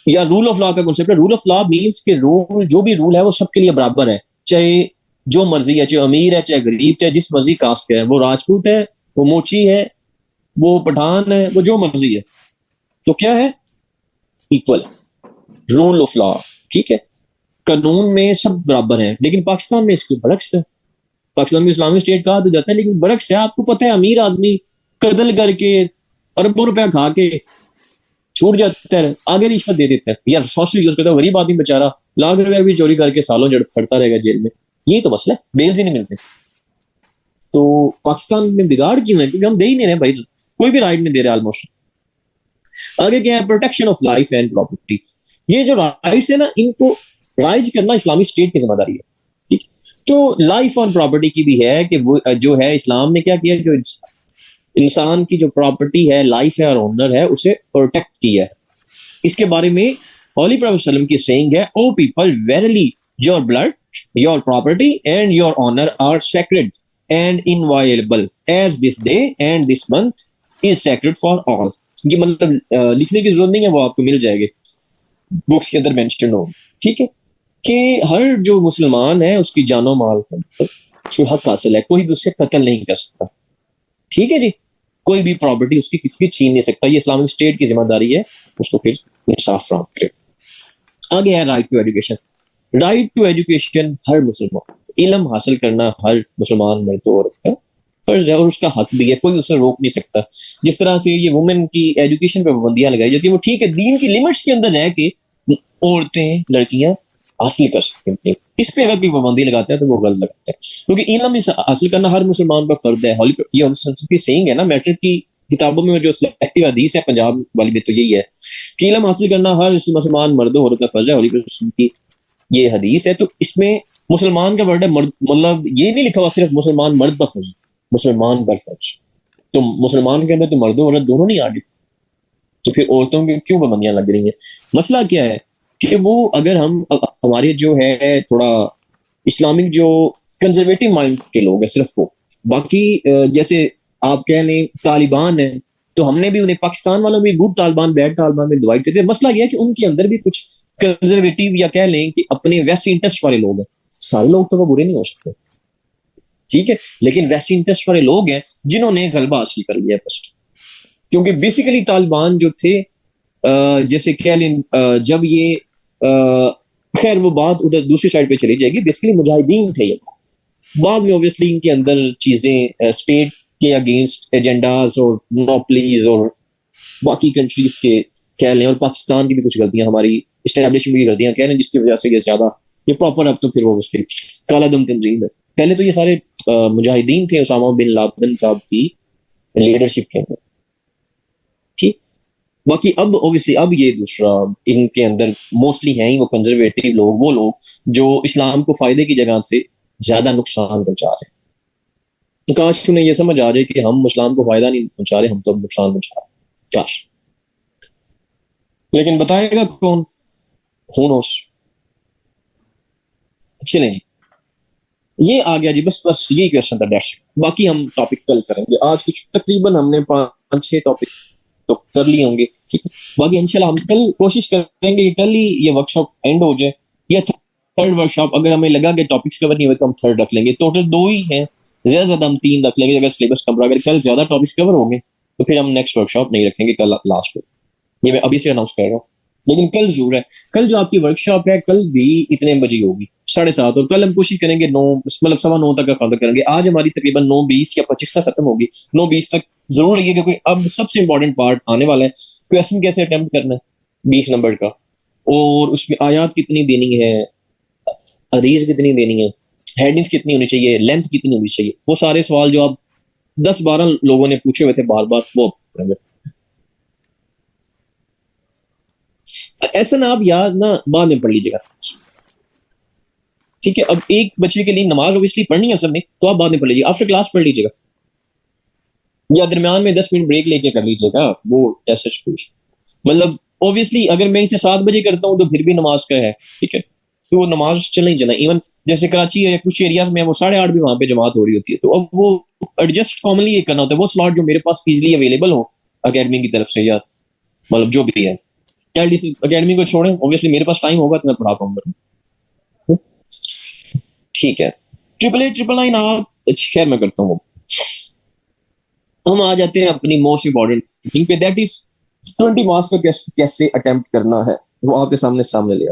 या रूल ऑफ लॉ का कॉन्सेप्ट है। रूल ऑफ लॉ मींस के रूल, जो भी रूल है वो सबके लिए बराबर है, चाहे जो मर्जी है, चाहे अमीर है, चाहे गरीब, चाहे जिस मर्जी कास्ट के है, वो राजपूत है, वो मोची है, वो पठान है, वो जो मर्जी है, तो क्या है? Equal rule of law. ठीक है, कानून में सब बराबर है, लेकिन पाकिस्तान में इसके बरक्स है। पाकिस्तान में इस्लामिक स्टेट कहा तो जाता है लेकिन बरक्स है। आपको पता है, अमीर आदमी कत्ल करके अरबों रुपया खा के छूट जाता है, आगे रिश्वत दे देता है, यार सोशल यूज करता है, गरीब आदमी बेचारा लाख रुपया भी चोरी करके सालों जड़ सड़ता रहेगा जेल में। यही तो मसला है, बेल ही नहीं मिलते। तो पाकिस्तान में बिगाड़ क्यों है? क्योंकि हम दे ही नहीं रहे भाई, कोई भी राइट नहीं दे रहे ऑलमोस्ट। आगे क्या है? Protection of life and property. ये जो राइट्स है ना, इनको राइज करना इस्लामिक स्टेट की जिम्मेदारी है। ठीक, तो लाइफ और प्रॉपर्टी की भी है कि वो जो है इस्लाम ने क्या किया, जो इंसान की जो प्रॉपर्टी है, लाइफ है और ऑनर है, उसे प्रोटेक्ट किया है। इसके बारे में होली प्रॉफेट सल्लल्लाहु अलैहि वसल्लम की सेइंग है, O people, verily your blood, your property and your honour are sacred and inviolable as this day and this month is sacred for all. ये मतलब लिखने की जरूरत नहीं है, वो आपको मिल जाएगी, बुक्स के अंदर मेंशन हो। ठीक है, कि हर जो मुसलमान है उसकी जानो माल का हक हासिल है, कोई भी उससे कत्ल नहीं कर सकता। ठीक है जी, कोई भी प्रॉपर्टी उसकी किसी की छीन नहीं सकता। ये इस्लामिक स्टेट की जिम्मेदारी है उसको फिर इंसाफ फराहम करे। आगे है right to education. Right to education हर मुसलमान, इल्म हासिल करना हर मुसलमान मर्द और औरत का फर्ज है और उसका हक भी है, कोई उसे रोक नहीं सकता। जिस तरह से ये वुमेन की एजुकेशन पे पाबंदियां लगाई जाती है, वो ठीक है, दीन की लिमिट्स के अंदर रह के औरतें, लड़कियां हासिल कर सकती हैं। इस पे अगर कोई पाबंदी लगाता है तो वो गलत लगाता है, क्योंकि इल्म हासिल करना हर मुसलमान पर फर्ज है। ये सेइंग है ना, मैट्रिक की किताबों में जो सिलेक्टिव हदीस है पंजाब वाली में, तो यही है कि इल्म हासिल करना हर मुसलमान मर्द और औरत का फर्ज है। होली की ये हदीस है, तो इसमें मुसलमान का वर्ड है मर्द, मतलब ये नहीं लिखा हुआ सिर्फ मुसलमान मर्द पर फर्ज, मुसलमान पर फर्ज। तो मुसलमान के अंदर तो मर्द और औरत दोनों नहीं आ गए, तो फिर औरतों की क्यों पाबंदियां लग रही हैं? मसला क्या है कि वो अगर हम हमारे जो है थोड़ा इस्लामिक जो कंजर्वेटिव माइंड के लोग हैं सिर्फ वो, बाकी जैसे आप कह लें तालिबान है, तो हमने भी उन्हें पाकिस्तान वालों में गुड तालिबान बैड तालिबान में डिवाइड करते हैं। मसला यह है कि उनके अंदर भी कुछ कंजर्वेटिव या कह लें कि अपने वेस्ट इंटरेस्ट वाले लोग हैं। सारे लोग तो वो बुरे नहीं हो सकते, ठीक है, लेकिन वेस्ट इंटरेस्ट वाले लोग हैं जिन्होंने गलबा हासिल कर लिया फर्स्ट। क्योंकि बेसिकली तालिबान जो थे, जैसे कह लें जब ये खैर वो बात उधर दूसरी साइड पे चली जाएगी, बेसिकली मुजाहिदीन थे ये। बाद में ऑब्वियसली इनके अंदर चीजें स्टेट के अगेंस्ट एजेंडाज और मोनोपलीज और बाकी कंट्रीज के कह लें, और पाकिस्तान की भी कुछ गलतियां, हमारी इस्टेब्लिशमेंट की गलतियां कह लें, जिसकी वजह से ये ज्यादा ये प्रॉपर अब तो फिर वो उसकी काला दम तंजीम है। पहले तो ये सारे मुजाहिदीन थे उसामा बिन लादेन साहब की लीडरशिप के अंदर, ठीक। बाकी अब ऑब्वियसली अब ये दूसरा, इनके अंदर मोस्टली हैं ही वो कंजर्वेटिव लोग, वो लोग जो इस्लाम को फायदे की जगह से ज्यादा नुकसान पहुंचा रहे हैं। तो काश उन्हें ये समझ आ जाए कि हम इस्लाम को फायदा नहीं पहुंचा रहे, हम तो नुकसान पहुंचा रहे, काश। लेकिन बताएगा कौन? हू नोस। चलें जी, ये आ गया जी, बस बस यही क्वेश्चन था डैश। बाकी हम टॉपिक कल करेंगे। आज कुछ तकरीबन हमने 5-6 टॉपिक तो कर लिए होंगे, ठीक है। बाकी इंशाल्लाह हम कल कोशिश करेंगे कि कल ही ये वर्कशॉप एंड हो जाए, या थर्ड वर्कशॉप अगर हमें लगा कि टॉपिक्स कवर नहीं हुए तो हम थर्ड रख लेंगे। टोटल 2 ही हैं, ज्यादा ज्यादा हम 3 रख लेंगे अगर सिलेबस कम रहा। अगर कल ज्यादा टॉपिक्स कवर होंगे तो फिर हम नेक्स्ट वर्कशॉप नहीं रखेंगे, कल लास्ट हो। ये मैं अभी से अनाउंस कर रहा हूँ, लेकिन कल जरूर है। कल जो आपकी वर्कशॉप है कल भी इतने बजे होगी, 7:30, और कल हम कोशिश करेंगे 9 मतलब 9:15 तक का खत्म करेंगे। आज हमारी तकरीबन 9:20 या 25 तक खत्म होगी। 9:20 तक जरूर लगे, क्योंकि अब सबसे इंपॉर्टेंट पार्ट आने वाला है, क्वेश्चन कैसे अटेम्प्ट करना है 20 नंबर का, और उसमें आयात कितनी देनी है, हदीस कितनी देनी है, हेडिंग्स कितनी होनी चाहिए, लेंथ कितनी होनी चाहिए, वो सारे सवाल जो आप 10-12 लोगों ने पूछे हुए थे बार बार, वो करेंगे। ऐसा ना आप याद ना बाद में पढ़ लीजिएगा, ठीक है। अब एक बच्चे के लिए नमाज ऑब्वियसली पढ़नी है सबने, तो आप बाद में पढ़ लीजिएगा, आफ्टर क्लास पढ़ लीजिएगा, या दरमियान में 10 मिनट ब्रेक लेके कर लीजिएगा, वो ऐसा कुछ मतलब। ऑब्वियसली अगर मैं इसे 7 बजे करता हूँ तो फिर भी नमाज का है, ठीक है, तो वो नमाज चलना ही चलना। इवन जैसे कराची है, कुछ एरियाज में वो 8:30 भी वहां पे जमात हो रही होती है, तो अब वो एडजस्ट कॉमनली ये करना होता है, वो स्लॉट जो मेरे पास इजीली अवेलेबल हो अकेडमी की तरफ से, या मतलब जो भी है एलडीसी अकेडमी को छोड़ें, ऑब्वियसली मेरे पास टाइम होगा तो मैं पढ़ा पाऊंगा, ठीक है। 8889 आप, खैर मैं करता हूँ। हम आ जाते हैं अपनी मोस्ट इंपॉर्टेंट थिंग पे, दैट इज 20 मार्क्स का कैसे अटेम्प्ट करना है, वो आपके सामने लिया,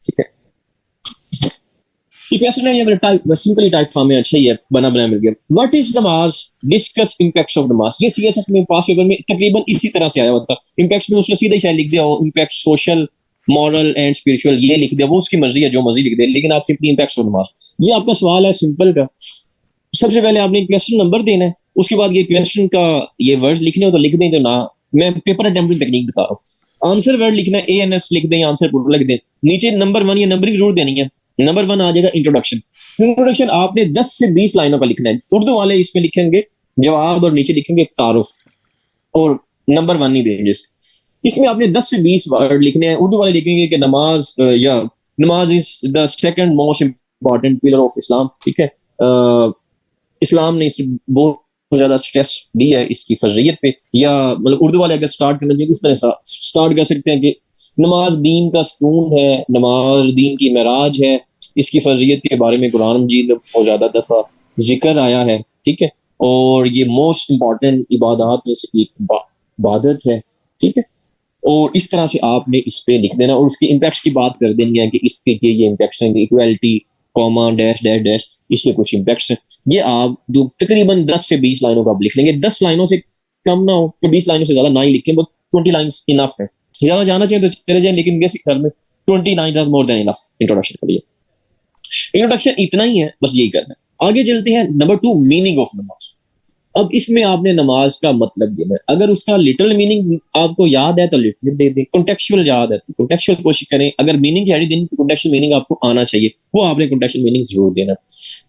ठीक है। ये क्वेश्चन है, ये मेरे टाइप सिंपली टाइप फॉर्म में, अच्छा ही है, बना बनाया मिल गया। व्हाट इज नमाज, डिस्कस इंपैक्ट्स ऑफ नमाज। ये सीएसएस में पास पेपर में तकरीबन इसी तरह से आया होता। इंपैक्ट्स में उसने सीधा ही शायद लिख दिया हो impact social, moral and spiritual, ये लिख दिया, वो उसकी मर्जी है, जो मर्जी लिख दे, लेकिन आप सिंपली इंपैक्ट्स ऑफ नमाज। ये आपका सवाल है सिंपल का। सबसे पहले आपने क्वेश्चन नंबर देना है, उसके बाद ये क्वेश्चन का ये वर्ड्स लिखने हो तो लिख दें, तो ना, मैं पेपर अटेम्प्टिंग टेक्निक बता रहा हूँ। आंसर वर्ड लिखना है, ANS लिख दें, आंसर पूरा लिख दें, नीचे नंबर 1 या नंबरिंग जरूर देनी है। नंबर 1 आ जाएगा इंट्रोडक्शन। इंट्रोडक्शन आपने 10 से 20 लाइनों का लिखना है। उर्दू वाले इसमें लिखेंगे जवाब और नीचे लिखेंगे तारुफ, और नंबर 1 नहीं देंगे। इसमें आपने 10 से 20 वर्ड लिखने हैं। उर्दू वाले लिखेंगे कि नमाज या नमाज is the second most important pillar of Islam, ठीक है। इस्लाम ने बहुत ज्यादा स्ट्रेस दी है इसकी फर्जियत पे, या मतलब उर्दू वाले अगर स्टार्ट करना चाहिए, इस तरह स्टार्ट कर सकते हैं कि नमाज दीन का सुकून है, नमाज दीन की महराज है, इसकी फर्जियत के बारे में कुरान मजीद में बहुत ज्यादा दफा जिक्र आया है, ठीक है, और ये मोस्ट इंपॉर्टेंट इबादत में से एक इबादत है, ठीक है। और इस तरह से आपने इस पे लिख देना, और उसके इम्पैक्ट्स की बात कर देनी है कि इसके ये इम्पैक्ट्स हैं, equality, comma, dash dash dash, इसके कुछ इम्पैक्ट्स हैं। ये आप जो तकरीबन 10 से 20 लाइनों का आप लिख लेंगे। 10 लाइनों से कम ना हो, तो 20 लाइनों से ज्यादा ना ही लिखें, बस 20 लाइन्स इनफ है। ज्यादा जाना चाहिए तो चले जाए, लेकिन बेसिक ख्याल में 20 lines are more than enough introduction के लिए। इंट्रोडक्शन इतना ही है, बस यही करना है। आगे चलते हैं, नंबर 2, मीनिंग ऑफ नमाज। अब इसमें आपने नमाज का मतलब देना है। अगर उसका लिटरल मीनिंग आपको याद है तो लिटरल दे दें, कॉन्टेक्चुअल याद है तो कॉन्टेक्चुअल कोशिश करें। अगर मीनिंग की देनी तो कॉन्टेक्चुअल मीनिंग आपको आना चाहिए, वो आपने कॉन्टेक्चुअल मीनिंग जरूर देना।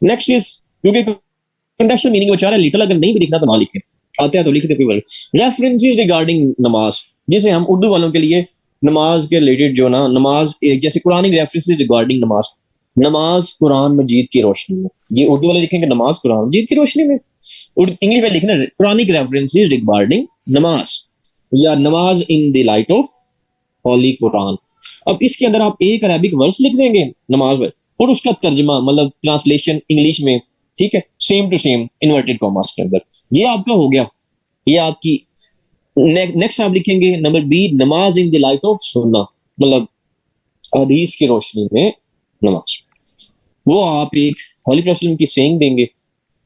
नेक्स्ट इज, क्योंकि कॉन्टेक्चुअल मीनिंग बेचारा लिटरल अगर नहीं भी दिखना तो ना लिखें, आते हैं तो लिख दे कोई बात। रेफरेंसेस रिगार्डिंग नमाज, जैसे हम उर्दू वालों के लिए नमाज के रिलेटेड जो ना, नमाज जैसे कुरानिक रेफरेंसेस रिगार्डिंग नमाज, नमाज कुरान मजीद की रोशनी में, ये उर्दू वाले लिखेंगे नमाज कुरान मजीद की रोशनी में। इंग्लिश में लिखना कुरानिक रेफरेंसेस रिगार्डिंग नमाज, या नमाज in the light of Holi Quran. अब इसके अंदर आप एक अरबिक वर्स लिख देंगे नमाज में, और उसका तर्जमा मतलब ट्रांसलेशन इंग्लिश में, ठीक है, same to same inverted commas के अंदर। ये आपका हो गया, ये आपकी। नेक्स्ट आप लिखेंगे नंबर बी, नमाज इन द लाइट ऑफ सुन्ना, मतलब हदीस की रोशनी में नमाज। वो आप एक होली प्रोफेट की सेइंग देंगे,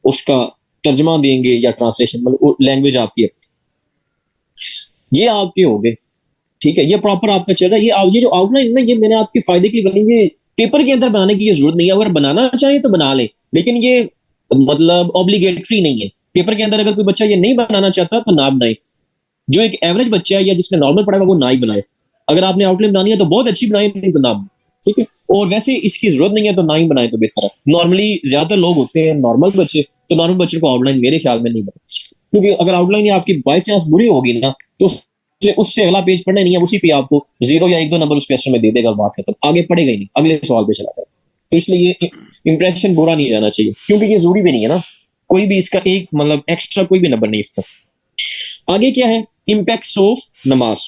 उसका तर्जमा देंगे या ट्रांसलेशन, मतलब लैंग्वेज आपकी है। ये आपके हो गए, ठीक है, ये प्रॉपर आपका चल रहा है। ये जो आउटलाइन ना, ये मैंने आपके फायदे के लिए बनी है, पेपर के अंदर बनाने की जरूरत नहीं है। अगर बनाना चाहे तो बना ले, लेकिन ये मतलब ऑब्लिगेटरी नहीं है। पेपर के अंदर अगर कोई बच्चा ये नहीं बनाना चाहता तो ना बनाए। जो एक एवरेज बच्चा है या जिसने नॉर्मल पढ़ा वो ना ही बनाए। अगर आपने आउटलाइन बनानी है तो बहुत अच्छी बनाए, नहीं तो ना, ठीक है। और वैसे इसकी जरूरत नहीं है तो ना ही बनाए तो बेहतर है। नॉर्मली ज्यादातर लोग होते हैं नॉर्मल बच्चे, तो नॉर्मल बच्चे को आउटलाइन मेरे ख्याल में नहीं बनाए, क्योंकि अगर आउटलाइन आपकी बाई चांस बुरी होगी ना, तो उससे अगला पेज पढ़ना नहीं है, उसी पे आपको 0 या 1-2 नंबर उस क्वेश्चन में दे देगा, बात खत्म, आगे पढ़ेगा ही नहीं, अगले सवाल पे चला जाएगा। तो इसलिए ये इंप्रेशन बुरा नहीं जाना चाहिए, क्योंकि ये जरूरी भी नहीं है ना, कोई भी इसका एक मतलब एक्स्ट्रा कोई भी नंबर नहीं इसका। आगे क्या है, इम्पैक्ट्स ऑफ नमाज।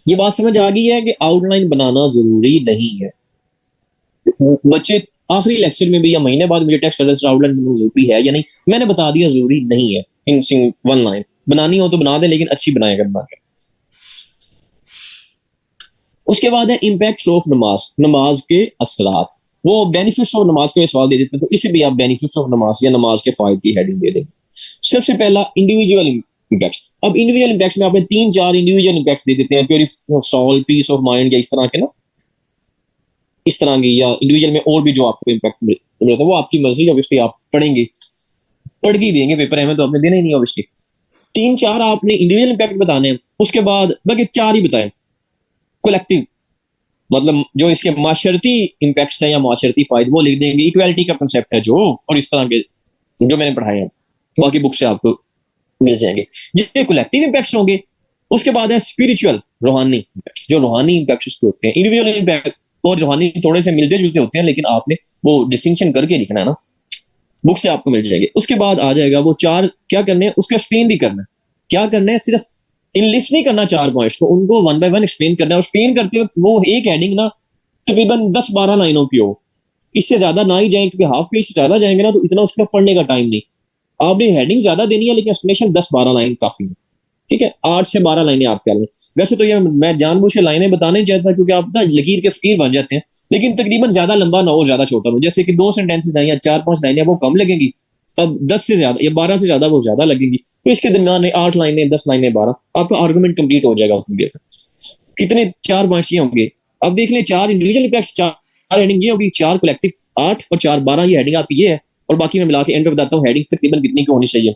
ये बात समझ आ गई है कि आउटलाइन बनाना जरूरी नहीं है। बच्चे आखिरी लेक्चर में भी या महीने बाद मुझे टेक्स्ट एडिटर आउटलाइन बनाना जरूरी है या नहीं, मैंने बता दिया जरूरी नहीं है। इन वन लाइन बनानी हो तो बना दे, लेकिन अच्छी बनाएगा बना के। उसके बाद है इम्पैक्ट ऑफ नमाज, नमाज के असरात। वो बेनिफिट्स ऑफ नमाज के सवाल दे देते हैं, तो इसे भी आप बेनिफिट्स ऑफ नमाज या नमाज के फायदे की हेडिंग दे देंगे। सबसे पहला इंडिविजुअल इम्पैक्ट्स। अब इंडिविजुअल इम्पैक्ट्स में आपने 3-4 इंडिविजुअल इम्पैक्ट्स दे देते हैं, purification of soul, peace of mind, या इस तरह के ना, इस तरह की, या इंडिविजुअल में और भी जो आपको इम्पैक्ट मिलता है वो आपकी मर्जी, ऑब्वियसली आप पढ़ेंगे, पढ़ के ही देंगे पेपर है में, तो आपने देना ही नहीं ऑब्वियसली। 3-4 आपने इंडिविजुअल इम्पैक्ट बताने हैं, उसके बाद बाकी 4 ही बताएं कलेक्टिव, मतलब जो इसके माशरती इम्पैक्ट्स हैं या माशरती फायदे वो लिख देंगे। इक्वालिटी का कंसेप्ट है जो, और इस तरह के जो मैंने पढ़ाए हैं बाकी बुक से आपको मिल जाएंगे। जितने कलेक्टिव इम्पैक्ट्स होंगे, उसके बाद है स्पिरिचुअल, रूहानी इम्पैक्ट्स। जो रूहानी इम्पैक्ट्स होते हैं, इंडिविजुअल इम्पैक्ट और रूहानी थोड़े से मिलते जुलते होते हैं, लेकिन आपने वो डिस्टिंक्शन करके लिखना है ना, बुक से आपको मिल जाएंगे। उसके बाद आ जाएगा वो 4 क्या करने हैं, उसका एक्सप्लेन भी करना है। क्या करना है, सिर्फ इनलिस्ट नहीं करना 4 पॉइंट्स को, उनको 1 बाय 1 एक्सप्लेन करना है। और एक्सप्लेन करते वक्त वो एक हेडिंग ना तकरीबन 10-12 लाइनों की हो, इससे ज्यादा ना ही जाए, क्योंकि हाफ पेज से ज्यादा जाएंगे ना तो इतना उसका पढ़ने का टाइम नहीं। आपने हेडिंग ज्यादा देनी है, लेकिन एक्सप्लेनेशन 10-12 लाइन काफी है, ठीक है। 8 से 12 लाइनें आप कर लें। वैसे तो ये मैं जानबूझ के लाइनें बताना नहीं चाहता, क्योंकि आप ना लकीर के फकीर बन जाते हैं, लेकिन तकरीबन ज्यादा लंबा ना हो, ज्यादा छोटा हो। जैसे कि 2 सेंटेंसेस आए या 4-5 लाइनें, वो कम लगेंगी। अब 10 से ज्यादा या 12 से ज्यादा वो ज्यादा लगेंगी, तो इसके दरमियान 8 लाइनें, 10 लाइनें, 12, आपका आर्गुमेंट कंप्लीट हो जाएगा उसमें भी। कितने 4 पॉइंट्स ये होंगे, अब देख लें। 4 इंडिविजुअल इम्पैक्ट्स, 4 हेडिंग ये होगी, 4 कलेक्टिव 8 और 4 12, ये हेडिंग आपकी ये है। और बाकी मैं मिला के एंड पे बताता हूँ हेडिंग्स तकरीबन कितनी की होनी चाहिए।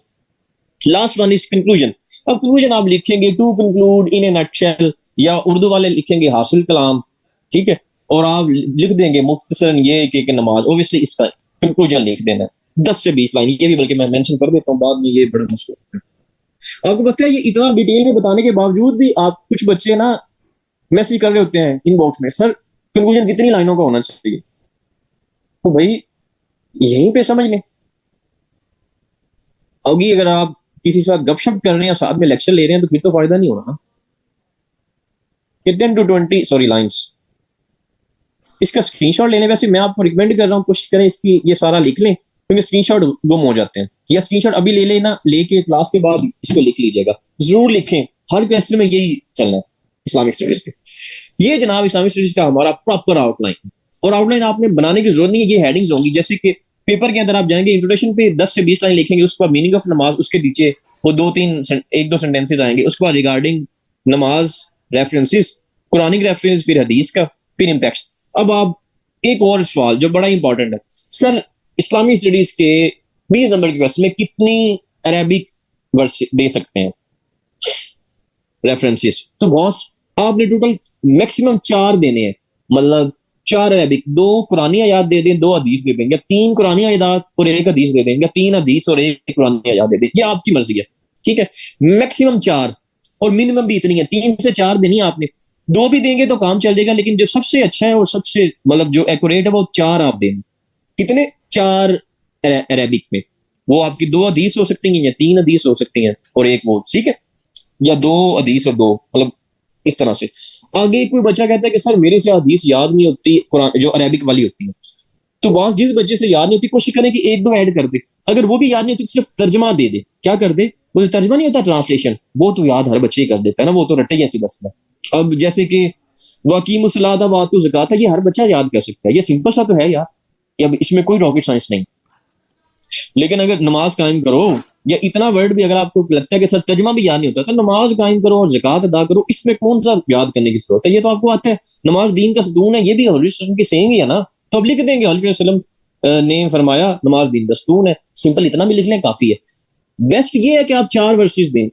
Last one is conclusion. अब कंक्लूजन आप लिखेंगे to conclude in a nutshell, या उर्दू वाले लिखेंगे हासिल कलाम, ठीक है। और आप लिख देंगे मुख्तसरन ये कि नमाज, ओब्वियसली इसका कंक्लूजन लिख देना 10 से 20 लाइन, ये भी बल्कि मैं मेंशन कर देता हूँ बाद में, ये बड़ा मसला है। आपको पता है ये इतना डिटेल में बताने के बावजूद भी आप कुछ बच्चे ना मैसेज कर रहे होते हैं इनबॉक्स में, सर कंक्लूजन कितनी लाइनों का होना चाहिए। तो भाई यहीं पे समझ लें। अभी अगर आप किसी के साथ गपशप कर रहे हैं या साथ में लेक्चर ले रहे हैं, तो फिर तो फायदा नहीं होना ना। 10 to 20 सॉरी लाइंस, इसका स्क्रीनशॉट लेने, वैसे मैं आपको रिकमेंड कर रहा हूँ कोशिश करें इसकी ये सारा लिख लें, क्योंकि स्क्रीनशॉट गुम हो जाते हैं। या स्क्रीनशॉट अभी ले लेना, लेके क्लास के बाद इसको लिख लीजिएगा, जरूर लिखें। हर क्वेश्चन में यही चलना है इस्लामिक स्टडीज के। ये जनाब इस्लामिक स्टडीज का हमारा प्रॉपर आउटलाइन। और आउटलाइन आपने बनाने की जरूरत नहीं है, ये हेडिंग्स होंगी। जैसे कि पेपर के अंदर आप जाएंगे, इंट्रोडक्शन पे 10 से 20 लाइन लिखेंगे, उसके बाद मीनिंग ऑफ नमाज, उसके नीचे वो 1-2 सेंटेंसेस आएंगे, उसके बाद रिगार्डिंग नमाज रेफरेंसेस, कुरानिक रेफरेंस, फिर हदीस का, फिर इम्पैक्ट। अब आप एक और सवाल जो बड़ा इंपॉर्टेंट है, सर इस्लामी स्टडीज के 20 नंबर के क्वेश्चन में कितनी अरेबिक वर्स दे सकते हैं रेफरेंसेस। तो बॉस आपने टोटल मैक्सिमम 4 देने हैं, मतलब 4 अरेबिक, 2 कुरानी आयात दे दें, 2 हदीस दे दें, या 3 कुरानी आयात और 1 हदीस दे दें, या 3 हदीस और 1 कुरानी आयात दे दें, ये आपकी मर्जी है, ठीक है। मैक्सिमम 4 और मिनिमम भी इतनी है, 3 से 4 देनी है आपने। 2 भी देंगे तो काम चल जाएगा, लेकिन जो सबसे अच्छा है और सबसे मतलब जो एक्यूरेट है वो 4 आप देंगे। कितने? 4 अरेबिक में। वो आपकी 2 हदीस हो सकती हैं, या 3 हदीस हो सकती हैं और 1 वो, ठीक है, या 2 हदीस और 2, मतलब इस तरह से। आगे कोई बच्चा कहता है कि सर मेरे से हदीस याद नहीं होती, कुरान जो अरेबिक वाली होती है, तो बॉस जिस बच्चे से याद नहीं होती कोशिश करें कि 1-2 ऐड कर दे। अगर वो भी याद नहीं होती तो सिर्फ तर्जमा दे दे। क्या कर दे? वो तर्जमा नहीं होता ट्रांसलेशन, वो तो याद हर बच्चे ही कर देता है ना, वो तो रट्टे जैसी बस में। अब जैसे कि वकीमुस्सलाता वातु ज़कात, ये हर बच्चा याद कर सकता है, ये सिंपल सा तो है यार, अब इसमें कोई रॉकेट साइंस नहीं। लेकिन अगर नमाज कायम करो, या इतना वर्ड भी अगर आपको लगता है कि सर तर्जमा भी याद नहीं होता, तो नमाज कायम करो और ज़कात अदा करो, इसमें कौन सा याद करने की जरूरत है? ये तो आपको आता है, नमाज दीन का सतून है, ये भी हज़रत सल्लल्लाहु अलैहि वसल्लम की सेइंग है ना, तो अब लिख देंगे हज़रत सल्लल्लाहु अलैहि वसल्लम ने फरमाया नमाज दीन का सतून है, सिंपल इतना भी लिख लें काफी है। बेस्ट ये है कि आप 4 वर्सेस दें,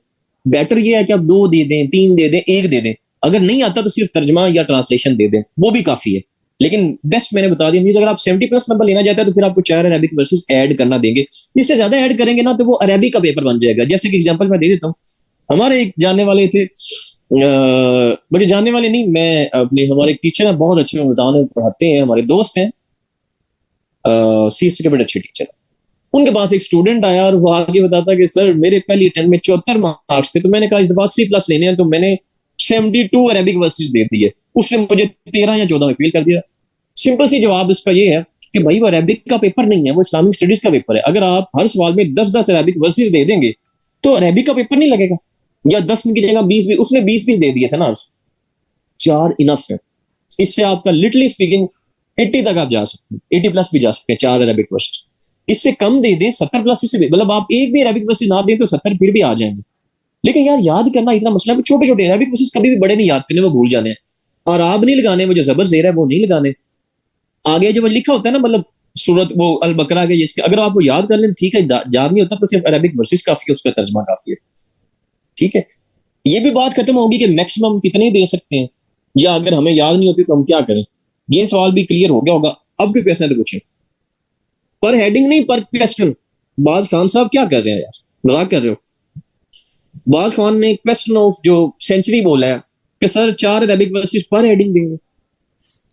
बेटर ये है कि आप 2 दे दें, 3 दे दें, 1 दे दें। अगर नहीं आता तो सिर्फ तर्जमा या ट्रांसलेशन दे दें, वो भी काफी है। लेकिन बेस्ट मैंने बता दिया। अगर आप 70+ नंबर लेना चाहते हैं तो फिर आपको 4 अरेबिक वर्सेस ऐड करना देंगे। इससे ज्यादा ऐड करेंगे ना तो वो अरेबिक का पेपर बन जाएगा। जैसे कि एग्जांपल मैं दे देता हूँ, हमारे एक जानने वाले थे, मुझे जानने वाले नहीं, मैं अपने हमारे टीचर हैं, बहुत अच्छे मुल्तान में पढ़ाते हैं, हमारे दोस्त हैं, सीएससी के बड़े अच्छे टीचर। उनके पास एक स्टूडेंट आया और वो आगे बताता कि सर मेरे पहली अटेम्प्ट में 74 मार्क्स थे, तो मैंने कहा इस दफा 80+ लेने हैं, तो मैंने 72 अरेबिक वर्सेस दे दिए, उसने मुझे 13 या 14 में फेल कर दिया। सिंपल सी जवाब इसका ये है कि भाई वो अरेबिक का पेपर नहीं है, वो इस्लामिक स्टडीज का पेपर है। अगर आप हर सवाल में 10-10 अरेबिक वर्सेस दे देंगे तो अरेबिक का पेपर नहीं लगेगा। या 10 की जगह 20 भी, उसने 20 दे दिए थे ना, 4 इनफ है। इससे आपका लिटरली स्पीकिंग 80 तक आप जा सकते हैं, 80 प्लस भी जा सकते हैं 4 अरेबिक वर्सेस। इससे कम दे दें 70 प्लस, इससे भी मतलब आप एक भी अरेबिक वर्सेस ना दें तो 70 फिर भी आ जाएंगे। लेकिन यार याद करना इतना मसला है, छोटे छोटे अरेबिक वर्सेस कभी भी बड़े नहीं याद करने, वो भूल जाने हैं। और आप नहीं लगाने, वो जो जबर जेर है वो नहीं लगाने, आगे जो लिखा होता है ना, मतलब सूरत वो अल बकरा के, इसके अगर आपको याद कर लें ठीक है, याद नहीं होता तो सिर्फ अरेबिक वर्सेस काफी है, उसका तर्जमा काफी है। ठीक है, ये भी बात खत्म होगी कि मैक्सिमम कितने दे सकते हैं, या अगर हमें याद नहीं होती तो हम क्या करें। ये सवाल भी क्लियर हो गया होगा। अब कोई क्वेश्चन है तो पूछें, पर हेडिंग नहीं पर क्वेश्चन। बाज खान साहब क्या कर रहे हैं यार, मजाक कर रहे हो? बाज खान ने क्वेश्चन ऑफ जो सेंचुरी बोला है कि सर 4 अरेबिक वर्सेस पर हेडिंग देंगे,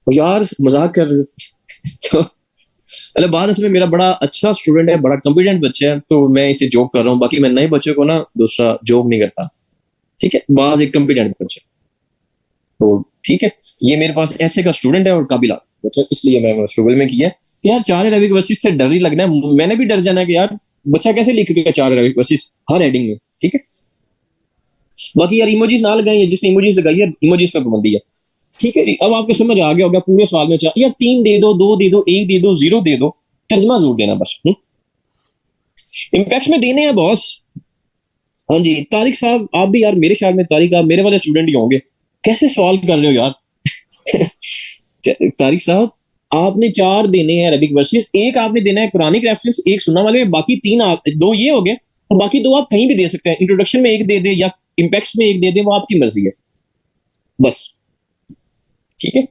यार मजाक कर रहे हो? अरे बात इसमें, मेरा बड़ा अच्छा स्टूडेंट है, बड़ा कॉम्पिटेंट बच्चा है, तो मैं इसे जोक कर रहा हूँ, बाकी मैं नए बच्चों को ना दूसरा जोक नहीं करता। ठीक है, बाज एक कॉम्पिटेंट बच्चा, तो ठीक है, ये मेरे पास ऐसे का स्टूडेंट है और काबिल बच्चा, इसलिए मैं स्ट्रगल में किया कि यार 4 अरेबिक वर्सेस से डर ही लगना है। मैंने भी डर जाना है कि यार बच्चा कैसे लिख गया 4 अरेबिक वर्सेस हर हेडिंग में। ठीक है, बाकी यार इमोजीज ना लगाइए, जिसने इमोजीज लगाई है इमोजीज पे पाबंदी है। ठीक है, अब आपको समझ आ गया होगा पूरे सवाल में यार 3 दे दो, 2 दे दो, 1 दे दो, 0 दे दो, तर्जमा जरूर देना बस। इम्पैक्ट में देने हैं बॉस। हाँ जी तारिक साहब, आप भी यार मेरे ख्याल में तारिक आप मेरे वाले स्टूडेंट ही होंगे, कैसे सवाल कर रहे हो यार? तारिक साहब, आपने 4 देने हैं अरबिक वर्सेस, एक आपने देना है कुरानिक रेफरेंस, एक सुन्ना वाले, बाकी 3 आप 2 ये हो गए, और बाकी 2 आप कहीं भी दे सकते हैं। इंट्रोडक्शन में एक दे दे या इम्पैक्ट्स में एक दे दे, वो आपकी मर्जी है बस। ठीक है,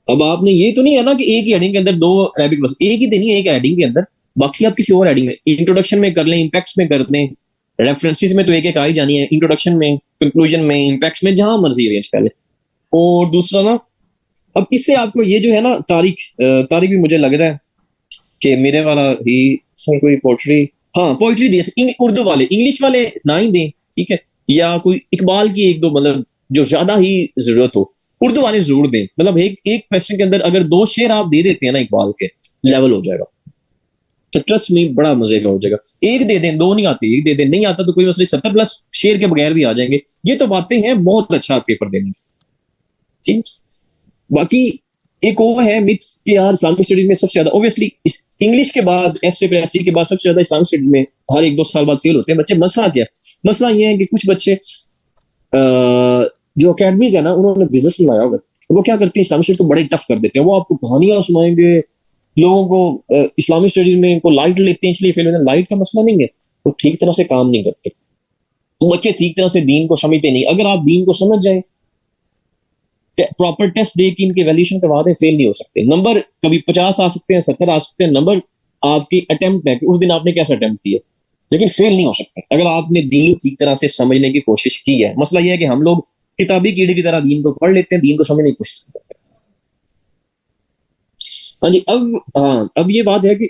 अब आपने ये तो नहीं है ना कि एक ही हेडिंग के अंदर 2 अरेबिक वर्सेस, एक ही देनी है एक हेडिंग के अंदर, बाकी आप किसी और हेडिंग में इंट्रोडक्शन में कर लें, इम्पैक्ट्स में कर दें, रेफरेंसेस में तो एक एक आ ही जानी है, इंट्रोडक्शन में, कंक्लूजन में, इम्पैक्ट्स में, जहां मर्जी अरेंज कर ले। और दूसरा ना, अब इससे आपको ये जो है ना तारीख भी मुझे लग रहा है कि मेरे वाला ही कोई पोइट्री, हाँ पोइट्री दे, उर्दू वाले, इंग्लिश वाले ना ही दें। ठीक है, या कोई इकबाल की 1-2 मतलब जो ज्यादा ही जरूरत हो, उर्दू वाले जरूर दें। मतलब एक एक क्वेश्चन के अंदर अगर 2 शेर आप दे देते हैं ना इकबाल के, लेवल हो जाएगा, तो ट्रस्ट में बड़ा मजे का हो जाएगा। एक दे दें, 2 नहीं आते, एक दे दें, नहीं आता तो कोई मसला, 70 प्लस शेर के बगैर भी आ जाएंगे। ये तो बातें हैं, बहुत अच्छा पेपर देने। ठीक, बाकी एक और है मिथ कि यार इस्लामिक स्टडीज में सबसे ज्यादा ऑब्वियसली इंग्लिश के बाद एस के बाद सबसे ज्यादा इस्लामिक स्टडीज में हर 1-2 साल बाद फेल होते हैं बच्चे। मसला क्या है? मसला ये है कि कुछ बच्चे जो अकेडमीज है ना, उन्होंने बिजनेस बनाया होगा, वो क्या करती है इस्लामिक स्टडीज को बड़े टफ कर देते हैं। वो आपको कहानियां सुनाएंगे, लोगों को इस्लामिक स्टडीज में को लाइट लेते हैं इसलिए फेल होते हैं। लाइट का मसला नहीं है, वो ठीक तरह से काम नहीं करते, तो बच्चे ठीक तरह से दीन को समझते नहीं। अगर आप दीन को समझ जाए, प्रॉपर टेस्ट दे के इनके वैल्यूएशन करवा दें, फेल नहीं हो सकते। नंबर कभी 50 आ सकते हैं, 70 आ सकते हैं, नंबर आपकी अटेम्प्ट है कि उस दिन आपने कैसा अटेम्प्ट किया, लेकिन फेल नहीं हो सकते अगर आपने दीन ठीक तरह से समझने की कोशिश की है। मसला यह है कि हम लोग किताबी कीड़े की तरह दीन को पढ़ लेते हैं, दीन को समझने की कोशिश करते हैं। हाँ जी, अब ये बात है कि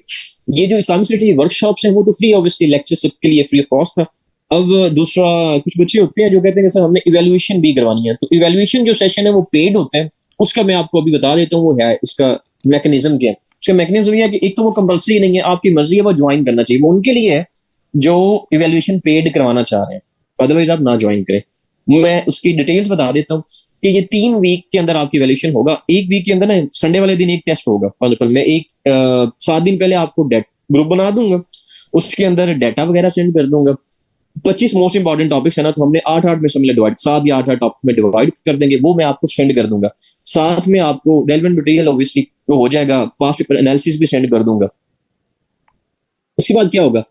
ये जो इस्लामिक स्टडीज वर्कशॉप्स हैं वो तो फ्री, ऑब्वियसली लेक्चर सबके लिए फ्री ऑफ कॉस्ट था। अब दूसरा, कुछ बच्चे होते हैं जो कहते हैं कि सर हमने इवैल्यूएशन भी करवानी है, तो इवैल्यूएशन जो सेशन है वो पेड होता है। उसका मैं आपको अभी बता देता हूँ वो है, उसका मैकेनिज्म क्या है। उसका मैकेनिज्म ये है कि एक तो वो कंपल्सरी नहीं है, आपकी मर्जी है, वो ज्वाइन करना चाहिए। वो उनके लिए है जो इवैल्यूएशन पेड करवाना चाह रहे हैं, अदरवाइज आप ना ज्वाइन करें। मैं उसकी डिटेल्स बता देता हूँ कि ये 3 वीक के अंदर आपकी वैल्यूएशन होगा। 1 वीक के अंदर ना संडे वाले दिन एक टेस्ट होगा। मैं 7 दिन पहले आपको ग्रुप बना दूंगा, उसके अंदर डाटा वगैरह सेंड कर दूंगा। 25 मोस्ट इंपॉर्टेंट टॉपिक्स है ना, तो हमने 8-8 में समझ डिवाइड, 7 या 8-8 टॉपिक में डिवाइड कर देंगे, वो मैं आपको सेंड कर दूंगा। साथ में आपको रेलेवेंट मटेरियल ऑब्वियसली वो हो जाएगा, पास्ट पेपर एनालिसिस भी सेंड कर दूंगा। उसके बाद क्या होगा,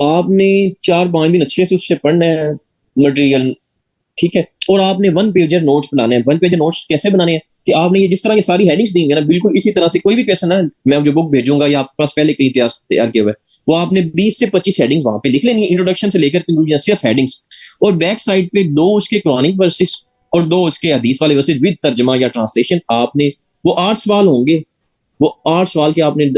आपने 4-5 दिन अच्छे से उससे पढ़ना है मटेरियल, ठीक है, और आपने 1 पेजर नोट्स बनाने हैं। 1 पेजर नोट्स कैसे बनाने हैं कि आपने ये जिस तरह की सारी हेडिंग्स देंगे ना, बिल्कुल इसी तरह से कोई भी क्वेश्चन है, मैं जो बुक भेजूंगा या आपके पास पहले कई इतिहास तैयार किया हुआ है, वो आपने 20 से 25 हेडिंग्स वहां पे लिख लेनी है, इंट्रोडक्शन से लेकर कंक्लूजन, सिर्फ हेडिंग्स। और बैक साइड पे 2 उसके कुरानिक वर्सेस और 2 उसके हदीस वाले वर्सेस विद तर्जमा या ट्रांसलेशन। आपने वो 8 सवाल होंगे, वो 8 सवाल के आपने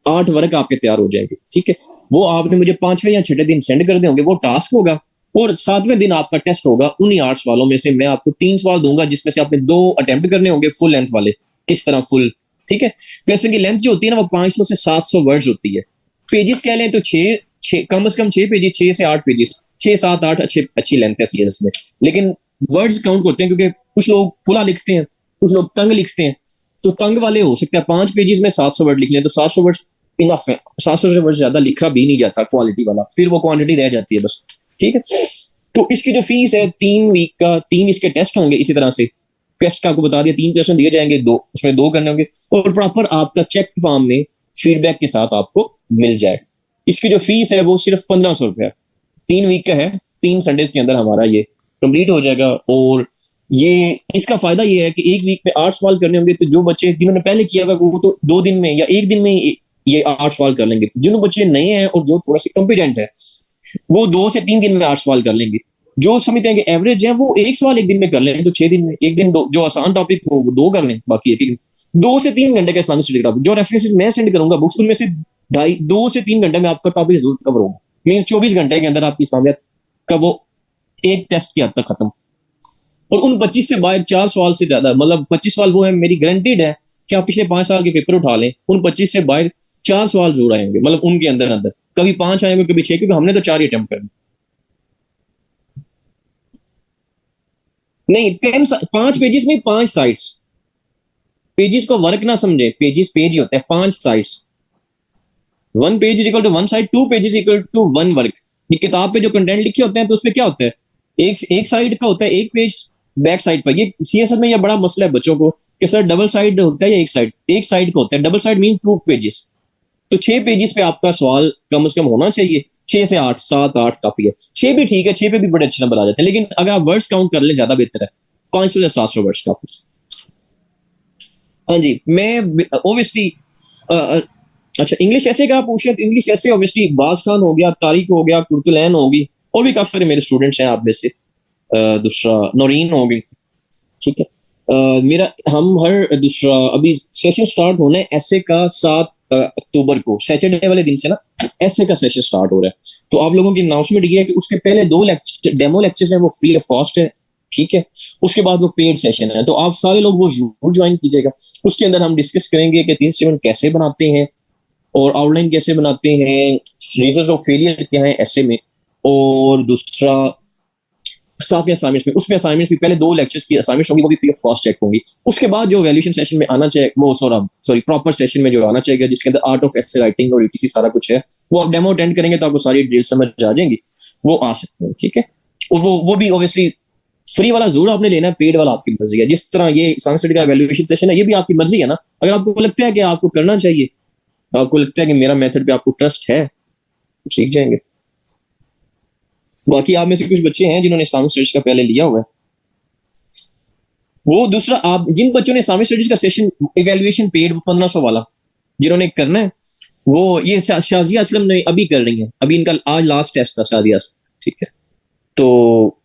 8 वर्क आपके तैयार हो जाएंगे। ठीक है, वो आपने मुझे 5वें या 6ठे दिन सेंड कर दे होंगे, वो टास्क होगा। और 7वें दिन आपका टेस्ट होगा उन्हीं 8 सवालों में से। मैं आपको 3 सवाल दूंगा जिसमें से आपने 2 अटेम्प्ट करने होंगे फुल लेंथ वाले। किस तरह फुल, ठीक है। क्वेश्चन की लेंथ जो होती है ना वो 500 से 700 वर्ड्स होती है। पेजेस कह लें तो 6 कम से कम 6 पेजेस, 6 से 8 पेजेस, 6 7 8 अच्छी लेंथ है सीएस में। लेकिन वर्ड्स काउंट करते हैं क्योंकि कुछ लोग खुला लिखते हैं, कुछ लोग तंग लिखते हैं। तो तंग वाले हो सकते हैं 5 पेजेस में 700 वर्ड लिख लें, तो 700 वर्ड इनफ है। 700 से वर्ड ज्यादा लिखा भी नहीं जाता क्वालिटी वाला, फिर वो क्वांटिटी रह जाती है बस, ठीक है। तो इसकी जो फीस है 3 वीक का, 3 इसके टेस्ट होंगे इसी तरह से। टेस्ट का आपको बता दिया, 3 क्वेश्चन दिए जाएंगे, 2 उसमें 2 करने होंगे, और प्रॉपर आपका चेक फॉर्म में फीडबैक के साथ आपको मिल जाए। इसकी जो फीस है वो सिर्फ 1500 रुपया 3 वीक का है। 3 संडेज के अंदर हमारा ये कंप्लीट हो जाएगा। और ये इसका फायदा ये है कि 1 वीक में 8 सवाल करने होंगे, तो जो बच्चे जिन्होंने पहले किया हुआ वो तो 2 दिन में या 1 दिन में ये 8 सवाल कर लेंगे। जिन बच्चे नए हैं और जो थोड़ा सा कॉम्पिटेंट है वो 2 से 3 दिन में 8 सवाल कर लेंगे। जो समझते हैं कि एवरेज है वो 1 सवाल 1 दिन में कर लें, तो 6 दिन में 1 दिन 2, जो आसान टॉपिक हो वो 2 कर लें, बाकी 1 दिन। 2 से 3 घंटे का इस्लामिक स्टडी टॉपिक जो रेफरेंसेस मैं सेंड करूंगा बुक्स, उनमें से 2 से 3 घंटे में आपका टॉपिक जरूर कवर होगा। मींस 24 घंटे के अंदर आपकी इस्लामियत का वो एक टेस्ट की हद तक खत्म। और उन 25 से बाहर 4 सवाल से ज्यादा, मतलब 25 सवाल वो है मेरी गारंटीड है कि आप पिछले 5 साल के पेपर उठा लें, उन 25 से बाहर 4 सवाल जरूर आएंगे, मतलब उनके अंदर अंदर कभी 5 आएंगे कभी 6, क्योंकि हमने तो 4 ही अटेम्प्ट करने। नहीं 5 पेजेस में 5 साइड्स। पेजेस को वर्क ना समझे, पेजेस पेज ही होता है, 5 sides. 1 page is equal to 1 side, 2 page is equal to 1 work. ये किताब पे जो कंटेंट लिखे होते हैं तो उसमें क्या होता है, एक साइड का होता है, एक पेज बैक साइड पर। ये सीएसएस में ये बड़ा मसला है बच्चों को कि सर डबल साइड होता है या एक साइड का होता है। Double side mean 2 pages. तो 6 पेजेस पे आपका सवाल कम से कम होना चाहिए। 6 से 8, 7 8 काफी है। 6 भी ठीक है, 6 पे भी बड़े अच्छे नंबर आ जाते हैं, लेकिन अगर आप वर्ड्स काउंट कर ले ज्यादा बेहतर है। 500 से 700 वर्ड्स काफी। हाँ जी, मैं ओबियसली अच्छा इंग्लिश ऐसे का पूछ रहे हैं, इंग्लिश ऐसे ओबियसली बाज खान हो गया, तारिक हो गया, कुर्तुलैन होगी, और भी काफी सारे मेरे स्टूडेंट्स हैं आप में से। दूसरा नौरीन होगी, ठीक है। मेरा हम हर दूसरा अभी सेशन स्टार्ट होना है ऐसे का 7 अक्टूबर को, सैटरडे वाले दिन से ना ऐसे का सेशन स्टार्ट हो रहा है। तो आप लोगों की अनाउंसमेंट ये है कि उसके पहले 2 डेमो लेक्चर्स हैं वो फ्री ऑफ कॉस्ट है, ठीक है। उसके बाद वो पेड सेशन है, तो आप सारे लोग वो जरूर ज्वाइन कीजिएगा। उसके अंदर हम डिस्कस करेंगे कि 3 स्टेटमेंट कैसे बनाते हैं और आउटलाइन कैसे बनाते हैं, रीजंस ऑफ फेलियर क्या है ऐसे में, और दूसरा साथ में असाइनमेंट्स में, उसमें असाइनमेंट्स भी पहले 2 लेक्चर्स की असाइनमेंट्स होंगी, वो भी फ्री ऑफ कॉस्ट चेक होंगी। उसके बाद जो वैल्यूएशन सेशन में आना चाहिए वो सॉरी प्रॉपर सेशन में जो आना चाहिए जिसके अंदर आर्ट ऑफ एसे राइटिंग और ईटीसी सारा कुछ है, वो आप डेमो अटेंड करेंगे तो आपको सारी डिटेल समझ आ जाएंगी, वो आ सकते हैं, ठीक है। और वो भी ऑब्वियसली फ्री वाला जरूर आपने लेना है, पेड वाला आपकी मर्जी है। जिस तरह ये इस्लामिक स्टडी का वैल्यूएशन सेशन है ये भी आपकी मर्जी है ना। अगर आपको लगता है कि आपको करना चाहिए, आपको लगता है कि मेरा मेथड पे आपको ट्रस्ट है, सीख जाएंगे। बाकी आप में से कुछ बच्चे हैं जिन्होंने इस्लामिक स्टडीज का पहले लिया हुआ है, वो दूसरा आप जिन बच्चों ने इस्लामिक स्टडीज का सेशन इवैल्यूएशन पेड 1500 वाला जिन्होंने करना है, वो ये शाजिया असलम ने अभी कर रही है, अभी इनका आज लास्ट टेस्ट था शाजिया असलम, ठीक है। तो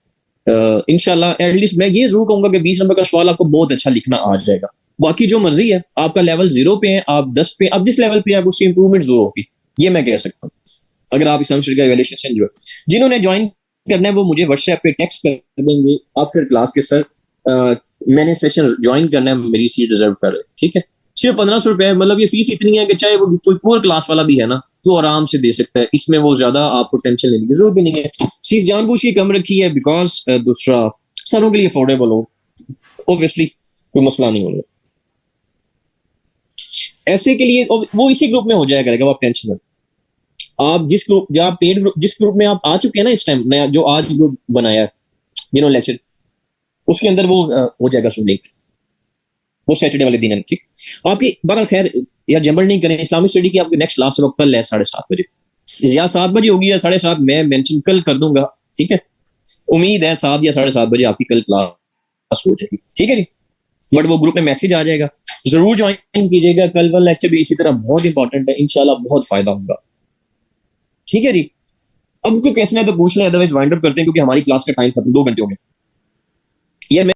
इंशाल्लाह एटलीस्ट मैं ये जरूर कहूंगा कि 20 नंबर का सवाल आपको बहुत अच्छा लिखना आ जाएगा। बाकी जो मर्जी है, आपका लेवल 0 पे है, आप 10 पे, आप जिस लेवल पे आप उसकी इंप्रूवमेंट जरूर होगी, ये मैं कह सकता हूँ। अगर आप इस्लामिक स्टडी का इवैल्यूएशन जो जिन्होंने ज्वाइन करना है वो मुझे व्हाट्सएप पे टेक्स्ट कर देंगे आफ्टर क्लास के सर मैंने सेशन ज्वाइन करना है, मेरी सीट रिजर्व कर रहे, ठीक है। सिर्फ 1500 रुपए, मतलब ये फीस इतनी है कि चाहे वो कोई पुअर क्लास वाला भी है ना तो आराम से दे सकता है, इसमें वो ज्यादा आपको टेंशन लेने की जरूरत भी नहीं है। फीस जानबूझ के कम रखी है बिकॉज दूसरा सबों के लिए अफोर्डेबल हो, ऑब्वियसली कोई मसला नहीं होगा। ऐसे के लिए वो इसी ग्रुप में हो जाया करेगा, आप टेंशन। आप जिस ग्रुप जो आप पेड ग्रुप जिस ग्रुप में आप आ चुके हैं ना इस टाइम नया जो आज ग्रुप बनाया है लेक्चर, उसके अंदर वो हो जाएगा सुन लिंक, वो सैटरडे वाले दिन है, ठीक। आपकी बहरहाल खैर यार जंबल नहीं करें, इस्लामिक स्टडी की आपकी नेक्स्ट क्लास वक्त कल है 7:30 बजे, या 7 बजे होगी या 7:30, मैं मेंशन कल कर दूंगा, ठीक है। उम्मीद है 7 या 7:30 बजे आपकी कल क्लास हो जाएगी, ठीक है जी। बट वो ग्रुप में मैसेज आ जाएगा, जरूर ज्वाइन कीजिएगा। कल वाला लेक्चर भी इसी तरह बहुत इंपॉर्टेंट है, इंशाल्लाह बहुत फायदा होगा, ठीक है जी। अब कोई क्वेश्चन है तो पूछ लें, अदरवाइज वाइंड अप करते हैं क्योंकि हमारी क्लास का टाइम खत्म 2 घंटे हो गए यार।